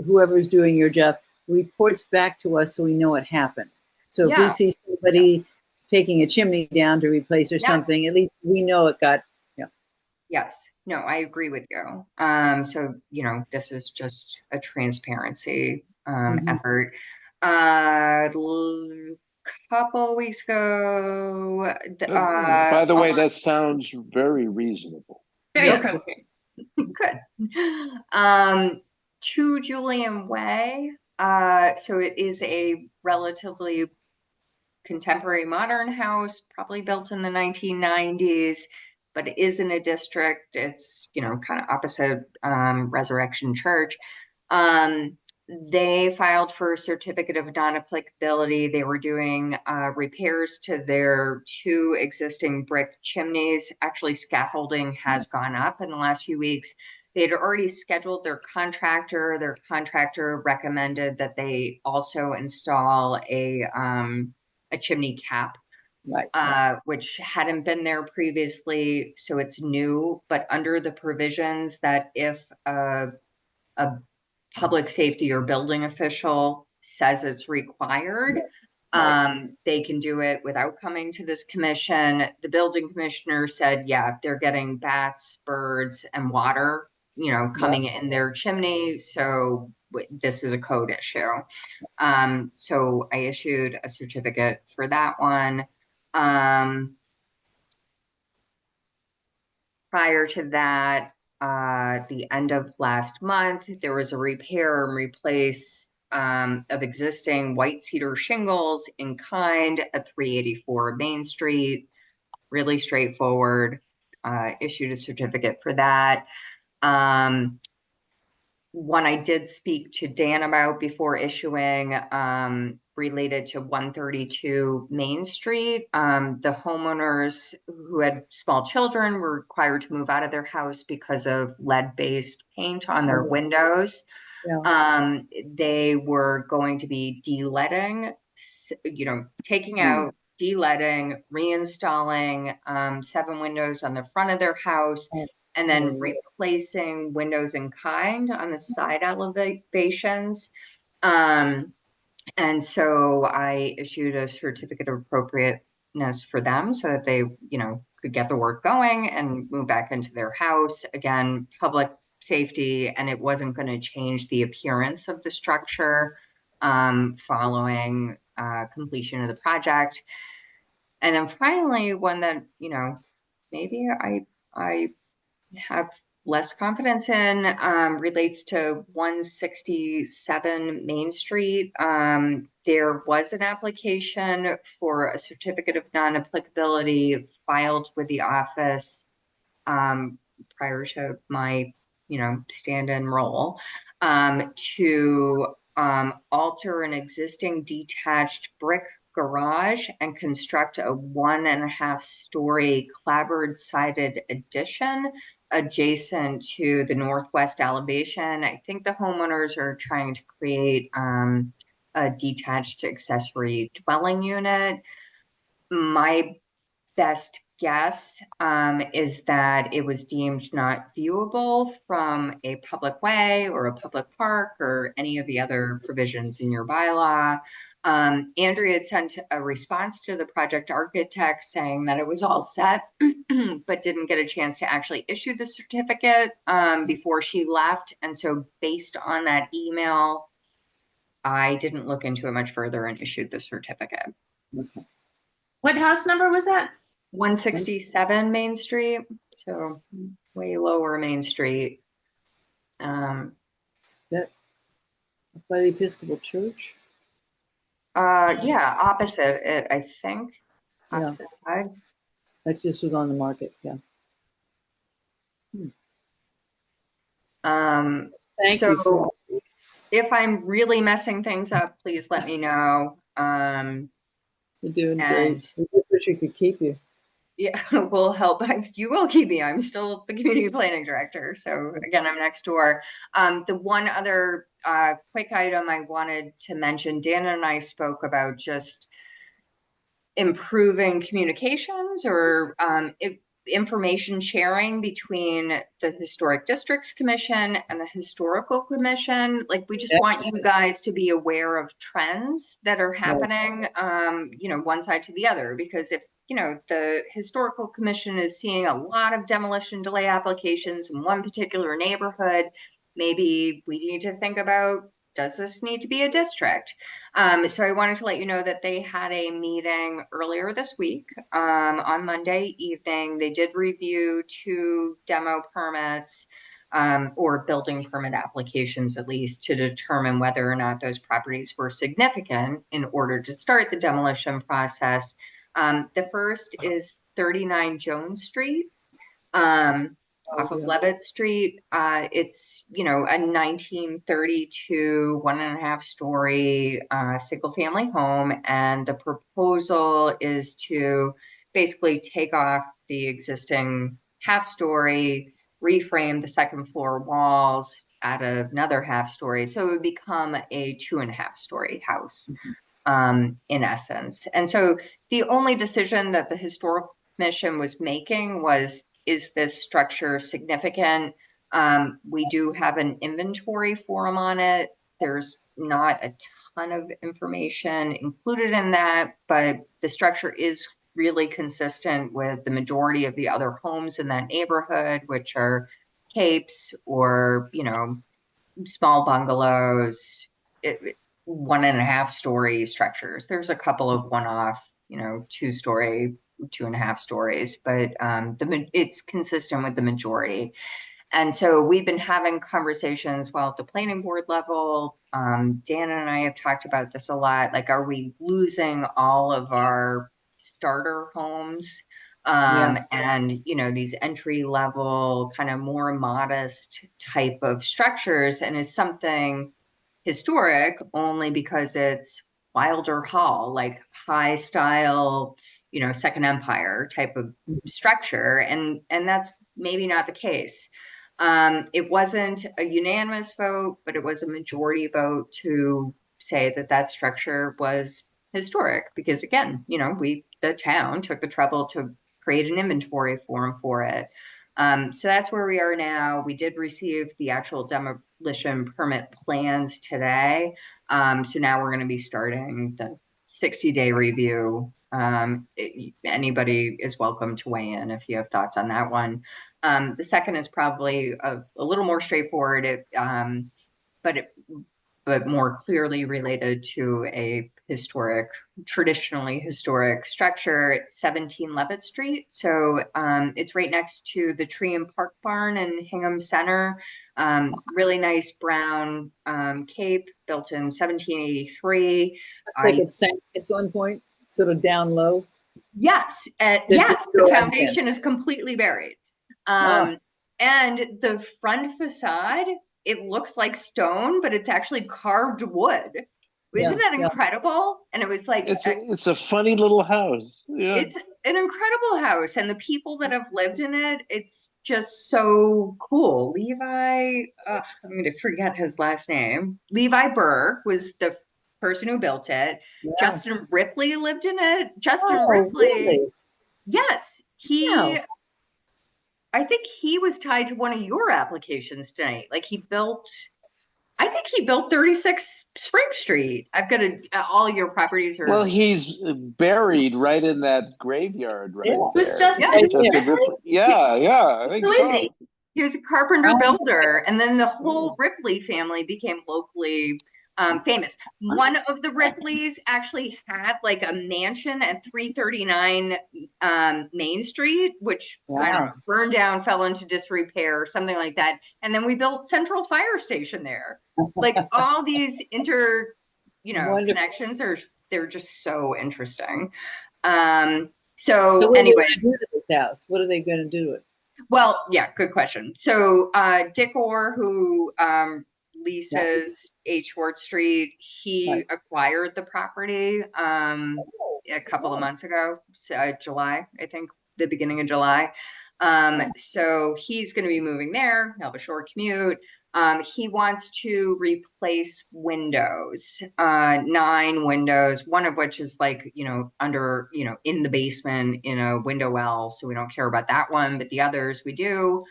whoever's doing your job reports back to us so we know what happened. So if we see somebody taking a chimney down to replace or something, at least we know it got, Yes, no, I agree with you. So, this is just a transparency effort. Couple weeks ago, by the way, that sounds very reasonable. Very appropriate. Good. 2 Julian Way. So it is a relatively contemporary modern house, probably built in the 1990s, but it is in a district. It's, kind of opposite Resurrection Church. They filed for a certificate of non-applicability. They were doing repairs to their 2 existing brick chimneys. Actually, scaffolding has gone up in the last few weeks. They had already scheduled their contractor. Their contractor recommended that they also install a chimney cap, which hadn't been there previously. So it's new, but under the provisions that if a public safety or building official says it's required, they can do it without coming to this commission. The building commissioner said, yeah, they're getting bats, birds, and water, coming in their chimney. So this is a code issue. So I issued a certificate for that one. Prior to that, the end of last month, there was a repair and replace of existing white cedar shingles in kind at 384 Main Street. Really straightforward. Issued a certificate for that. One I did speak to Dan about before issuing, related to 132 Main Street. The homeowners who had small children were required to move out of their house because of lead-based paint on their windows. They were going to be de-leading, taking out, de-leading, reinstalling 7 windows on the front of their house, and then replacing windows in kind on the side elevations. And so I issued a certificate of appropriateness for them so that they, could get the work going and move back into their house. Again, public safety, and it wasn't going to change the appearance of the structure following completion of the project. And then finally, one that, maybe I have less confidence in, relates to 167 Main Street. There was an application for a certificate of non-applicability filed with the office prior to my, stand-in role, to alter an existing detached brick garage and construct a 1.5-story clapboard sided addition adjacent to the northwest elevation. I think the homeowners are trying to create a detached accessory dwelling unit. My best guess is that it was deemed not viewable from a public way or a public park or any of the other provisions in your bylaw. Andrea had sent a response to the project architect saying that it was all set, but didn't get a chance to actually issue the certificate before she left. And so based on that email, I didn't look into it much further and issued the certificate. Okay. What house number was that? 167 Main Street, so way lower Main Street. That by the Episcopal Church? Yeah, opposite it, I think. Opposite side. That just was on the market, Thank you for, if I'm really messing things up, please let me know. you're doing And great. We just wish we could keep you. yeah, we'll help. You will keep me. I'm still the community planning director. So again, I'm next door. The one other quick item I wanted to mention, Dan and I spoke about just improving communications or information sharing between the Historic Districts Commission and the Historical Commission. Like, we just want you guys to be aware of trends that are happening, you know, one side to the other, because if, you know, the Historical Commission is seeing a lot of demolition delay applications in one particular neighborhood, maybe we need to think about, does this need to be a district? So I wanted to let you know that they had a meeting earlier this week. On Monday evening, they did review 2 demo permits, or building permit applications, at least, to determine whether or not those properties were significant in order to start the demolition process. The first is 39 Jones Street. Off of Levitt Street. It's, you know, a 1932 1.5 story single family home, and the proposal is to basically take off the existing half story, reframe the second floor walls, add another half story, so it would become a 2.5 story house. In essence. And so the only decision that the Historical Commission was making was, is this structure significant? We do have an inventory form on it. There's not a ton of information included in that, but the structure is really consistent with the majority of the other homes in that neighborhood, which are capes or, you know, small bungalows, 1.5 story structures. There's a couple of one-off, you know, 2 story, 2.5 stories, but it's consistent with the majority. And so we've been having conversations while at the planning board level. Dan and I have talked about this a lot. Like, are we losing all of our starter homes? And, you know, these entry level, kind of more modest type of structures, and is something historic only because it's Wilder Hall, like high style, you know, Second Empire type of structure. And that's maybe not the case. It wasn't a unanimous vote, but it was a majority vote to say that that structure was historic, because again, you know, the town took the trouble to create an inventory form for it. So that's where we are now. We did receive the actual demolition permit plans today. So now we're going to be starting the 60-day review. Anybody is welcome to weigh in if you have thoughts on that one. The second is probably a little more straightforward, but more clearly related to a traditionally historic structure. It's 17 Levitt Street. So it's right next to the Tree and Park Barn in Hingham Center. Really nice brown cape, built in 1783. Looks like it's sank at one point, sort of down low. Yes, yes, the foundation is completely buried. And the front facade, it looks like stone, but it's actually carved wood. Isn't that incredible? And it was like, it's a funny little house. Yeah. It's an incredible house, and the people that have lived in it, it's just so cool. Levi, I'm going to forget his last name. Levi Burr was the person who built it. Yeah. Justin Ripley lived in it. Justin Ripley. Really? Yes, I think he was tied to one of your applications tonight. Like, I think he built 36 Spring Street. I've got all your properties are. Well, he's buried right in that graveyard right there. Who's Justin? Yeah, I think so. He was a carpenter builder, and then the whole Ripley family became locally famous. One of the Ripleys actually had like a mansion at 339 Main Street, which I don't know, burned down, fell into disrepair, something like that. And then we built Central Fire Station there. Like, all these connections they're just so interesting. So anyways, what are they going to do to it? Well, yeah, good question. So Dick Orr, who leases 8 Short Street. He Right. acquired the property a couple of months ago, so, July, I think, the beginning of July. So he's going to be moving there. He'll have a short commute. He wants to replace windows, 9 windows, one of which is like, under, in the basement in a window well. So we don't care about that one, but the others we do.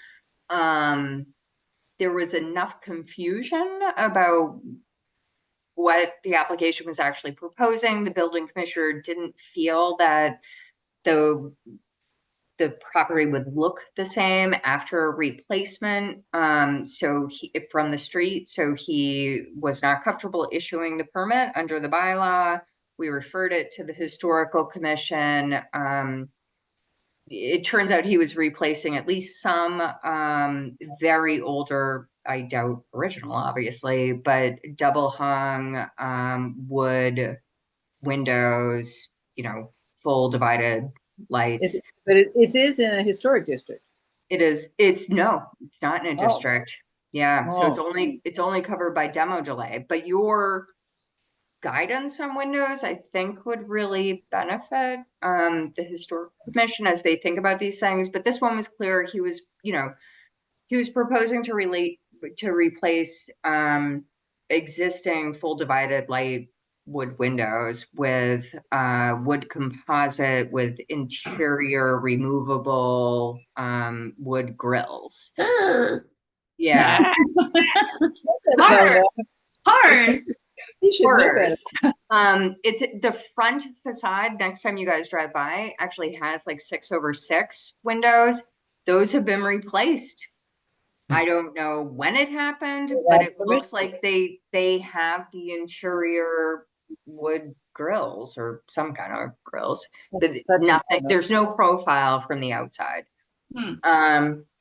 There was enough confusion about what the application was actually proposing. The building commissioner didn't feel that the property would look the same after replacement, from the street. So he was not comfortable issuing the permit under the bylaw. We referred it to the historical commission. It turns out he was replacing at least some very older, I doubt original, obviously, but double hung wood windows, full divided lights. But it is in a historic district. It is. It's not in a Oh. district. Yeah. So Oh. it's only covered by demo delay, but your guidance on windows, I think, would really benefit the historical commission as they think about these things. But this one was clear. He was proposing to replace existing full divided light wood windows with wood composite with interior removable wood grills. Yeah. Horrors. He should know better. Horrors. It's the front facade. Next time you guys drive by, actually has like 6/6 windows. Those have been replaced. I don't know when it happened, but it looks like they have the interior wood grills or some kind of grills. But nothing. There's no profile from the outside.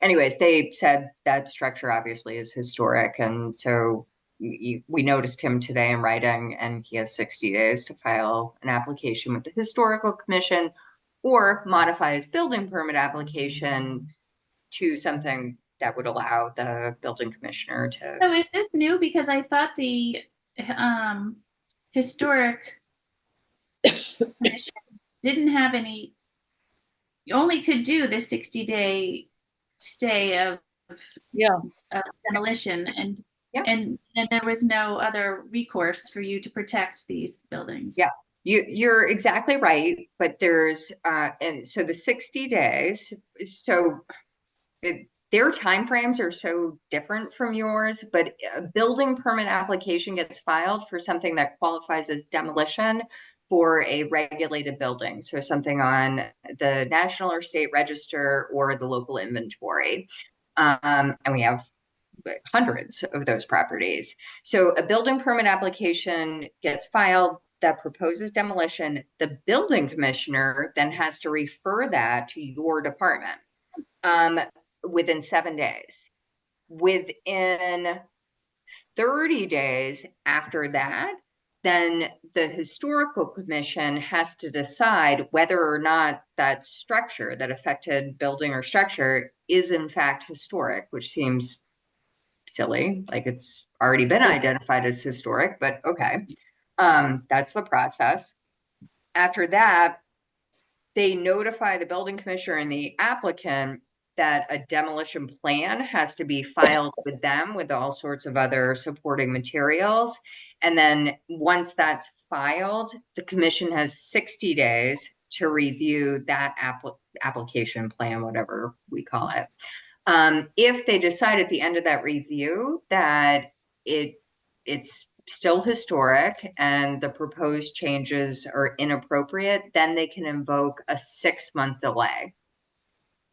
Anyways, they said that structure obviously is historic, and so we noticed him today in writing, and he has 60 days to file an application with the historical commission or modify his building permit application to something that would allow the building commissioner to. So is this new? Because I thought the historic commission didn't have any. You only could do the 60-day stay of demolition, and there was no other recourse for you to protect these buildings. Yeah, you're exactly right, but there's and so the 60 days. So their timeframes are so different from yours, but a building permit application gets filed for something that qualifies as demolition for a regulated building. So something on the national or state register or the local inventory. And we have hundreds of those properties. So a building permit application gets filed that proposes demolition. The building commissioner then has to refer that to your department within 7 days. Within 30 days after that, then the historical commission has to decide whether or not that structure, that affected building or structure, is in fact historic, which seems silly, like it's already been identified as historic, but okay. That's the process. After that, they notify the building commissioner and the applicant that a demolition plan has to be filed with them with all sorts of other supporting materials. And then once that's filed, the commission has 60 days to review that application plan, whatever we call it. If they decide at the end of that review that it's still historic and the proposed changes are inappropriate, then they can invoke a 6-month delay.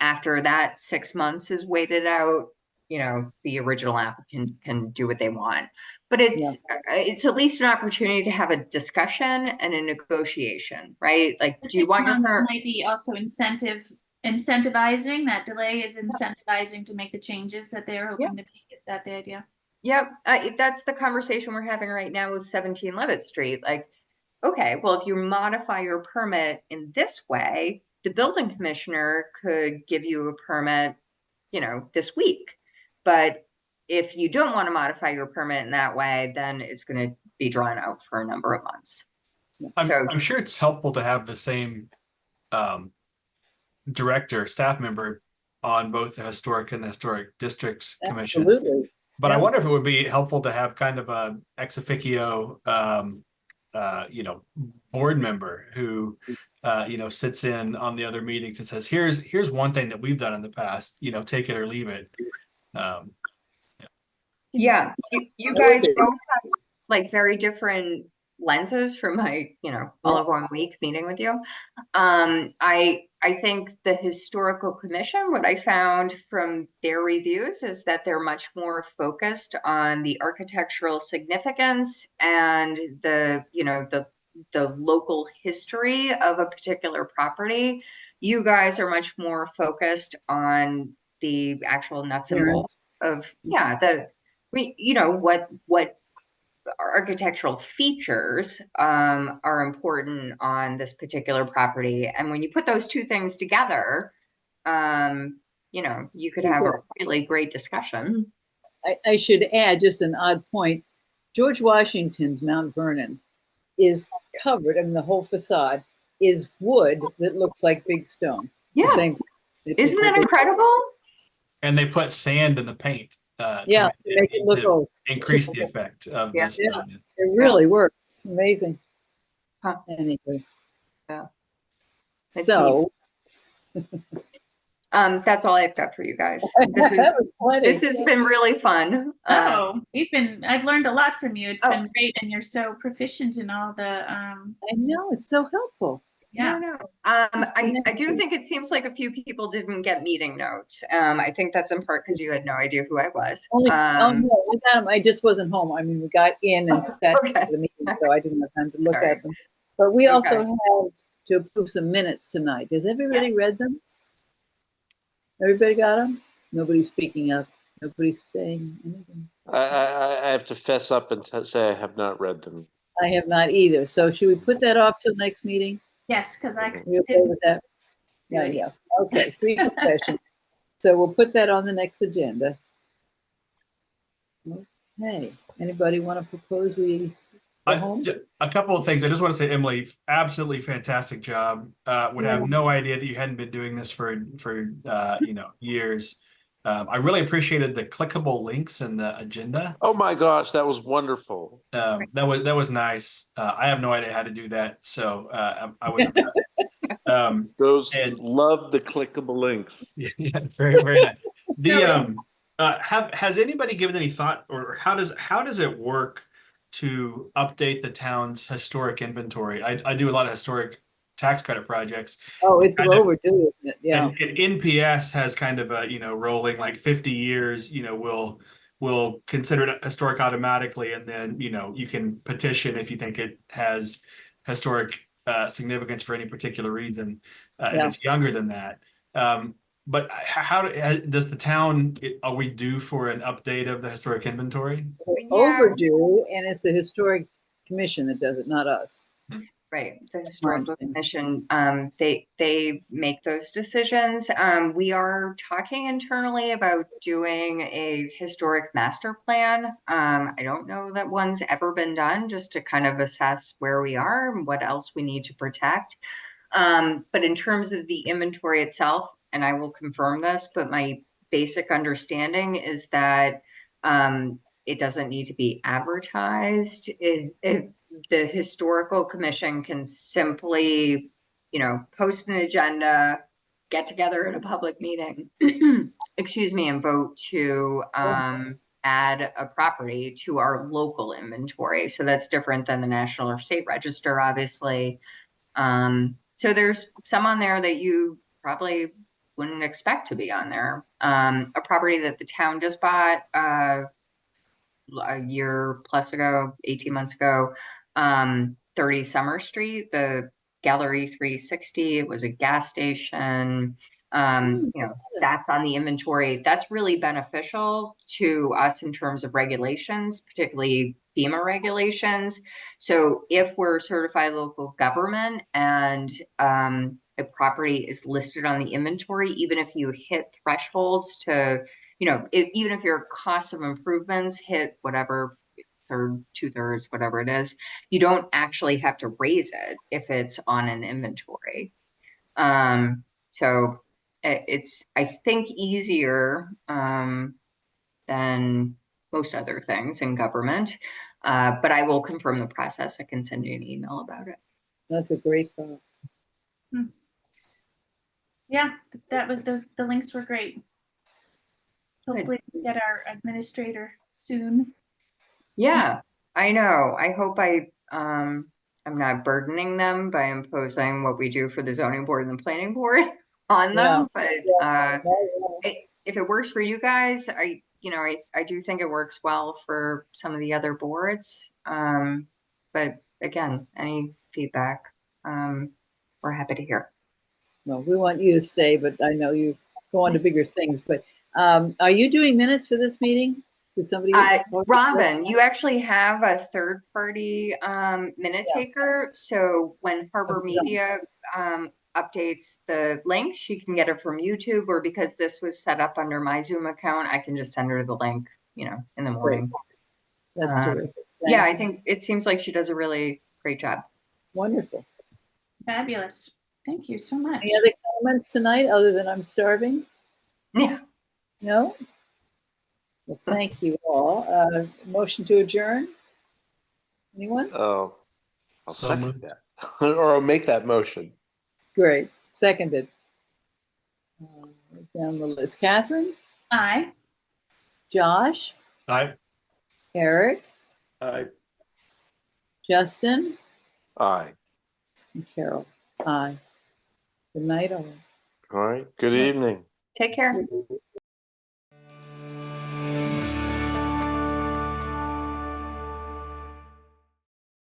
After that 6 months is waited out, the original applicant can do what they want. But it's at least an opportunity to have a discussion and a negotiation, right? Like, The do you want your might be also incentivizing? That delay is incentivizing to make the changes that they're hoping to make. Is that the idea? Yep, that's the conversation we're having right now with 17 Levitt Street. Like, okay, well, if you modify your permit in this way, the building commissioner could give you a permit, this week. But if you don't want to modify your permit in that way, then it's going to be drawn out for a number of months. I'm sure it's helpful to have the same director, staff member on both the historic and the historic districts commissions. Absolutely. But I Yeah. wonder if it would be helpful to have kind of a ex officio, board member who, sits in on the other meetings and says, here's one thing that we've done in the past, take it or leave it. Yeah, you guys both have like very different lenses from my, all of 1 week meeting with you. I think the historical commission, what I found from their reviews is that they're much more focused on the architectural significance and the local history of a particular property. You guys are much more focused on the actual nuts and bolts of what architectural features are important on this particular property. And when you put those two things together, you could have a really great discussion. I should add just an odd point. George Washington's Mount Vernon is covered, the whole facade is wood that looks like big stone. Yeah. Same thing. Isn't that incredible? And they put sand in the paint to make it look old. Increase the effect of the stone. It really works. Amazing. Huh. Anyway. Yeah. So that's all I've got for you guys. This has been really fun. I've learned a lot from you. It's been great, and you're so proficient in all the I know, it's so helpful. Yeah. No. I do think it seems like a few people didn't get meeting notes. I think that's in part because you had no idea who I was. No, I got them. I just wasn't home. We got in and sat for the meeting, so I didn't have time to look at them. But we also have to approve some minutes tonight. Has everybody read them? Everybody got them? Nobody's speaking up. Nobody's saying anything. I have to fess up and say I have not read them. I have not either. So should we put that off till next meeting? Yes, because I You okay with that? Yeah. Okay, free session. So we'll put that on the next agenda. Okay. Anybody want to propose we go home? A couple of things. I just want to say, Emily, absolutely fantastic job. Would have no idea that you hadn't been doing this for years. I really appreciated the clickable links in the agenda. Oh my gosh, that was wonderful. That was nice. I have no idea how to do that, so I was impressed. Love the clickable links. Yeah, very, very nice. Has anybody given any thought, or how does it work to update the town's historic inventory? I do a lot of historic tax credit projects. Oh, it's overdue, isn't it? Yeah. And NPS has kind of a, rolling like 50 years, will consider it historic automatically. And then, you can petition if you think it has historic significance for any particular reason. And it's younger than that. But how does the town, are we due for an update of the historic inventory? Overdue, and it's the historic commission that does it, not us. Right, the historical commission, they make those decisions. We are talking internally about doing a historic master plan. I don't know that one's ever been done, just to kind of assess where we are and what else we need to protect. But in terms of the inventory itself, and I will confirm this, but my basic understanding is that it doesn't need to be advertised. The historical commission can simply, post an agenda, get together at a public meeting, and vote to add a property to our local inventory. So that's different than the National or State Register, obviously. So there's some on there that you probably wouldn't expect to be on there. A property that the town just bought a year plus ago, 18 months ago, 30 Summer Street, the Gallery 360. It was a gas station. That's on the inventory. That's really beneficial to us in terms of regulations, particularly FEMA regulations. So if we're certified local government and a property is listed on the inventory, even if you hit thresholds to you know, even if your cost of improvements hit whatever third, 2/3, whatever it is, you don't actually have to raise it if it's on an inventory. So it's, I think, easier than most other things in government. But I will confirm the process. I can send you an email about it. That's a great thought. Yeah, that was the links were great. Hopefully we get our administrator soon. Yeah, I know. I hope I'm not burdening them by imposing what we do for the zoning board and the planning board on them. But if it works for you guys, I do think it works well for some of the other boards. But again, any feedback, we're happy to hear. No, we want you to stay, but I know you go on to bigger things. But are you doing minutes for this meeting? Did somebody? Robin, you actually have a third party minute taker. So when Harbor Media updates the link, she can get it from YouTube, or because this was set up under my Zoom account, I can just send her the link, you know, in the morning. That's terrific. Yeah, I think it seems like she does a really great job. Wonderful. Fabulous. Thank you so much. Any other comments tonight other than I'm starving? Yeah. No? Well, thank you all. Motion to adjourn? Anyone? Oh, I'll So second moved. that. Or I'll make that motion. Great. Seconded. Down the list. Catherine? Aye. Josh? Aye. Eric? Aye. Justin? Aye. And Carol? Aye. Good night, all. All right. Good evening. Take care.